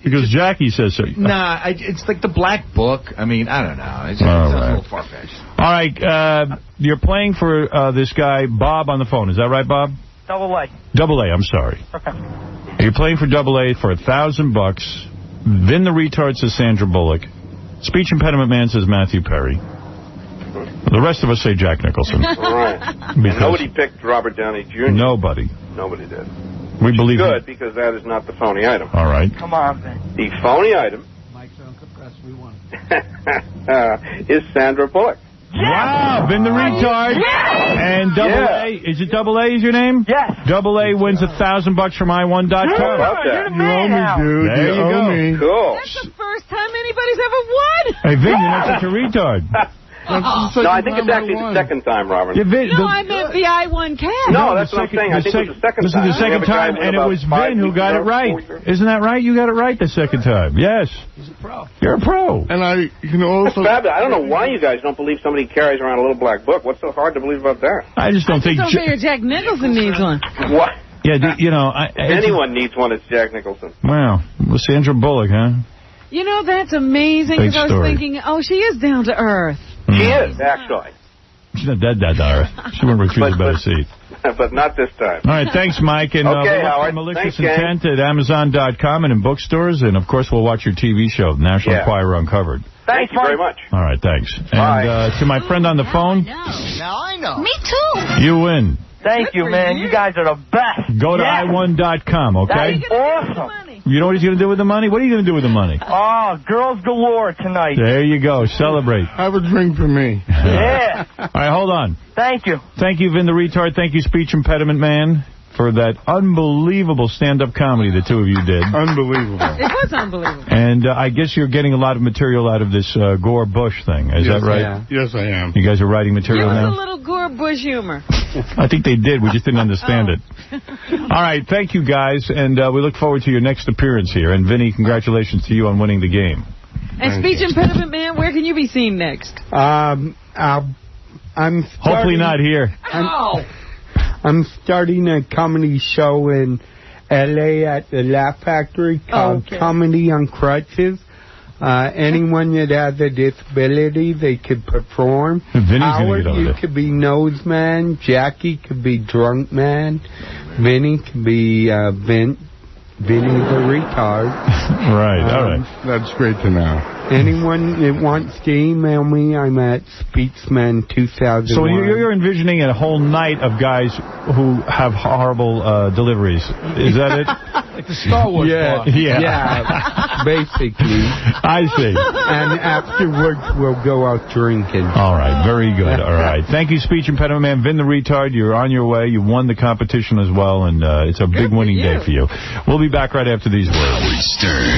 Because Jackie says so. Nah, it's like the black book. I mean, I don't know. It's a little far-fetched. All right, you're playing for this guy, Bob, on the phone. Is that right, Bob? Double A. Double A, I'm sorry. Okay. You're playing for Double A for $1,000. Vin the retard says Sandra Bullock. Speech impediment man says Matthew Perry. The rest of us say Jack Nicholson. Right. And nobody picked Robert Downey Jr. Nobody. Nobody did. We believe good, because that is not the phony item. All right. Come on, man. The phony item is Sandra Bullock. Wow, Vin the retard. And Double A, is it Double A is your name? Yes. Double A wins $1,000 from I1.com. You're the man now. Dude, There you go. me. Cool. That's the first time anybody's ever won. Hey, Vin, you're not such a retard. No, I think it's actually the second time, Robin. Yeah, Vin, No, I meant the I1 cash. No, that's what I'm saying. I think it was the second This time. is the second time, and it was Vin who got it right. Isn't that right? You got it right the second time. Yes. He's a pro. You're a pro. And I can That's also... fabulous. I don't know why you guys don't believe somebody carries around a little black book. What's so hard to believe about that? I just don't think... Don't figure Jack Nicholson needs one. What? Yeah, you know... If anyone needs one, it's Jack Nicholson. Wow. Well, Sandra Bullock, huh? You know, that's amazing, Big because I was story. thinking, oh, she is down to earth. She is, actually. She's not dead, She wouldn't refuse a better seat. But not this time. All right, thanks, Mike. And Okay, we'll look Howard. for Malicious Thanks, gang. Intent at Amazon.com and in bookstores. And, of course, we'll watch your TV show, National Enquirer Uncovered. Thank you very much. All right, thanks. Bye. And to my friend on the phone, Now I know. Me too. you win. Thank you, man. You guys are the best. Go to I1.com, okay? That's awesome. You know what he's going to do with the money? What are you going to do with the money? Oh, girls galore tonight. There you go. Celebrate. Have a drink for me. Yeah. All right, hold on. Thank you. Thank you, Vin the retard. Thank you, Speech Impediment Man, for that unbelievable stand-up comedy the two of you did. Unbelievable. It was unbelievable. And I guess you're getting a lot of material out of this Gore Bush thing. Is that right? Yeah. Yes, I am. You guys are writing material Use a now? little Gore Bush humor. I think they did. We just didn't understand it. All right. Thank you, guys. And we look forward to your next appearance here. And, Vinny, congratulations to you on winning the game. And Speech Impediment Man, where can you be seen next? I'm Hopefully not here. I'm starting a comedy show in L.A. at the Laugh Factory called Comedy on Crutches. Anyone that has a disability, they could perform. Howard, you could be Nose Man. Jackie could be Drunk Man. Vinny could be Vinny the Retard. Right, all right. That's great to know. Anyone that wants to email me, I'm at Speechman2001. So you're envisioning a whole night of guys who have horrible deliveries. Is that it? Like the Star Wars bar. Yeah, basically. I see. And afterwards, we'll go out drinking. All right, very good. All right. Thank you, Speech Impediment Man. Vin the Retard, you're on your way. You won the competition as well, and it's a big winning day for you. We'll be back right after these words. Stern.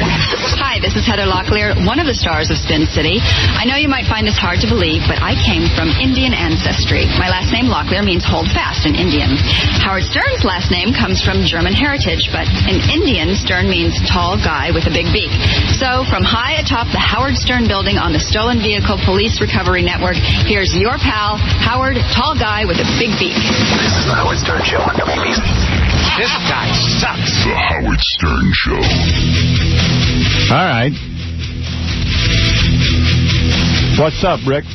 Hi, this is Heather Locklear, one of the stars of Spin City. I know you might find this hard to believe, but I came from Indian ancestry. My last name, Locklear, means hold fast in Indian. Howard Stern's last name comes from German heritage, but in Indian, Stern means tall guy with a big beak. So, from high atop the Howard Stern building on the Stolen Vehicle Police Recovery Network, here's your pal, Howard, tall guy with a big beak. This is the Howard Stern Show on WBC. This guy sucks. The Howard Stern Show. All right. What's up, Rick?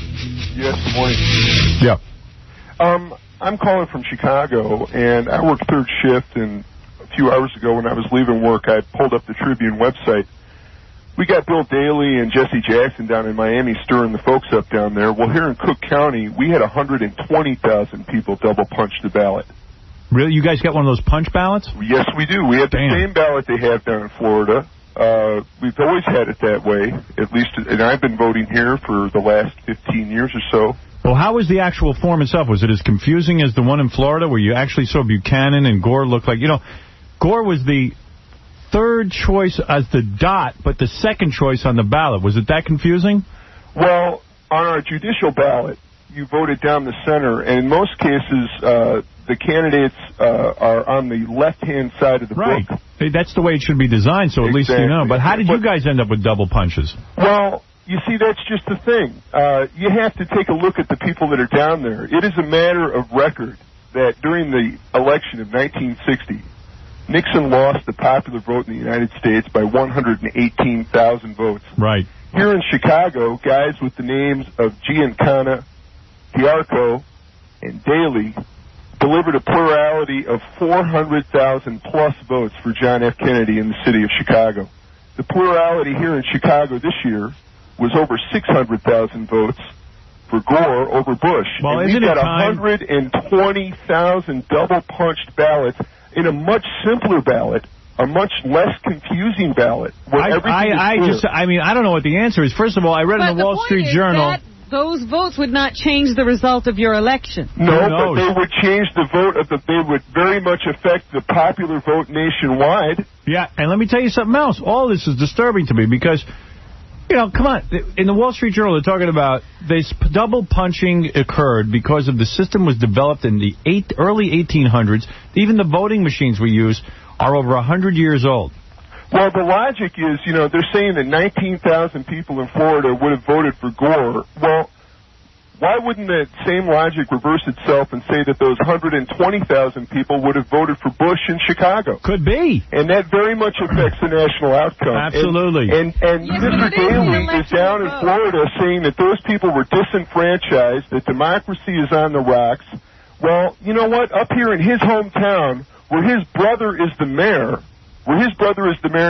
Yes, good morning. Yeah. I'm calling from Chicago, and I work third shift, and a few hours ago when I was leaving work, I pulled up the Tribune website. We got Bill Daley and Jesse Jackson down in Miami stirring the folks up down there. Well, here in Cook County, we had 120,000 people double punch the ballot. Really? You guys got one of those punch ballots? Yes, we do. We have the same ballot they have down in Florida. We've always had it that way, at least, and I've been voting here for the last 15 years or so. Well, how was the actual form itself? Was it as confusing as the one in Florida where you actually saw Buchanan and Gore look like, Gore was the third choice as the dot, but the second choice on the ballot. Was it that confusing? Well, on our judicial ballot, you voted down the center, and in most cases, the candidates are on the left-hand side of the book. Hey, that's the way it should be designed, so at least you know. But how did you guys end up with double punches? Well, you see, that's just the thing. You have to take a look at the people that are down there. It is a matter of record that during the election of 1960, Nixon lost the popular vote in the United States by 118,000 votes. Right. Here in Chicago, guys with the names of Giancana, Diarco, and Daley delivered a plurality of 400,000 plus votes for John F. Kennedy in the city of Chicago. The plurality here in Chicago this year was over 600,000 votes for Gore over Bush. Well, and isn't we've got it time? 120,000 double-punched ballots in a much simpler ballot, a much less confusing ballot. I don't know what the answer is. First of all, I read in the Wall Street Journal. Those votes would not change the result of your election. No, but they would change the vote they would very much affect the popular vote nationwide. Yeah, and let me tell you something else. All this is disturbing to me because, come on. In the Wall Street Journal, they're talking about this double punching occurred because of the system was developed in the early 1800s. Even the voting machines we use are over 100 years old. Well, the logic is, they're saying that 19,000 people in Florida would have voted for Gore. Well, why wouldn't that same logic reverse itself and say that those 120,000 people would have voted for Bush in Chicago? Could be. And that very much affects the national outcome. Absolutely. And Mr. Daley is down in Florida saying that those people were disenfranchised, that democracy is on the rocks. Well, you know what? Up here in his hometown, where his brother is the mayor, and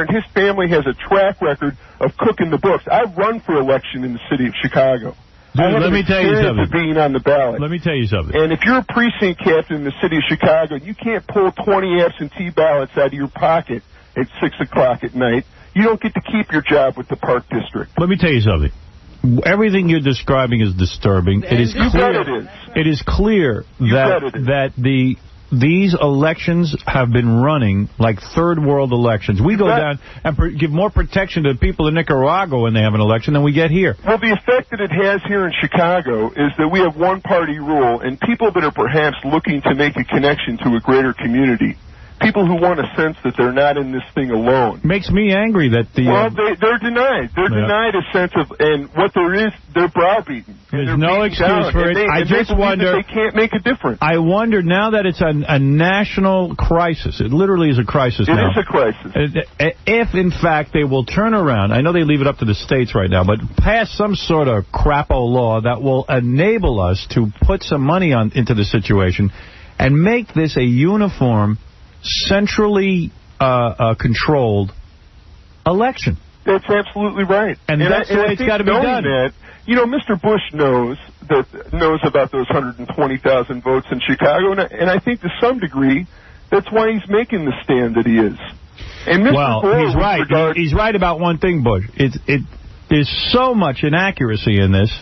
his family has a track record of cooking the books. I run for election in the city of Chicago. Dude, let me tell you something. Being on the ballot. Let me tell you something. And if you're a precinct captain in the city of Chicago, you can't pull 20 absentee ballots out of your pocket at 6 o'clock at night. You don't get to keep your job with the Park District. Let me tell you something. Everything you're describing is disturbing. It is clear. It is clear that these elections have been running like third world elections. We go down and give more protection to the people in Nicaragua when they have an election than we get here. Well, the effect that it has here in Chicago is that we have one-party rule, and people that are perhaps looking to make a connection to a greater community, people who want a sense that they're not in this thing alone. Makes me angry that the... Well, they're denied. They're denied a sense of... And what there is, they're browbeaten. There's no excuse for it. I just wonder... They can't make a difference. I wonder, now that it's a national crisis, it literally is a crisis now. It is a crisis. If, in fact, they will turn around, I know they leave it up to the states right now, but pass some sort of crapo law that will enable us to put some money into the situation and make this a uniform, centrally controlled election. That's absolutely right. And that's the way it's got to be done. That, Mr. Bush knows about those 120,000 votes in Chicago, and I think to some degree that's why he's making the stand that he is. And Mr. Well, Gore, he's right. He's right about one thing, Bush. There's so much inaccuracy in this.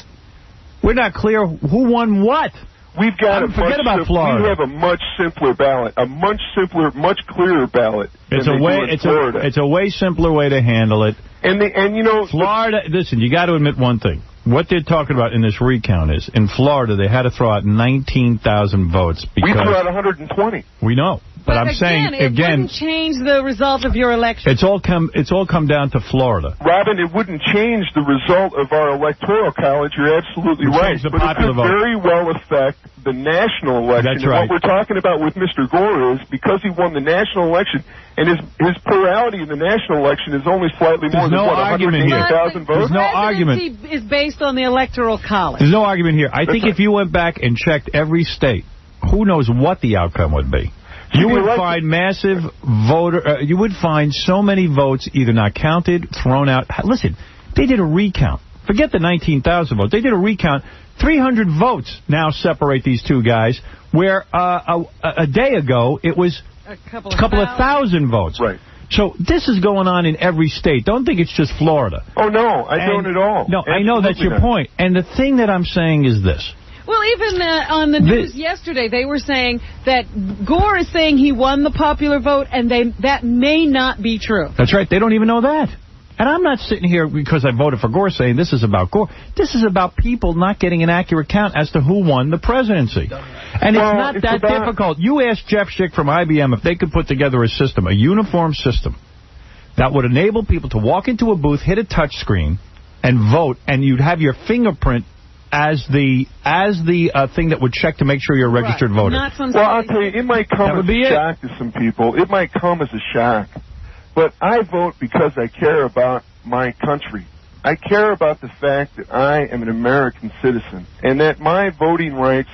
We're not clear who won what. We've got forget about Florida. We have a much simpler ballot, a much simpler, much clearer ballot. It's a way simpler way to handle it. And you know, Florida. Listen, you got to admit one thing. What they're talking about in this recount is in Florida they had to throw out 19,000 votes because we threw out 120. We know. But I'm saying it wouldn't change the result of your election. It's all come down to Florida. Robin, it wouldn't change the result of our electoral college. You're absolutely right. The but it could very well affect the national election. That's right. What we're talking about with Mr. Gore is because he won the national election, and his plurality in the national election is only slightly more than 180,000 votes. There's no argument. Is based on the electoral college. There's no argument here. I think if you went back and checked every state, who knows what the outcome would be. You would find massive voter. You would find so many votes either not counted, thrown out. Listen, they did a recount. Forget the 19,000 votes. They did a recount. 300 votes now separate these two guys, where a day ago it was a couple of thousand votes. Right. So this is going on in every state. Don't think it's just Florida. Oh, no, I don't at all. No, I know that's your point. And the thing that I'm saying is this. Well, even on the news yesterday, they were saying that Gore is saying he won the popular vote, and that may not be true. That's right. They don't even know that. And I'm not sitting here because I voted for Gore saying this is about Gore. This is about people not getting an accurate count as to who won the presidency. And it's not that difficult. You asked Jeff Schick from IBM if they could put together a system, a uniform system, that would enable people to walk into a booth, hit a touch screen, and vote, and you'd have your fingerprint as the thing that would check to make sure you're a registered voter. Well, I'll tell you, it might come as a shock to some people. It might come as a shock. But I vote because I care about my country. I care about the fact that I am an American citizen and that my voting rights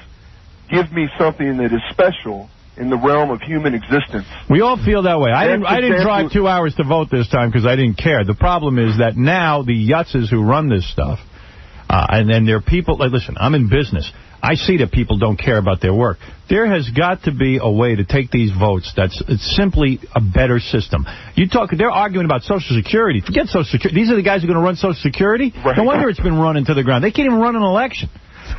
give me something that is special in the realm of human existence. We all feel that way. I didn't drive 2 hours to vote this time because I didn't care. The problem is that now the yutzes who run this stuff, and then there are people, like, listen, I'm in business. I see that people don't care about their work. There has got to be a way to take these votes it's simply a better system. They're arguing about Social Security. Forget Social Security. These are the guys who are going to run Social Security? Right. No wonder it's been run into the ground. They can't even run an election.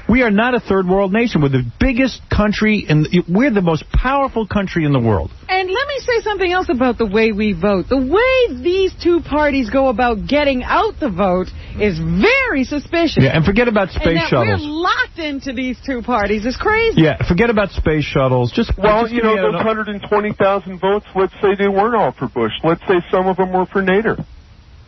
We are not a third world nation. We're the biggest country, we're the most powerful country in the world. And let me say something else about the way we vote. The way these two parties go about getting out the vote is very suspicious. Yeah, and forget about space shuttles. We're locked into these two parties. It's crazy. Yeah, forget about space shuttles. Those 120,000 votes, let's say they weren't all for Bush. Let's say some of them were for Nader.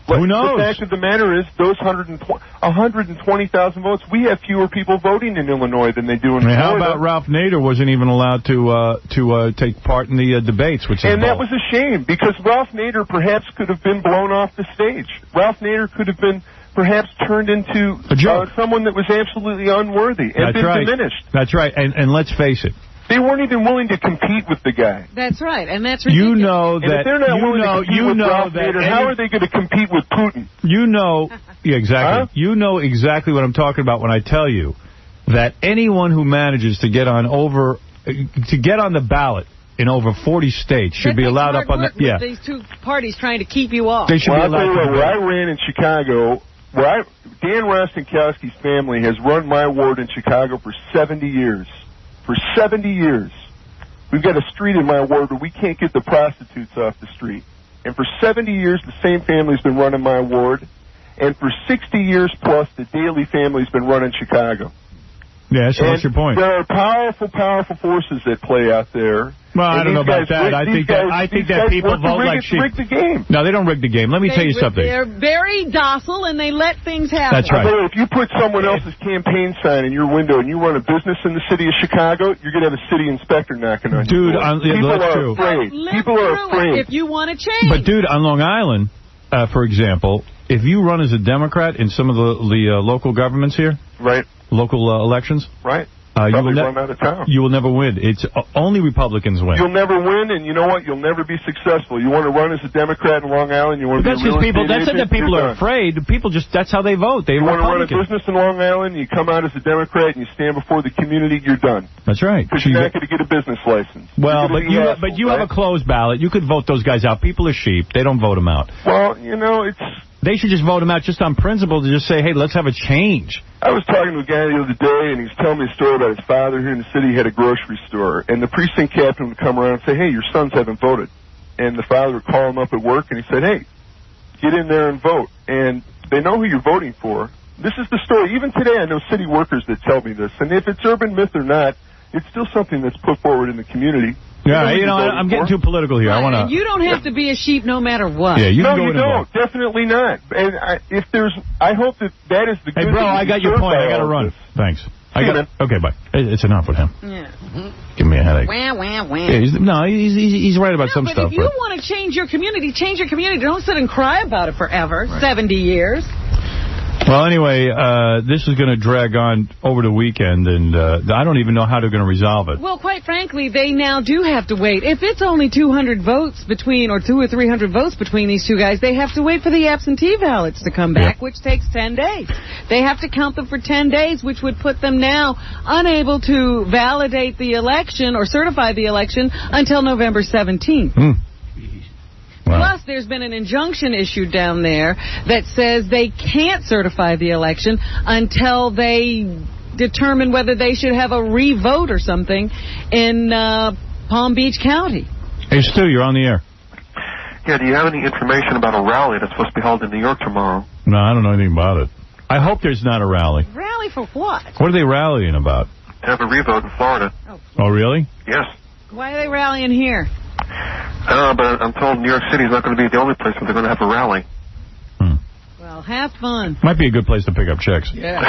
Who knows? The fact of the matter is, those 120,000 votes, we have fewer people voting in Illinois than they do in Florida. How about Ralph Nader wasn't even allowed to take part in the debates? That was a shame, because Ralph Nader perhaps could have been blown off the stage. Ralph Nader could have been perhaps turned into someone that was absolutely unworthy and diminished. That's right, and let's face it. They weren't even willing to compete with the guy. That's right, and that's ridiculous. You know that. And if they're not willing to compete with Ralph Nader, how are they going to compete with Putin? You know, yeah, exactly. Huh? You know exactly what I'm talking about when I tell you that anyone who manages to get on the ballot in over 40 states should be allowed up on the. Yeah. These two parties trying to keep you off. They should be allowed to. Where I ran in Chicago, Dan Rostenkowski's family has run my ward in Chicago for 70 years. For 70 years, we've got a street in my ward where we can't get the prostitutes off the street. And for 70 years, the same family's been running my ward. And for 60 years plus, the Daley family's been running Chicago. Yeah, so what's your point? There are powerful, powerful forces that play out there. Well, I don't know about that. I think that people vote like sheep. Rig the game. No, they don't rig the game. Let me tell you something. They're very docile, and they let things happen. That's right. If you put someone else's campaign sign in your window and you run a business in the city of Chicago, you're going to have a city inspector knocking on your door. People are afraid. People are afraid. If you want to change. But, dude, on Long Island, for example, if you run as a Democrat in some of the local governments here, right, local elections, right, Probably run out of town. You will never win. It's only Republicans win. You'll never win, and you know what? You'll never be successful. You want to run as a Democrat in Long Island? You want to be a real estate agent? That's not that people are afraid. People that's how they vote. They you want to run a business in Long Island, you come out as a Democrat, and you stand before the community, you're done. That's right. Because you're not going to get a business license. Well, but you have a closed ballot. You could vote those guys out. People are sheep. They don't vote them out. Well, you know, they should just vote them out just on principle to just say, hey, let's have a change. I was talking to a guy the other day, and he was telling me a story about his father here in the city. He had a grocery store, and the precinct captain would come around and say, hey, your sons haven't voted. And the father would call him up at work, and he said, hey, get in there and vote. And they know who you're voting for. This is the story. Even today, I know city workers that tell me this. And if it's urban myth or not, it's still something that's put forward in the community. Yeah, I'm getting too political here. Right, and you don't have to be a sheep no matter what. Yeah, you no, can go you in don't. Definitely not. And I hope that is the good. Hey, bro, I got your point. I got to run. Thanks. Okay, bye. It's enough with him. Yeah. Give me a headache. Wah, wah, wah. Yeah, he's right about some stuff. But if you want to change your community, change your community. Don't sit and cry about it forever. Right. 70 years. Well, anyway, this is going to drag on over the weekend, and I don't even know how they're going to resolve it. Well, quite frankly, they now do have to wait. If it's only 200 votes between, or 200 or 300 votes between these two guys, they have to wait for the absentee ballots to come back, which takes 10 days. They have to count them for 10 days, which would put them now unable to validate the election or certify the election until November 17th. Wow. Plus, there's been an injunction issued down there that says they can't certify the election until they determine whether they should have a re-vote or something in Palm Beach County. Hey, Stu, you're on the air. Yeah, do you have any information about a rally that's supposed to be held in New York tomorrow? No, I don't know anything about it. I hope there's not a rally. Rally for what? What are they rallying about? To have a re-vote in Florida. Oh, really? Yes. Why are they rallying here? I don't know, but I'm told New York City is not going to be the only place where they're going to have a rally. Well, have fun. Might be a good place to pick up chicks. Yeah.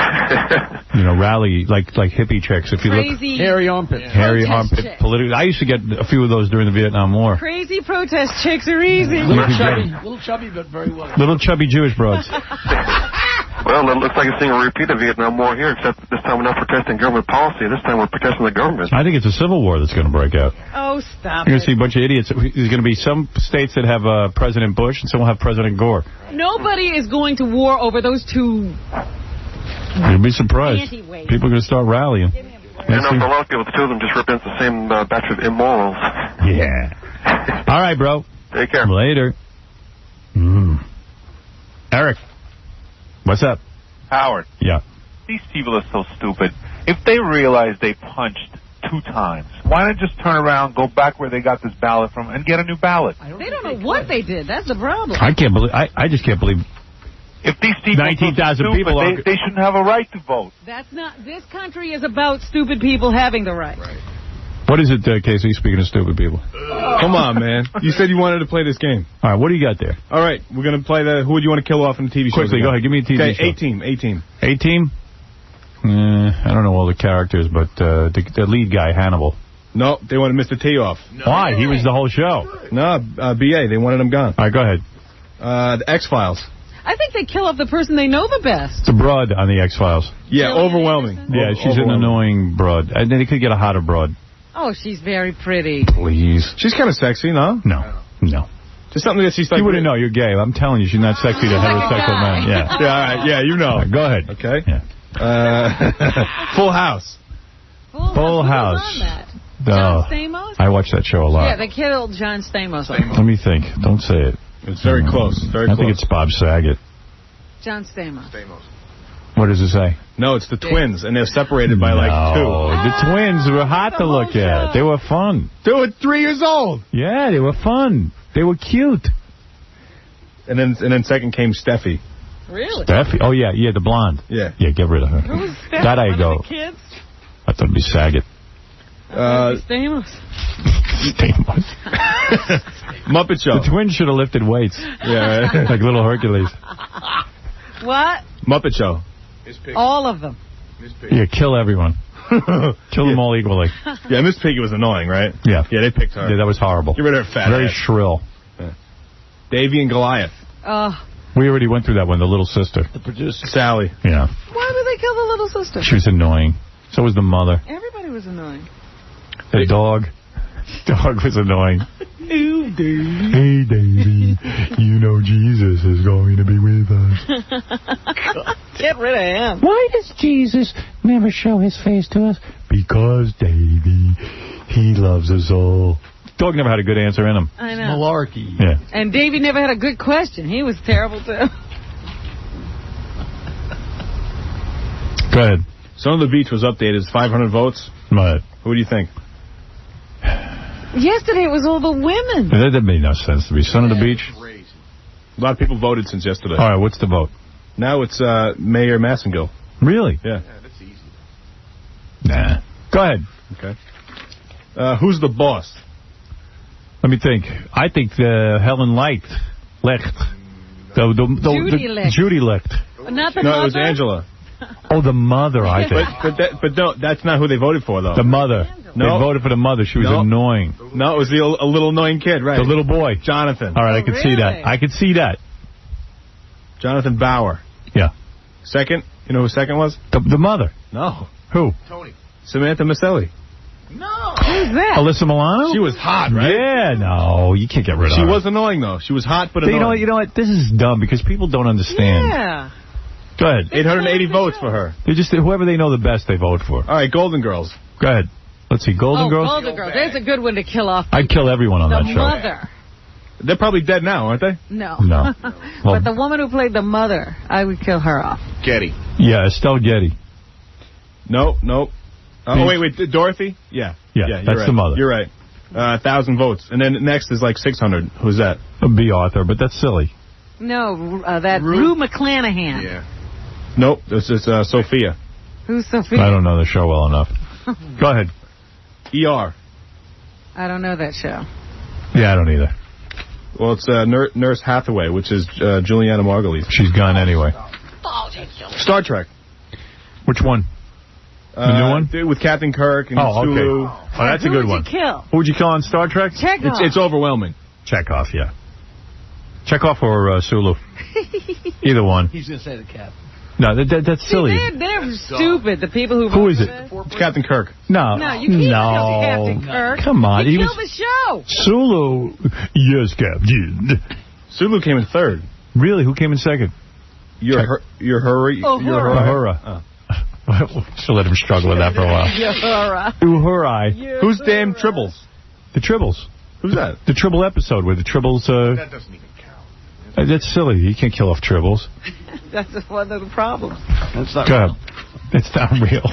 Rally, like hippie chicks. If you Crazy look, hairy armpit. Hairy armpit. Political. I used to get a few of those during the Vietnam War. Crazy protest chicks are easy. Little chubby, but very well. Little chubby Jewish broads. Well, it looks like it's seeing a repeat of Vietnam War here, except this time we're not protesting government policy. This time we're protesting the government. I think it's a civil war that's going to break out. Oh, stop You're going to see a bunch of idiots. There's going to be some states that have President Bush, and some will have President Gore. Nobody is going to war over those two. You'll be surprised. Anti-weight. People are going to start rallying. And for a lot of people, the two of them just represent the same batch of immorals. Yeah. All right, bro. Take care. Later. Eric. What's up? Howard. Yeah. These people are so stupid. If they realize they punched 2 times, why not just turn around, go back where they got this ballot from, and get a new ballot? They don't know what they did. That's the problem. I can't believe. I just can't believe. If these people 19,000 people are, they shouldn't have a right to vote. That's not. This country is about stupid people having the right. What is it, Casey, speaking of stupid people? Come on, man. You said you wanted to play this game. All right, what do you got there? All right, we're going to play the Who Would You Want to Kill Off in the TV show. Quickly, go ahead. Give me a TV show. A-Team. A-Team? I don't know all the characters, but the lead guy, Hannibal. No, they wanted Mr. T off. No. Why? He was the whole show. No, B.A. They wanted him gone. All right, go ahead. The X-Files. I think they kill off the person they know the best. It's a broad on the X-Files. Yeah, overwhelming. Yeah, she's an annoying broad. And then he could get a hotter broad. Oh, she's very pretty. Please. She's kind of sexy, no? No. Just something that she's like... You wouldn't know. You're gay. I'm telling you, she's not sexy to heterosexual men. Yeah. Yeah, all right. Yeah, you know. Right, go ahead. Okay. Yeah. Full House. Full House. Who's on that? John Stamos? I watch that show a lot. Yeah, they killed John Stamos. Let me think. Don't say it. It's very close. I think it's Bob Saget. John Stamos. What does it say? No, it's the twins, and they're separated by like 2. The twins were hot to look at. They were fun. They were 3 years old. Yeah, they were fun. They were cute. And then second came Steffi. Really? Steffi? Oh, yeah, the blonde. Yeah. Yeah, get rid of her. Who's Steffi? That I go. The kids? I thought it'd be Saget. Stamos. Muppet Show. The twins should have lifted weights. Yeah, right. Like little Hercules. What? Muppet Show. All of them. Yeah, kill everyone. Kill them all equally. Yeah, Miss Piggy was annoying, right? Yeah. Yeah, they picked her. Yeah, that was horrible. Get rid of her fat Very ass. shrill. Yeah. Davy and Goliath. We already went through that one, the little sister. The producer. Sally. Yeah. Why did they kill the little sister? She was annoying. So was the mother. Everybody was annoying. The dog. Dog was annoying. Hey, Davey. Hey, Davey. You know Jesus is going to be with us. Get rid of him. Why does Jesus never show his face to us? Because, Davey, he loves us all. Dog never had a good answer in him. I know. Malarkey. Yeah. And Davey never had a good question. He was terrible, too. Go ahead. Son of the Beach was updated. It's 500 votes. Right. Who do you think? Yesterday it was all the women. That made no sense to me. Son of the Beach? A lot of people voted since yesterday. All right, what's the vote? Now it's Mayor Massengill. Really? Yeah. That's easy. Nah. Go ahead. Okay. Who's the boss? Let me think. I think Helen Lecht. Judy Lecht. Judy Lecht. Not the No, mother? it was Angela. Oh, the mother, I think. But no, that's not who they voted for, though. The mother. No. They voted for the mother. She was annoying. No, it was a little annoying kid, right? The little boy. Jonathan. All right, I could see that. I could see that. Jonathan Bauer. Yeah. Second, you know who second was? The mother. No. Who? Tony. Samantha Maselli. No. Who's that? Alyssa Milano? She was hot, right? Yeah, no, you can't get rid of her. She was annoying, though. She was hot, but annoying. You know what? This is dumb because people don't understand. Yeah. Go ahead. 880 votes for her. They just whoever they know the best, they vote for. All right, Golden Girls. Go ahead. Let's see, Golden Girls. Golden Girls. There's a good one to kill off. I'd kill everyone on that The show. mother. They're probably dead now, aren't they? No. No. But the woman who played the mother, I would kill her off. Getty. Yeah, Estelle Getty. No. Oh, wait, Dorothy? Yeah. Yeah, you're that's right. the mother. You're right. 1,000 votes. And then next is like 600. Who's that? B. Arthur, but that's silly. No, that Rue McClanahan. Yeah. Nope, this is Sophia. Who's Sophia? I don't know the show well enough. Go ahead. ER. I don't know that show. Yeah, I don't either. Well, it's Nurse Hathaway, which is Juliana Margulies. She's gone anyway. Star Trek. Which one? The new one? With Captain Kirk and Oh, okay. Sulu. Oh, that's a good one. Who would you kill? Who would you kill on Star Trek? Chekhov. It's overwhelming. Chekhov, yeah. Chekhov or Sulu? Either one. He's going to say the cat. No, that's silly. They're stupid, the people who Who is it? It's Captain Kirk. No, you can't kill Captain Kirk. Come on. You killed the show. Sulu. Yes, Captain. Sulu came in third. Really? Who came in second? Uhura. She'll let him struggle with that for a while. Uhura. Who's damn Tribbles? The Tribbles. Who's that? The Tribble episode where the Tribbles... That doesn't even count. That's silly. You can't kill off Tribbles. That's one of the problems. That's not Go ahead. It's not real.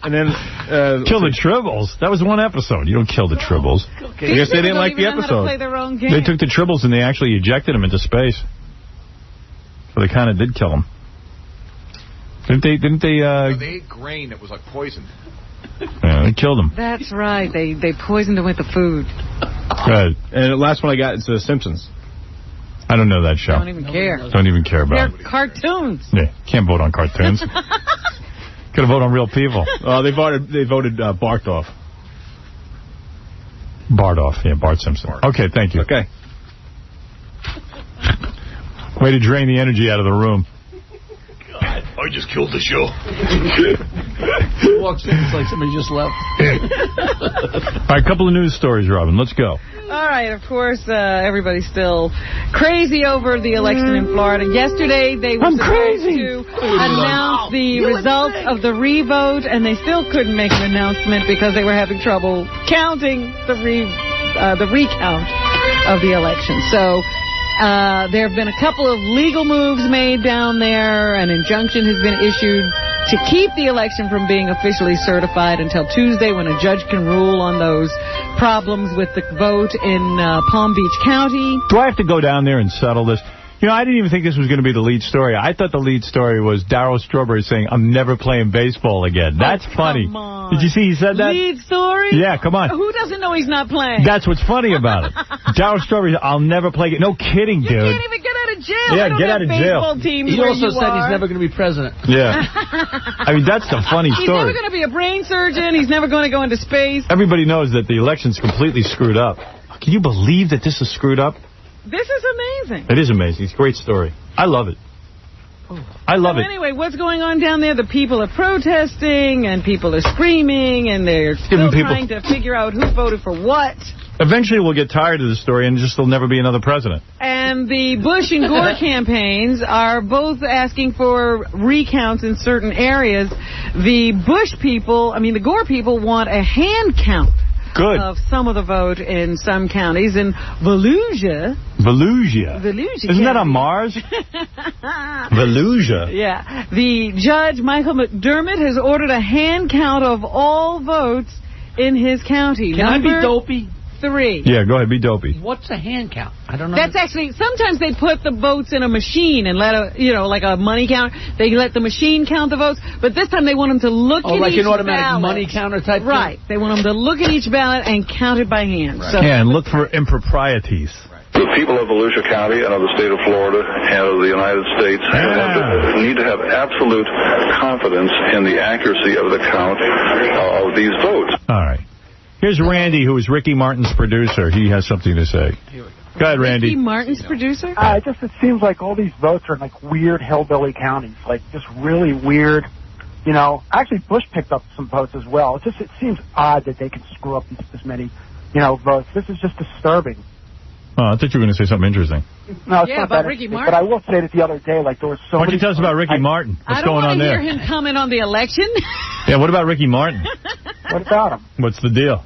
And then... kill the Tribbles? That was one episode. You don't kill the Tribbles. I guess they didn't like the episode. Play their own game. They took the Tribbles and they actually ejected them into space. So they kind of did kill them. Didn't they ate grain that was like poison. Yeah, they killed them. That's right. They poisoned them with the food. Good. And the last one I got is The Simpsons. I don't know that show. Don't even care. Don't even care about They're it. cartoons. Yeah, can't vote on cartoons. Gotta vote on real people. They voted Bartoff. Bartoff, yeah, Bart Simpson. Okay, thank you. Okay. Way to drain the energy out of the room. God, I just killed the show. He walks in, it's like somebody just left. All right, a couple of news stories, Robin. Let's go. All right, of course, everybody's still crazy over the election in Florida. Yesterday, they were supposed to announce the results of the revote, and they still couldn't make an announcement because they were having trouble counting the recount of the election. So there have been a couple of legal moves made down there. An injunction has been issued to keep the election from being officially certified until Tuesday, when a judge can rule on those problems with the vote in Palm Beach County. Do I have to go down there and settle this? You know, I didn't even think this was going to be the lead story. I thought the lead story was Darryl Strawberry saying, "I'm never playing baseball again." That's funny. Come on. Did you see he said that? Lead story? Yeah, come on. Who doesn't know he's not playing? That's what's funny about it. Darryl Strawberry, "I'll never play again." No kidding, dude. You can't even get out of jail. Yeah, They don't get have out of jail. baseball teams He where also you said are. he's never going to be president. Yeah. I mean, that's the funny He's story. never going to be a brain surgeon. He's never going to go into space. Everybody knows that the election's completely screwed up. Can you believe that this is screwed up? This is amazing. It is amazing. It's a great story. I love it. I love it. Anyway, what's going on down there? The people are protesting, and people are screaming, and they're still trying to figure out who voted for what. Eventually, we'll get tired of the story, and just there'll never be another president. And the Bush and Gore campaigns are both asking for recounts in certain areas. The Gore people want a hand count. Good. Of some of the vote in some counties. In Volusia. Isn't that on Mars? Volusia. Yeah. The judge, Michael McDermott, has ordered a hand count of all votes in his county. Can I be dopey? 3. Yeah, go ahead, be dopey. What's a hand count? I don't know. That's actually, sometimes they put the votes in a machine and let like a money count. They let the machine count the votes, but this time they want them to look at each ballot. like an automatic money counter type thing? Right. They want them to look at each ballot and count it by hand. Right. So, and look for improprieties. The people of Volusia County and of the state of Florida and of the United States need to have absolute confidence in the accuracy of the count of these votes. All right. Here's Randy, who is Ricky Martin's producer. He has something to say. Go ahead, Randy. Ricky Martin's producer? It seems like all these votes are in like weird hillbilly counties, like just really weird. You know, actually Bush picked up some votes as well. It seems odd that they can screw up this many, votes. This is just disturbing. Oh, I thought you were going to say something interesting. No, it's yeah, not about that Ricky Martin. But I will say that the other day, like there was so. Why don't you tell us about Ricky Martin? What's going on there? I don't want to hear him comment on the election. Yeah, what about Ricky Martin? What about him? What's the deal?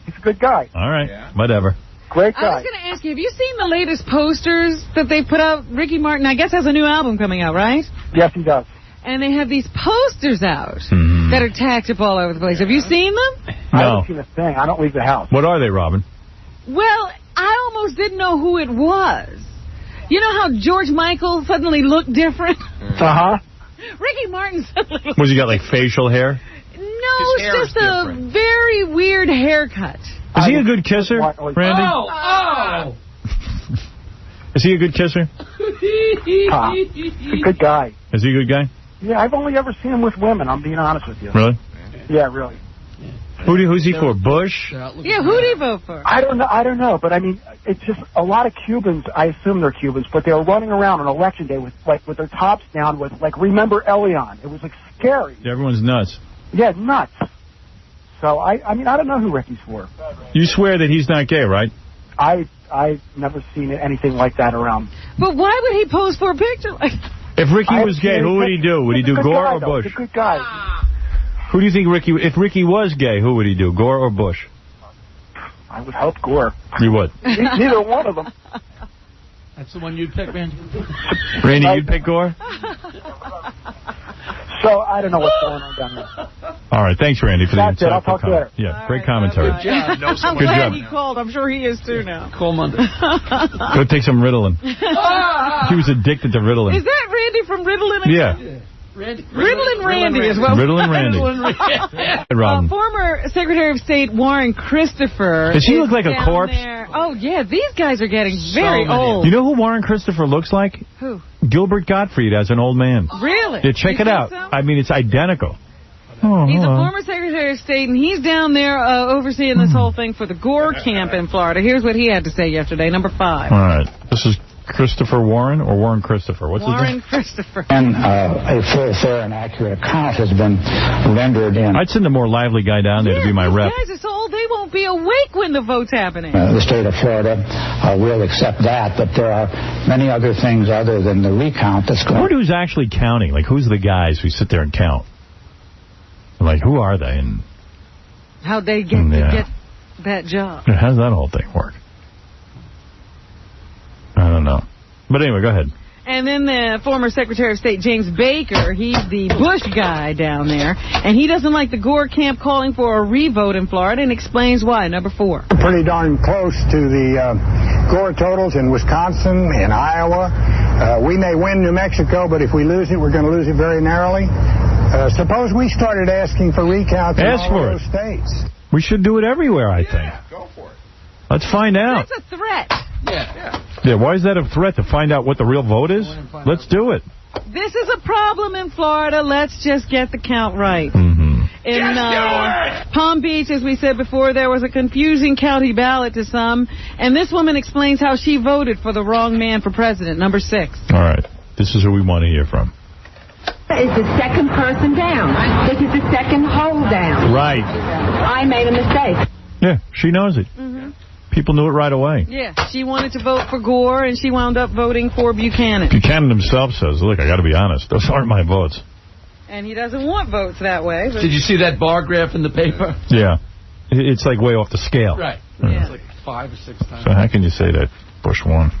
He's a good guy. All right, whatever. Great guy. I was going to ask you, have you seen the latest posters that they put out? Ricky Martin, I guess, has a new album coming out, right? Yes, he does. And they have these posters out that are tacked up all over the place. Have you seen them? No. I haven't seen a thing. I don't leave the house. What are they, Robin? Well, I almost didn't know who it was. You know how George Michael suddenly looked different? Uh-huh. Ricky Martin suddenly looked Was he got, like, facial hair? No, it's just a very weird haircut. Is he a good kisser, Randy? Oh! Is he a good kisser? He's a good guy. Is he a good guy? Yeah, I've only ever seen him with women, I'm being honest with you. Really? Yeah, really. Who's he for, Bush? Yeah, who do you vote for? I don't know, but I mean, it's just a lot of Cubans, I assume they're Cubans, but they were running around on election day with their tops down with, remember Elion. It was, scary. Yeah, everyone's nuts. Yeah, nuts. So, I mean, I don't know who Ricky's for. You swear that he's not gay, right? I've never seen anything like that around. But why would he pose for a picture like that? If Ricky was gay, who would he do? Would he do Gore or Bush? He's a good guy. Who do you think if Ricky was gay, who would he do, Gore or Bush? I would hope Gore. You would? Neither one of them. That's the one you'd pick, Randy? Randy, you'd pick Gore? So, I don't know what's going on down there. All right, thanks, Randy, for the insightful I'll talk to you later. Yeah, great commentary. Good job. I'm glad he called. I'm sure he is, too, now. Call Monday. Go take some Ritalin. He was addicted to Ritalin. Is that Randy from Ritalin? Yeah. Ritalin Randy is what. Ritalin Randy. Former Secretary of State Warren Christopher. Does he look like a corpse? There. Oh, yeah. These guys are getting very old. You know who Warren Christopher looks like? Who? Gilbert Gottfried as an old man. Really? Yeah, check it out. So? I mean, it's identical. Oh, he's a former Secretary of State, and he's down there overseeing this whole thing for the Gore camp in Florida. Here's what he had to say yesterday, number 5. All right. This is Christopher Warren or Warren Christopher? What's his name? Warren Christopher. And a full, fair, and accurate account has been rendered in. I'd send a more lively guy down there to be my rep. These guys are so old they won't be awake when the vote's happening. The state of Florida will accept that, but there are many other things other than the recount that's going on. Who's actually counting? Like, who's the guys who sit there and count? Like, who are they? And how'd they get that job? How does that whole thing work? I don't know. But anyway, go ahead. And then the former Secretary of State, James Baker, he's the Bush guy down there, and he doesn't like the Gore camp calling for a revote in Florida and explains why. Number 4. Pretty darn close to the Gore totals in Wisconsin and Iowa. We may win New Mexico, but if we lose it, we're going to lose it very narrowly. Suppose we started asking for recounts in all those states. We should do it everywhere, I think. Go for it. Let's find out. That's a threat. Yeah, why is that a threat? To find out what the real vote is? Let's do it. This is a problem in Florida. Let's just get the count right. In Palm Beach, as we said before, there was a confusing county ballot to some, and this woman explains how she voted for the wrong man for president. Number 6. All right. This is who we want to hear from. Is the second person down. This is the second hold down. Right. I made a mistake. Yeah, she knows it. People knew it right away. Yeah, she wanted to vote for Gore, and she wound up voting for Buchanan. Buchanan himself says, look, I got to be honest, those aren't my votes. And he doesn't want votes that way. But... Did you see that bar graph in the paper? Yeah. It's like way off the scale. Right. Yeah. It's like 5 or 6 times. So how can you say that Bush won?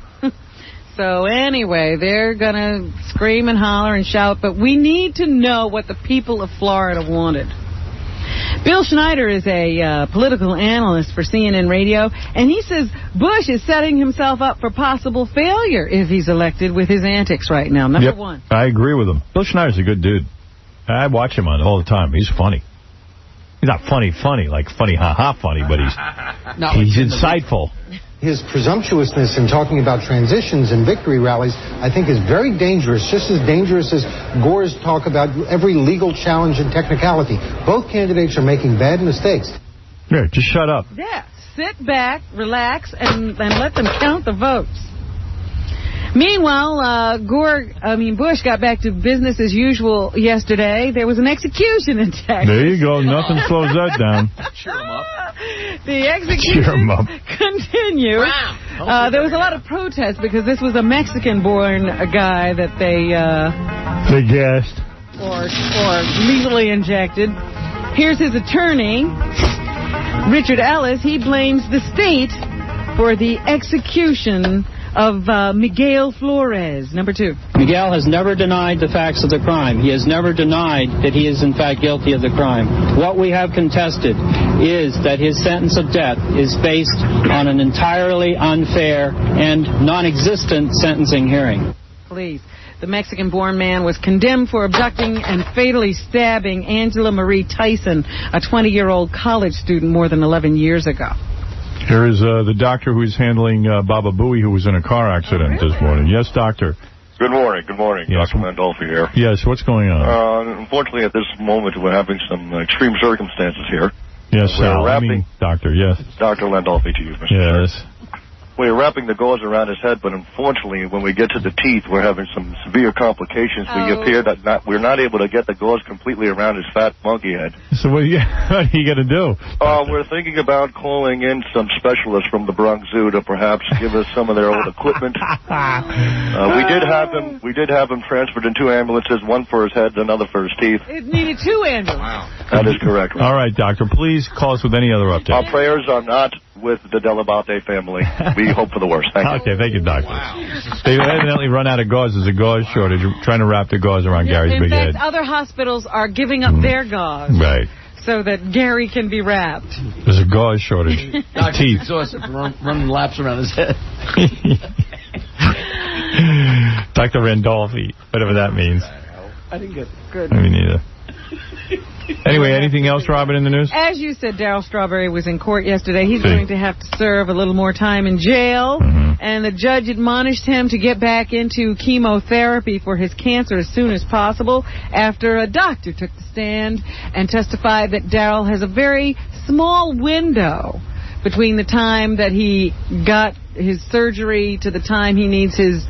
So anyway, they're going to scream and holler and shout, but we need to know what the people of Florida wanted. Bill Schneider is a political analyst for CNN Radio, and he says Bush is setting himself up for possible failure if he's elected with his antics right now. Number one. I agree with him. Bill Schneider's a good dude. I watch him on all the time. He's funny. He's not funny, like funny, ha-ha funny, but he's insightful. His presumptuousness in talking about transitions and victory rallies, I think, is very dangerous, just as dangerous as Gore's talk about every legal challenge and technicality. Both candidates are making bad mistakes. Yeah, just shut up. Yeah, sit back, relax, and let them count the votes. Meanwhile, Bush got back to business as usual yesterday. There was an execution in Texas. There you go. Nothing slows that down. Cheer him up. The execution continued. Wow. There was a lot of protest because this was a Mexican-born guy that they gassed or legally injected. Here's his attorney, Richard Ellis. He blames the state for the execution of Miguel Flores, number 2. Miguel has never denied the facts of the crime. He has never denied that he is in fact guilty of the crime. What we have contested is that his sentence of death is based on an entirely unfair and non-existent sentencing hearing. Please. The Mexican-born man was condemned for abducting and fatally stabbing Angela Marie Tyson, a 20-year-old college student, more than 11 years ago. Here is the doctor who is handling Baba Booey, who was in a car accident this morning. Yes, doctor. Good morning. Good morning. Yes. Dr. Landolfi here. Yes, what's going on? Unfortunately, at this moment, we're having some extreme circumstances here. Yes, doctor, yes. Dr. Landolfi to you, Mr. Yes. Sir. We're wrapping the gauze around his head, but unfortunately, when we get to the teeth, we're having some severe complications. We appear that we're not able to get the gauze completely around his fat monkey head. So what are you going to do? We're thinking about calling in some specialists from the Bronx Zoo to perhaps give us some of their old equipment. We did have him transferred in 2 ambulances, one for his head, another for his teeth. It needed 2 ambulances. Wow. That is correct. All right, doctor, please call us with any other updates. Our prayers are not with the Delabate family. We hope for the worst. Thank you. Okay, thank you, doctor. Wow. They evidently run out of gauze. There's a gauze shortage. We're trying to wrap the gauze around Gary's big head. In fact, other hospitals are giving up their gauze. Right. So that Gary can be wrapped. There's a gauze shortage. Teeth. Exhausted from running laps around his head. Dr. Randolphi, whatever that means. I didn't get it. Good. Me neither. Anyway, anything else, Robin, in the news? As you said, Darryl Strawberry was in court yesterday. He's going to have to serve a little more time in jail. And the judge admonished him to get back into chemotherapy for his cancer as soon as possible after a doctor took the stand and testified that Darryl has a very small window between the time that he got his surgery to the time he needs his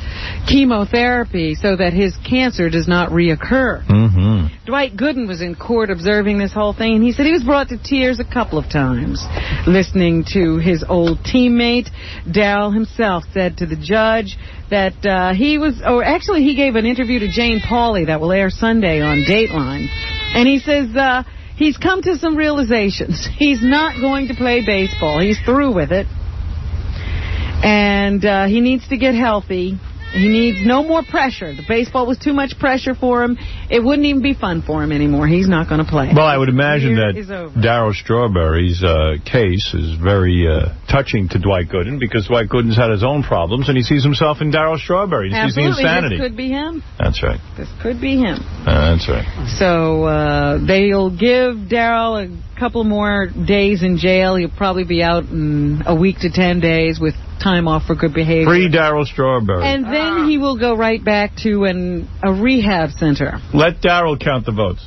chemotherapy so that his cancer does not reoccur. Dwight Gooden was in court observing this whole thing, and he said he was brought to tears a couple of times listening to his old teammate. Darryl himself said to the judge that he gave an interview to Jane Pauley that will air Sunday on Dateline, and he says he's come to some realizations. He's not going to play baseball. He's through with it. And he needs to get healthy. He needs no more pressure. The baseball was too much pressure for him. It wouldn't even be fun for him anymore. He's not going to play. Well, I would imagine that Darryl Strawberry's case is very touching to Dwight Gooden because Dwight Gooden's had his own problems, and he sees himself in Darryl Strawberry. He sees the insanity. This could be him. That's right. This could be him. That's right. So they'll give Darryl a couple more days in jail. He'll probably be out in a week to 10 days with time off for good behavior. Free Darryl Strawberry. And then he will go right back to a rehab center. Let Darryl count the votes.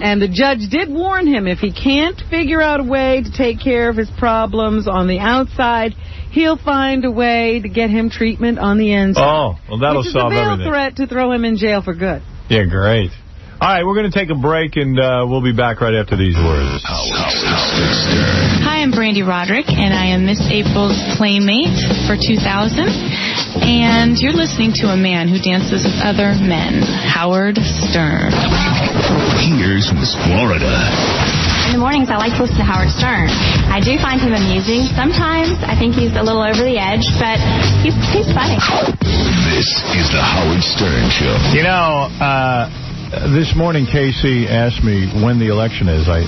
And the judge did warn him if he can't figure out a way to take care of his problems on the outside, he'll find a way to get him treatment on the inside. Oh, well, that'll solve everything. Which is a veiled threat to throw him in jail for good. Yeah, great. All right, we're going to take a break, and we'll be back right after these words. Hi, I'm Brandy Roderick, and I am Miss April's Playmate for 2000. And you're listening to a man who dances with other men, Howard Stern. Here's Miss Florida. In the mornings, I like to listen to Howard Stern. I do find him amusing. Sometimes I think he's a little over the edge, but he's funny. This is the Howard Stern Show. You know, this morning Casey asked me when the election is. I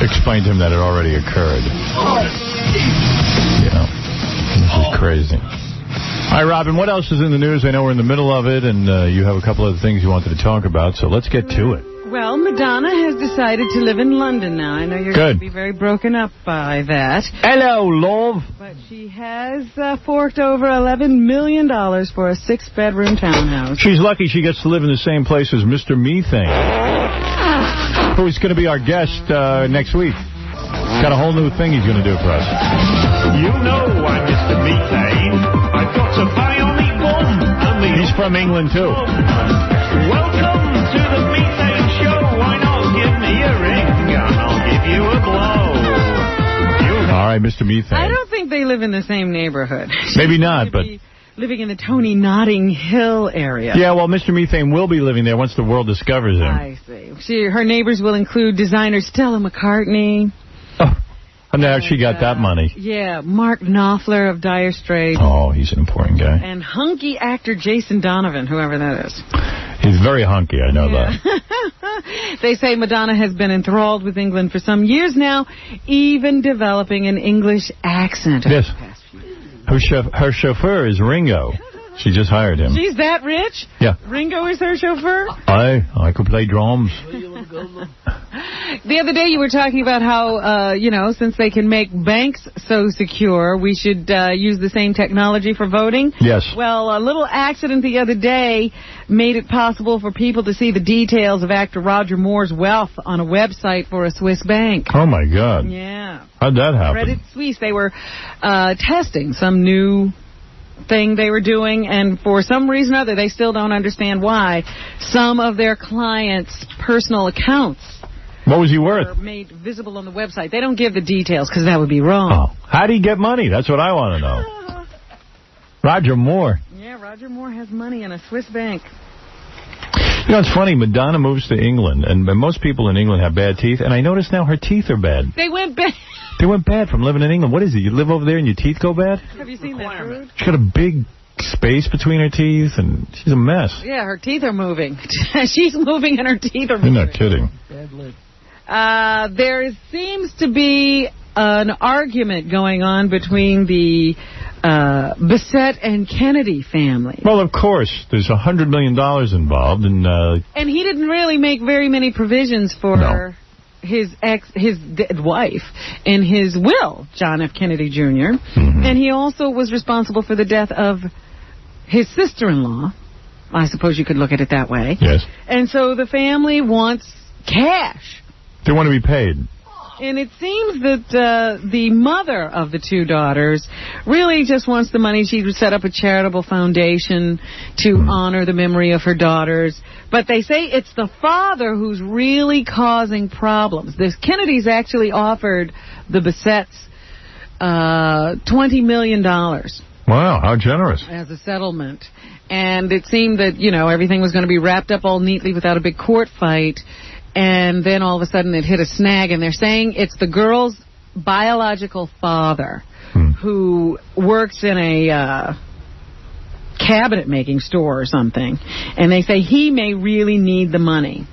explained to him that it already occurred. You know, this is crazy. All right, Robin, what else is in the news? I know we're in the middle of it, and you have a couple of things you wanted to talk about, so let's get to it. Well, Madonna has decided to live in London now. I know you're going to be very broken up by that. Hello, love. But she has forked over $11 million for a 6-bedroom townhouse. She's lucky she gets to live in the same place as Mr. Methane, who's going to be our guest next week. Got a whole new thing he's going to do for us. You know I'm Mr. Methane. I've got a bionic bum. He's from England, too. Welcome to the Methane Show. Why not give me a ring and I'll give you a blow. All right, Mr. Methane. I don't think they live in the same neighborhood. Maybe not, but... living in the Tony Notting Hill area. Yeah, well, Mr. Methane will be living there once the world discovers him. I see. Her neighbors will include designer Stella McCartney. And now she got that money. Yeah, Mark Knopfler of Dire Straits. Oh, he's an important guy. And hunky actor Jason Donovan, whoever that is. He's very hunky, I know that. They say Madonna has been enthralled with England for some years now, even developing an English accent. Yes. Her chauffeur is Ringo. She just hired him. She's that rich? Yeah. Ringo is her chauffeur? I could play drums. The other day you were talking about how, since they can make banks so secure, we should use the same technology for voting. Yes. Well, a little accident the other day made it possible for people to see the details of actor Roger Moore's wealth on a website for a Swiss bank. Oh, my God. Yeah. How'd that happen? Credit Suisse. They were testing some new thing they were doing, and for some reason or other, they still don't understand why some of their clients' personal accounts what was he worth? were made visible on the website. They don't give the details because that would be wrong. Oh. How'd he get money? That's what I want to know. Roger Moore. Yeah, Roger Moore has money in a Swiss bank. You know, it's funny. Madonna moves to England, and most people in England have bad teeth, and I notice now her teeth are bad. They went bad. They went bad from living in England. What is it? You live over there and your teeth go bad? Have you seen that food? She's got a big space between her teeth, and she's a mess. Yeah, her teeth are moving. She's moving and her teeth are moving. You're not kidding. There seems to be an argument going on between the Bissett and Kennedy family. Well, of course. There's $100 million involved. And he didn't really make very many provisions for his wife in his will, John F. Kennedy Jr. And he also was responsible for the death of his sister-in-law. I suppose you could look at it that way. Yes. And so the family wants cash. They want to be paid. And it seems that the mother of the two daughters really just wants the money. She would set up a charitable foundation to honor the memory of her daughters. But they say it's the father who's really causing problems. The Kennedys actually offered the Bissetts $20 million. Wow, how generous. As a settlement. And it seemed that, everything was going to be wrapped up all neatly without a big court fight. And then all of a sudden it hit a snag, and they're saying it's the girl's biological father who works in a cabinet-making store or something. And they say he may really need the money.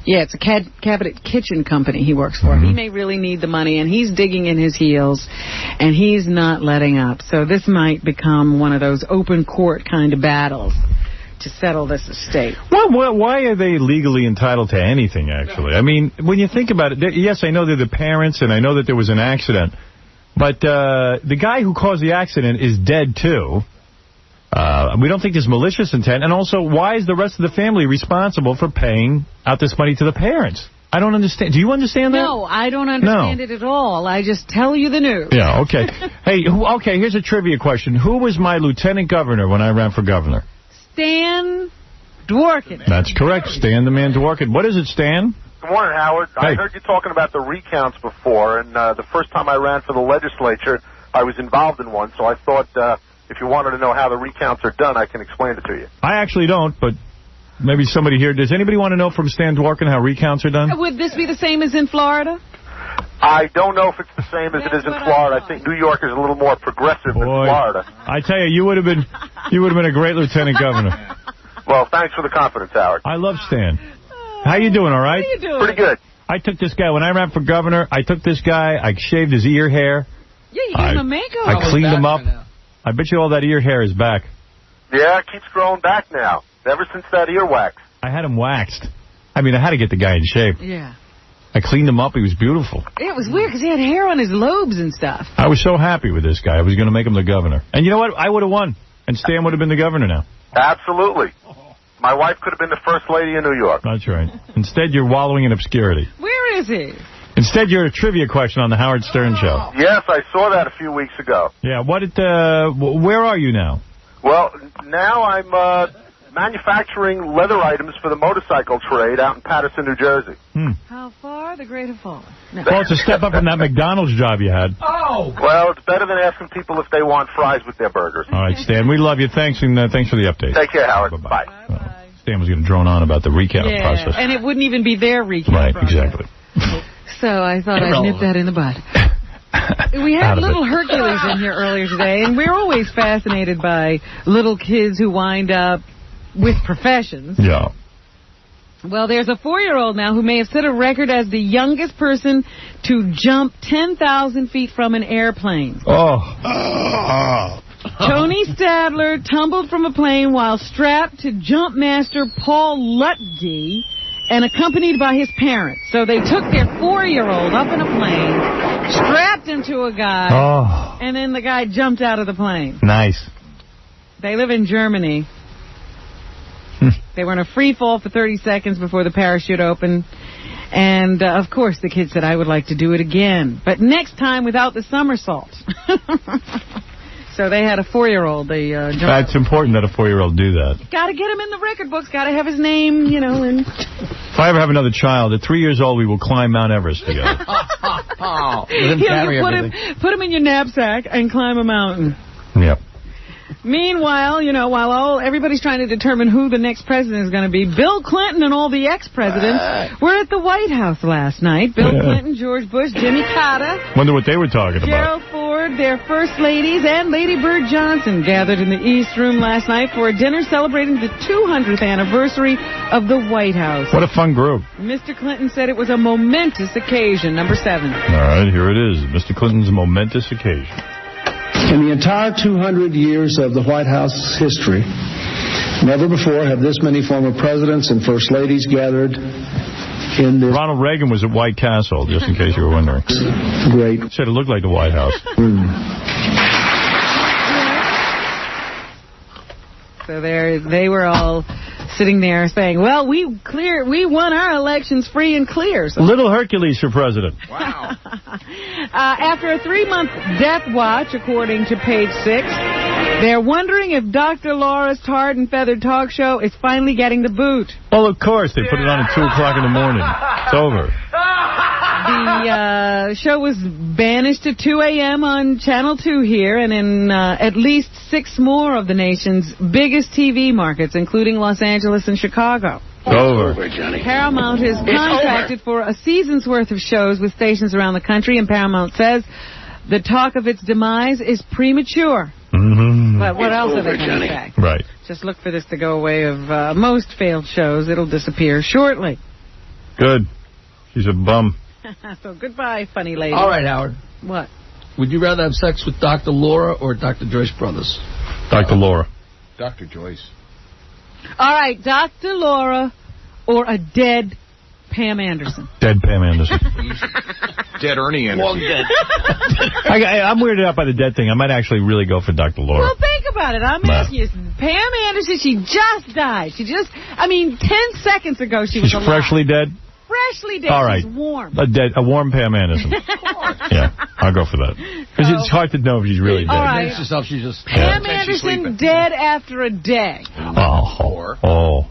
Yeah, it's a cabinet kitchen company he works for. He may really need the money, and he's digging in his heels, and he's not letting up. So this might become one of those open court kind of battles to settle this estate. Why are they legally entitled to anything, actually? I mean, when you think about it, yes, I know they're the parents, and I know that there was an accident, but the guy who caused the accident is dead, too. We don't think there's malicious intent, and also, why is the rest of the family responsible for paying out this money to the parents? I don't understand. Do you understand that? No, I don't understand it at all. I just tell you the news. Yeah, okay. Hey, here's a trivia question. Who was my lieutenant governor when I ran for governor? Stan Dworkin. That's correct. Stan the Man Dworkin. What is it, Stan? Good morning, Howard. Hey. I heard you talking about the recounts before, and the first time I ran for the legislature, I was involved in one, so I thought if you wanted to know how the recounts are done, I can explain it to you. I actually don't, but maybe somebody here. Does anybody want to know from Stan Dworkin how recounts are done? Would this be the same as in Florida? I don't know if it's the same as it is in Florida. I think New York is a little more progressive than Florida. I tell you, you would have been a great lieutenant governor. Well, thanks for the confidence, Howard. I love Stan. How you doing, all right? How you doing? Pretty good. I took this guy, when I ran for governor, I took this guy, I shaved his ear hair. Yeah, you gave him a makeover. I cleaned him up. I bet you all that ear hair is back. Yeah, it keeps growing back now, ever since that earwax. I had him waxed. I mean, I had to get the guy in shape. Yeah. I cleaned him up. He was beautiful. It was weird because he had hair on his lobes and stuff. I was so happy with this guy. I was going to make him the governor. And you know what? I would have won. And Stan would have been the governor now. Absolutely. My wife could have been the first lady in New York. That's right. Instead, you're wallowing in obscurity. Where is he? Instead, you're a trivia question on the Howard Stern Show. Yes, I saw that a few weeks ago. Yeah. Where are you now? Well, now I'm manufacturing leather items for the motorcycle trade out in Paterson, New Jersey. How far? The greater fall. No. Well, it's a step up from that McDonald's job you had. Oh! Well, it's better than asking people if they want fries with their burgers. All right, Stan, we love you. Thanks, and thanks for the update. Take care, Howard. Bye. Stan was going to drone on about the recount process. And it wouldn't even be their recount process. Exactly. So I thought I'd nip that in the bud. We had little Hercules in here earlier today, and we're always fascinated by little kids who wind up with professions. Yeah. Well, there's a 4-year-old now who may have set a record as the youngest person to jump 10,000 feet from an airplane. Oh. Tony Stadler tumbled from a plane while strapped to jump master Paul Lutge and accompanied by his parents. So they took their 4-year-old up in a plane, strapped him to a guy, and then the guy jumped out of the plane. Nice. They live in Germany. They were in a free fall for 30 seconds before the parachute opened. And, of course, the kid said, I would like to do it again. But next time without the somersault. So they had a 4-year-old. That's important that a 4-year-old do that. Got to get him in the record books. Got to have his name, you know. And if I ever have another child, at 3 years old, we will climb Mount Everest together. Put him in your knapsack and climb a mountain. Yep. Meanwhile, you know, while everybody's trying to determine who the next president is going to be, Bill Clinton and all the ex-presidents were at the White House last night. Bill Clinton, George Bush, Jimmy Carter. Wonder what they were talking about. Gerald Ford, their first ladies, and Lady Bird Johnson gathered in the East Room last night for a dinner celebrating the 200th anniversary of the White House. What a fun group. Mr. Clinton said it was a momentous occasion, number 7. All right, here it is. Mr. Clinton's momentous occasion. In the entire 200 years of the White House history, never before have this many former presidents and first ladies gathered in this. Ronald Reagan was at White Castle, just in case you were wondering. Great. Said it looked like the White House. So they were all sitting there saying, well, we won our elections free and clear. So. Little Hercules for president. Wow. After a 3-month death watch, according to Page 6, they're wondering if Dr. Laura's tarred and feathered talk show is finally getting the boot. Well, of course. They put it on at 2 o'clock in the morning. It's over. The show was banished at 2 a.m. on Channel 2 here and in at least 6 more of the nation's biggest TV markets, including Los Angeles and Chicago. Over. Paramount is contracted for a season's worth of shows with stations around the country, and Paramount says the talk of its demise is premature. Mm-hmm. But what else are they going to say? Right. Just look for this to go away of most failed shows. It'll disappear shortly. Good. She's a bum. So goodbye, funny lady. All right, Howard. What? Would you rather have sex with Dr. Laura or Dr. Joyce Brothers? Dr. Laura. Dr. Joyce. All right, Dr. Laura or a dead Pam Anderson. Dead Pam Anderson. Dead Ernie Anderson. Long dead. I'm weirded out by the dead thing. I might actually really go for Dr. Laura. Well, think about it. I'm asking you. Pam Anderson, she just died. 10 seconds ago she was alive. She's freshly dead? Freshly dead. All right. She's warm. A warm Pam Anderson. Yeah, I'll go for that. Because it's hard to know if she's really dead. All right. She's just Pam Anderson dead after a day. Oh.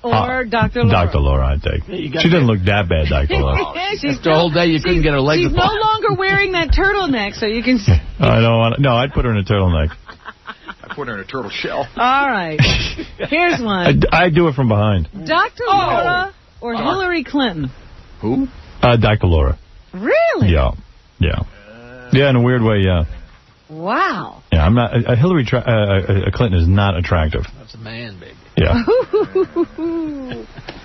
or Dr. Laura? Dr. Laura, I'd take. She didn't look that bad, Dr. Laura. She's After a whole day, you couldn't get her legs She's apart. no longer wearing that turtleneck, so you can... I don't want. No, I'd put her in a turtleneck. I put her in a turtle shell. All right. Here's one. I'd do it from behind. Dr. Laura or Hillary Clinton? Who? Dr. Laura. Really? Yeah. Yeah, in a weird way, yeah. Wow. Yeah, I'm not. Hillary Clinton is not attractive. That's a man, baby. Yeah.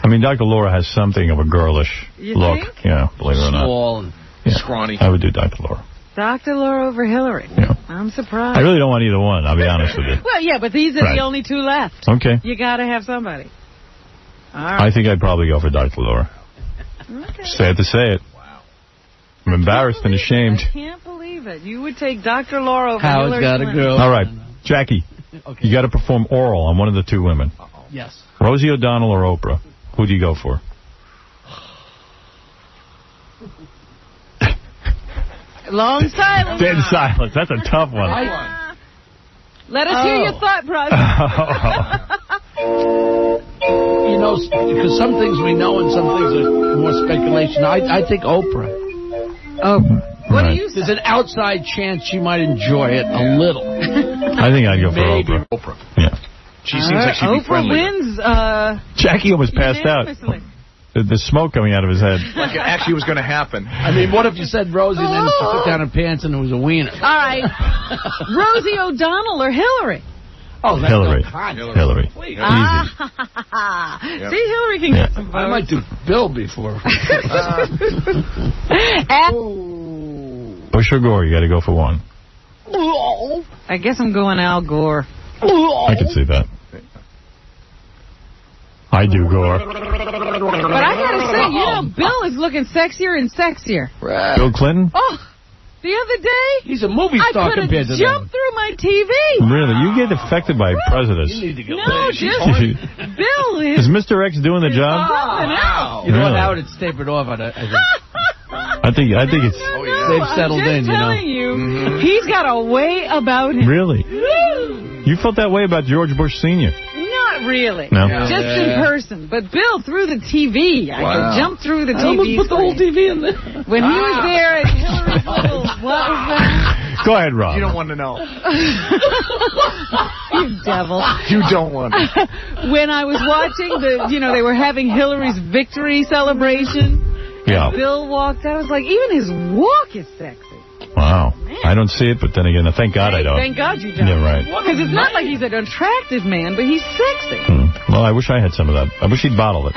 I mean, Dr. Laura has something of a girlish look. Think? Yeah, believe it or not. Small and scrawny. I would do Dr. Laura. Dr. Laura over Hillary. Yeah. I'm surprised. I really don't want either one, I'll be honest with you. Well, yeah, but these are the only two left. Okay. You got to have somebody. All right. I think I'd probably go for Dr. Laura. Okay. Sad to say it. Wow. I'm embarrassed and ashamed. I can't believe it. You would take Dr. Laura over Howard's Hillary got Clinton. a girl. All right, Jackie, you got to perform oral on one of the two women. Yes. Rosie O'Donnell or Oprah? Who do you go for? Long silence. Dead silence. That's a tough one. Let us hear your thought process. You know, because some things we know and some things are more speculation. I think Oprah. Oprah. What do you say? There's an outside chance she might enjoy it a little. I think I'd go for Maybe. Oprah. Yeah. She seems like she'd be Oprah friendly. wins. Jackie almost passed out. unanimously. The smoke coming out of his head. Like it actually was going to happen. I mean, what if you said Rosie and then she took down her pants and it was a wiener? All right. Rosie O'Donnell or Hillary? Oh, that's Hillary. no contest. Hillary. Easy. See, Hillary can get some votes. I might do Bill before. Bush or Gore, you got to go for one. I guess I'm going Al Gore. I can see that. I do, Gore. But I gotta say, Bill is looking sexier and sexier. Bill Clinton? Oh, the other day, he's a movie star compared to I jumped through my TV. Really? You get affected by presidents. You need to go. No, just Bill Is Mr. X doing the job? wow. You know what? Really? Howard, it's tapered off. I think. I think it's... They've settled in, you know. I'm telling you, he's got a way about him. Really? You felt that way about George Bush Sr.? Not really. No? Just in person. But Bill, through the TV. I could jump through the TV. I almost put the whole TV in there. When he was there at Hillary's little, what was that? Go ahead, Rob. You don't want to know. You devil. You don't want to. When I was watching they were having Hillary's victory celebration. Yeah. Bill walked out. I was like, even his walk is sexy. Wow. I don't see it, but then again, thank God I don't. Thank God you don't. Yeah, right. Because it's not like he's an attractive man, but he's sexy. Well, I wish I had some of that. I wish he'd bottle it.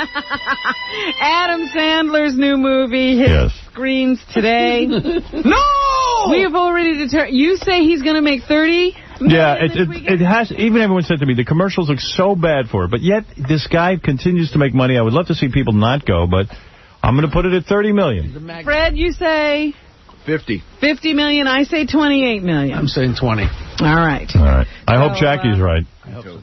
Adam Sandler's new movie hit screens today. No! We have already determined. You say he's going to make 30? Yeah, it has. Even everyone said to me, the commercials look so bad for it, but yet this guy continues to make money. I would love to see people not go, but I'm going to put it at $30 million. Fred, you say? 50. 50 million. I say 28 million. I'm saying 20. All right. All right. I hope Jackie's right.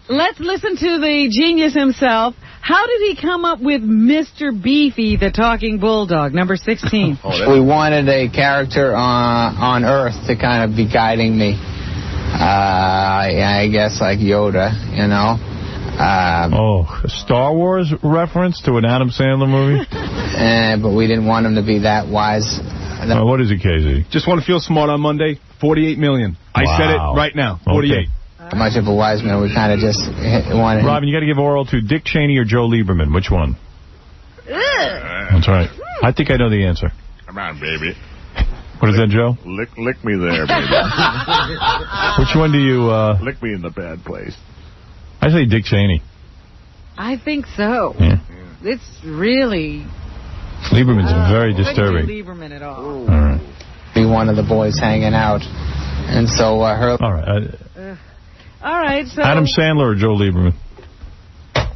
Let's listen to the genius himself. How did he come up with Mr. Beefy, the talking bulldog, number 16? We wanted a character on Earth to kind of be guiding me. I guess like Yoda, you know. A Star Wars reference to an Adam Sandler movie? But we didn't want him to be that wise. What is it, KZ? Just want to feel smart on Monday. 48 million. I said it right now. 48. Okay. Much of a wise man. We kind of just wanted. Robin, you got to give oral to Dick Cheney or Joe Lieberman. Which one? That's right. I think I know the answer. Come on, baby. What is that, Joe? Lick me there, baby. Which one do you... Lick me in the bad place. I say Dick Cheney. I think so. Yeah. It's really... Lieberman's very disturbing. Lieberman at all. All right. Be one of the boys hanging out. And so her... All right. All right, so... Adam Sandler or Joe Lieberman?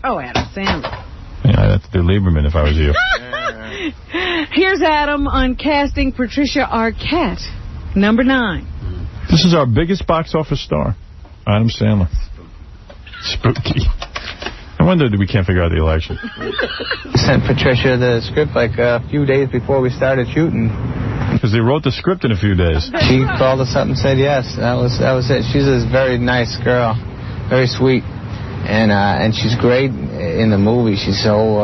Oh, Adam Sandler. Yeah, I'd have to do Lieberman if I was you. Here's Adam on casting Patricia Arquette, number 9. This is our biggest box office star, Adam Sandler. Spooky. No wonder that we can't figure out the election. Sent Patricia the script like a few days before we started shooting. Because they wrote the script in a few days. She called us up and said yes. That was it. She's a very nice girl. Very sweet. and she's great in the movie. She's so.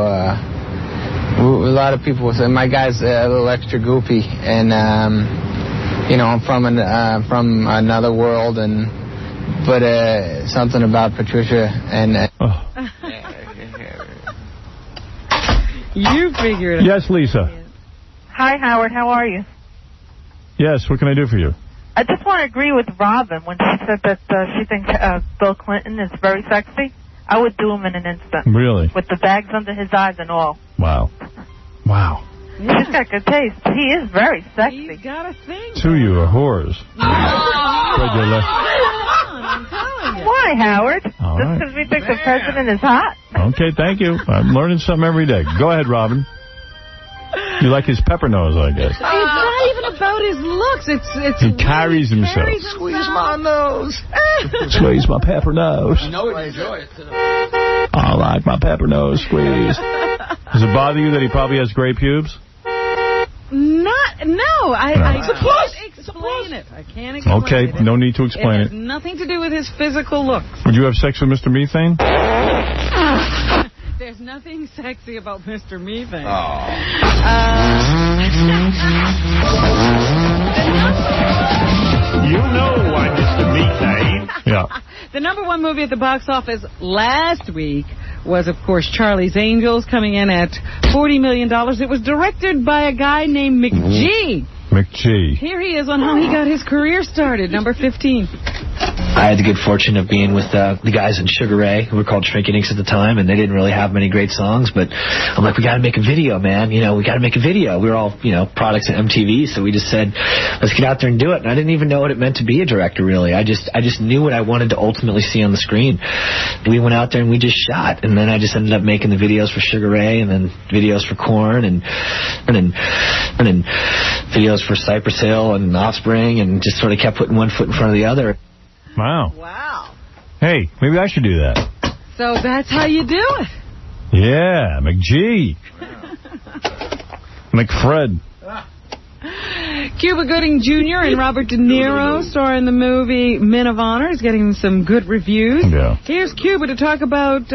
A lot of people say my guy's a little extra goofy, and I'm from another world, but something about Patricia and. You figure it out. Yes, Lisa. Hi, Howard. How are you? Yes, what can I do for you? I just want to agree with Robin when she said that she thinks Bill Clinton is very sexy. I would do him in an instant. Really? With the bags under his eyes and all. Wow. Wow. He's got good taste. He is very sexy. He's got a thing. Two of you are whores. Spread your legs. Why, Howard? All Just right. because we think the president is hot? Okay, thank you. I'm learning something every day. Go ahead, Robin. You like his pepper nose, I guess. It's not even about his looks. He carries himself. Squeeze my nose. Squeeze my pepper nose. I know I enjoy it. I like my pepper nose squeeze. Does it bother you that he probably has gray pubes? I can't explain it. I can't explain it. Okay, no need to explain It it. has nothing to do with his physical looks. Would you have sex with Mr. Methane? There's nothing sexy about Mr. Methane. You know why, Mr. Methane. Yeah. The #1 movie at the box office last week was, of course, Charlie's Angels, coming in at $40 million. It was directed by a guy named McG. McG. Here he is on how he got his career started, number 15. I had the good fortune of being with the guys in Sugar Ray, who were called Shrinking Inks at the time, and they didn't really have many great songs, but I'm like, we got to make a video, man. We got to make a video. We were all, products of MTV, so we just said, let's get out there and do it. And I didn't even know what it meant to be a director, really. I just knew what I wanted to ultimately see on the screen. We went out there and we just shot, and then I just ended up making the videos for Sugar Ray, and then videos for Korn, and then videos for Cypress Hill and Offspring, and just sort of kept putting one foot in front of the other. Wow. Hey, maybe I should do that. So that's how you do it. Yeah, McG. McFred. Cuba Gooding Jr. and Robert De Niro star in the movie Men of Honor. Is getting some good reviews. Yeah. Here's Cuba to talk about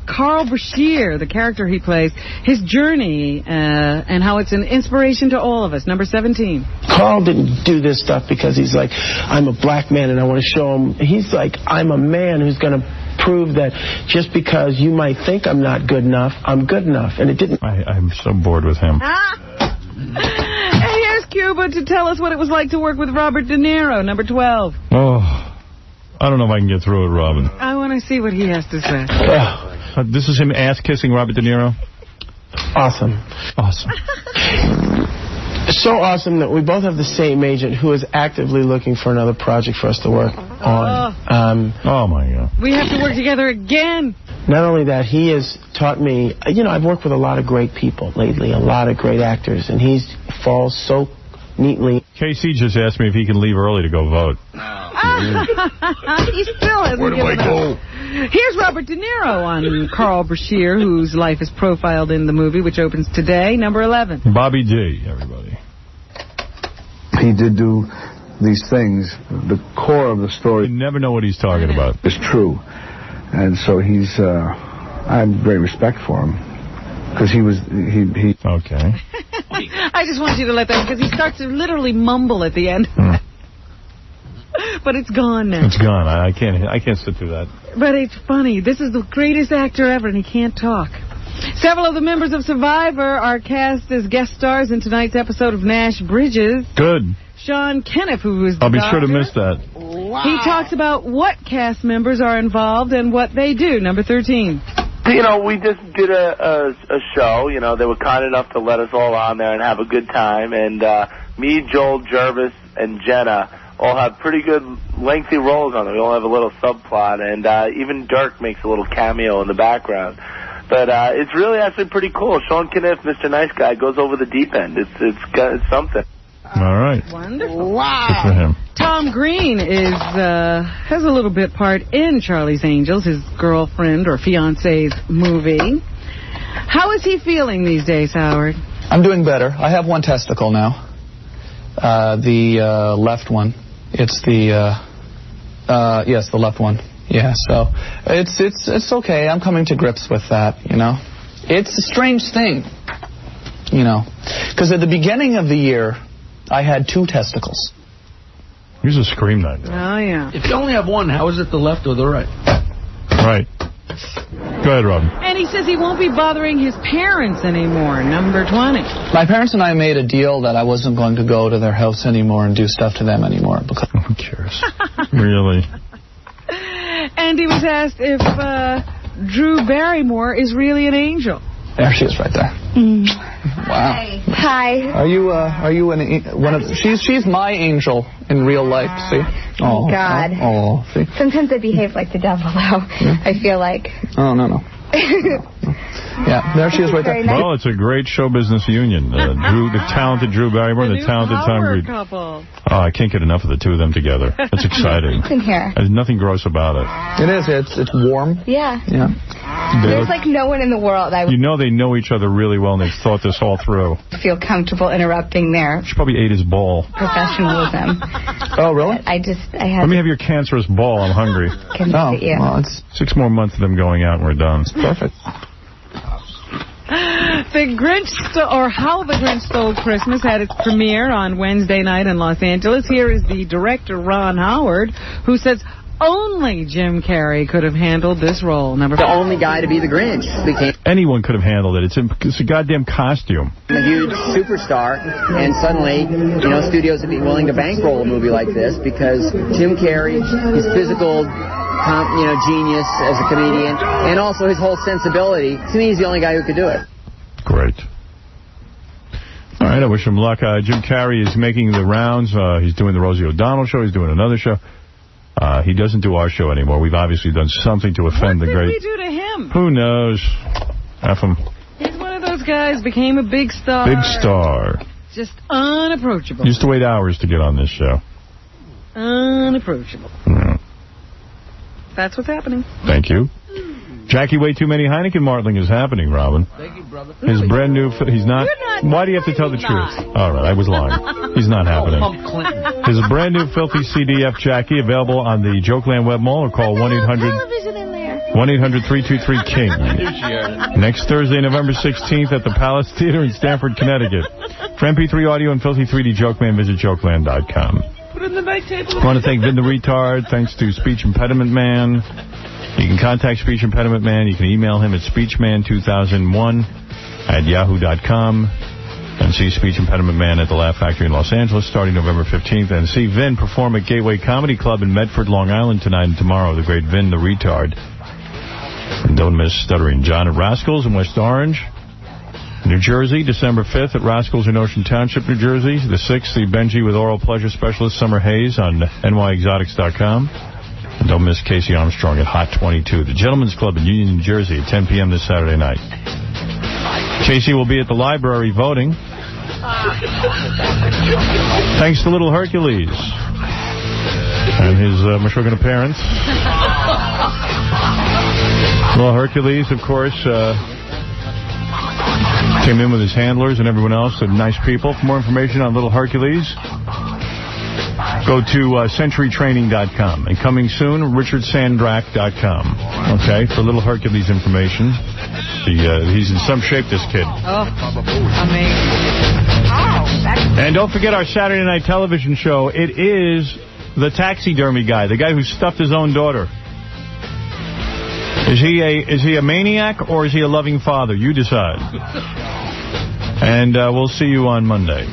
Carl Bashir, the character he plays, his journey, and how it's an inspiration to all of us. Number 17. Carl didn't do this stuff because he's like, I'm a black man and I want to show him. He's like, I'm a man who's going to prove that just because you might think I'm not good enough, I'm good enough. And it didn't. I'm so bored with him. And here's Cuba to tell us what it was like to work with Robert De Niro. Number 12. Oh, I don't know if I can get through it, Robin. I want to see what he has to say. This is him ass-kissing Robert De Niro? Awesome. So awesome that we both have the same agent who is actively looking for another project for us to work on. Oh, my God. We have to work together again. Not only that, he has taught me, I've worked with a lot of great people lately, a lot of great actors, and he falls so neatly. KC just asked me if he can leave early to go vote. He still hasn't Where do I given up. Here's Robert De Niro on Carl Bashir, whose life is profiled in the movie, which opens today. Number 11. Bobby D, everybody. He did do these things. The core of the story. You never know what he's talking about. Is true. And so he's, I have great respect for him. Because he was, Okay. I just want you to let that, because he starts to literally mumble at the end. But it's gone now. It's gone. I can't sit through that. But it's funny. This is the greatest actor ever, and he can't talk. Several of the members of Survivor are cast as guest stars in tonight's episode of Nash Bridges. Good. Sean Kenneth, who was the I'll be doctor, sure to miss that. Wow. He talks about what cast members are involved and what they do. Number 13. We just did a show. They were kind enough to let us all on there and have a good time. And me, Joel, Jervis, and Jenna all have pretty good lengthy roles on it. We all have a little subplot. And even Dirk makes a little cameo in the background. But it's really actually pretty cool. Sean Kenneth, Mr. Nice Guy, goes over the deep end. It's something. All right. Wonderful. Wow. Good for him. Tom Green has a little bit part in Charlie's Angels, his girlfriend or fiance's movie. How is he feeling these days, Howard? I'm doing better. I have one testicle now. The left one. It's the left one. Yeah, so it's okay. I'm coming to grips with that, you know. It's a strange thing, you know, because at the beginning of the year, I had 2 testicles. Here's a scream night. Oh, yeah. If you only have one, how is it the left or the right? Right. Go ahead, Robin. And he says he won't be bothering his parents anymore, number 20. My parents and I made a deal that I wasn't going to go to their house anymore and do stuff to them anymore. Because who cares? Really? And he was asked if Drew Barrymore is really an angel. There she is right there. Wow. Hi. Are you one of she's my angel in real life, see? Oh, God. Oh, see? Sometimes I behave like the devil, though. Yeah. I feel like. Oh, no. Yeah, there she is right there. Well, it's a great show business union. The talented Drew Barrymore, the talented Tom Green. Couple. Oh, I can't get enough of the 2 of them together. That's exciting. In here. There's nothing gross about it. It is. It's warm. Yeah. Yeah. There's like no one in the world I would You know they know each other really well, and they've thought this all through. feel comfortable interrupting their She probably ate his ball. professionalism. Oh, really? I had Let me have your cancerous ball. I'm hungry. Can look at you. Well, it's 6 more months of them going out and we're done. Perfect. The Grinch How the Grinch Stole Christmas had its premiere on Wednesday night in Los Angeles. Here is the director, Ron Howard, who says only Jim Carrey could have handled this role. The only guy to be the Grinch became Anyone could have handled it. It's a goddamn costume. a huge superstar, and suddenly, studios would be willing to bankroll a movie like this because Jim Carrey, his physical, genius as a comedian, and also his whole sensibility. To me, he's the only guy who could do it. Great. All right, I wish him luck. Jim Carrey is making the rounds. He's doing the Rosie O'Donnell show. He's doing another show. He doesn't do our show anymore. We've obviously done something to offend the great... What did we do to him? Who knows? F him. He's one of those guys, became a big star. Big star. Just unapproachable. Used to wait hours to get on this show. Unapproachable. Yeah. That's what's happening. Thank you. Jackie, way too many Heineken Martling is happening, Robin. Thank you, brother. His brand new... He's not... Why do you have to tell the truth? All right, I was lying. He's not happening. His brand new Filthy CDF Jackie available on the Jokeland Web Mall or call 1-800-323-KING. Next Thursday, November 16th at the Palace Theater in Stamford, Connecticut. For MP3 audio and Filthy 3D Jokeman, visit jokeland.com. Put it in the night table. I want to thank Vin the Retard. Thanks to Speech Impediment Man. You can contact Speech Impediment Man. You can email him at speechman2001@yahoo.com. And see Speech Impediment Man at the Laugh Factory in Los Angeles starting November 15th. And see Vin perform at Gateway Comedy Club in Medford, Long Island tonight and tomorrow. The great Vin the Retard. And don't miss Stuttering John at Rascals in West Orange, New Jersey, December 5th at Rascals in Ocean Township, New Jersey. The 6th, the Benji with Oral Pleasure Specialist Summer Haze on nyexotics.com. And don't miss Casey Armstrong at Hot 22, the Gentlemen's Club in Union, New Jersey at 10 p.m. this Saturday night. Casey will be at the library voting. Thanks to Little Hercules and his Meshuggah parents. Little Hercules, of course, came in with his handlers and everyone else. They're nice people. For more information on Little Hercules, go to centurytraining.com. And coming soon, richardsandrak.com. Okay, for Little Hercules information. He's in some shape, this kid. Oh, amazing. And don't forget our Saturday night television show. It is the taxidermy guy, the guy who stuffed his own daughter. Is he a maniac or is he a loving father? You decide. And we'll see you on Monday.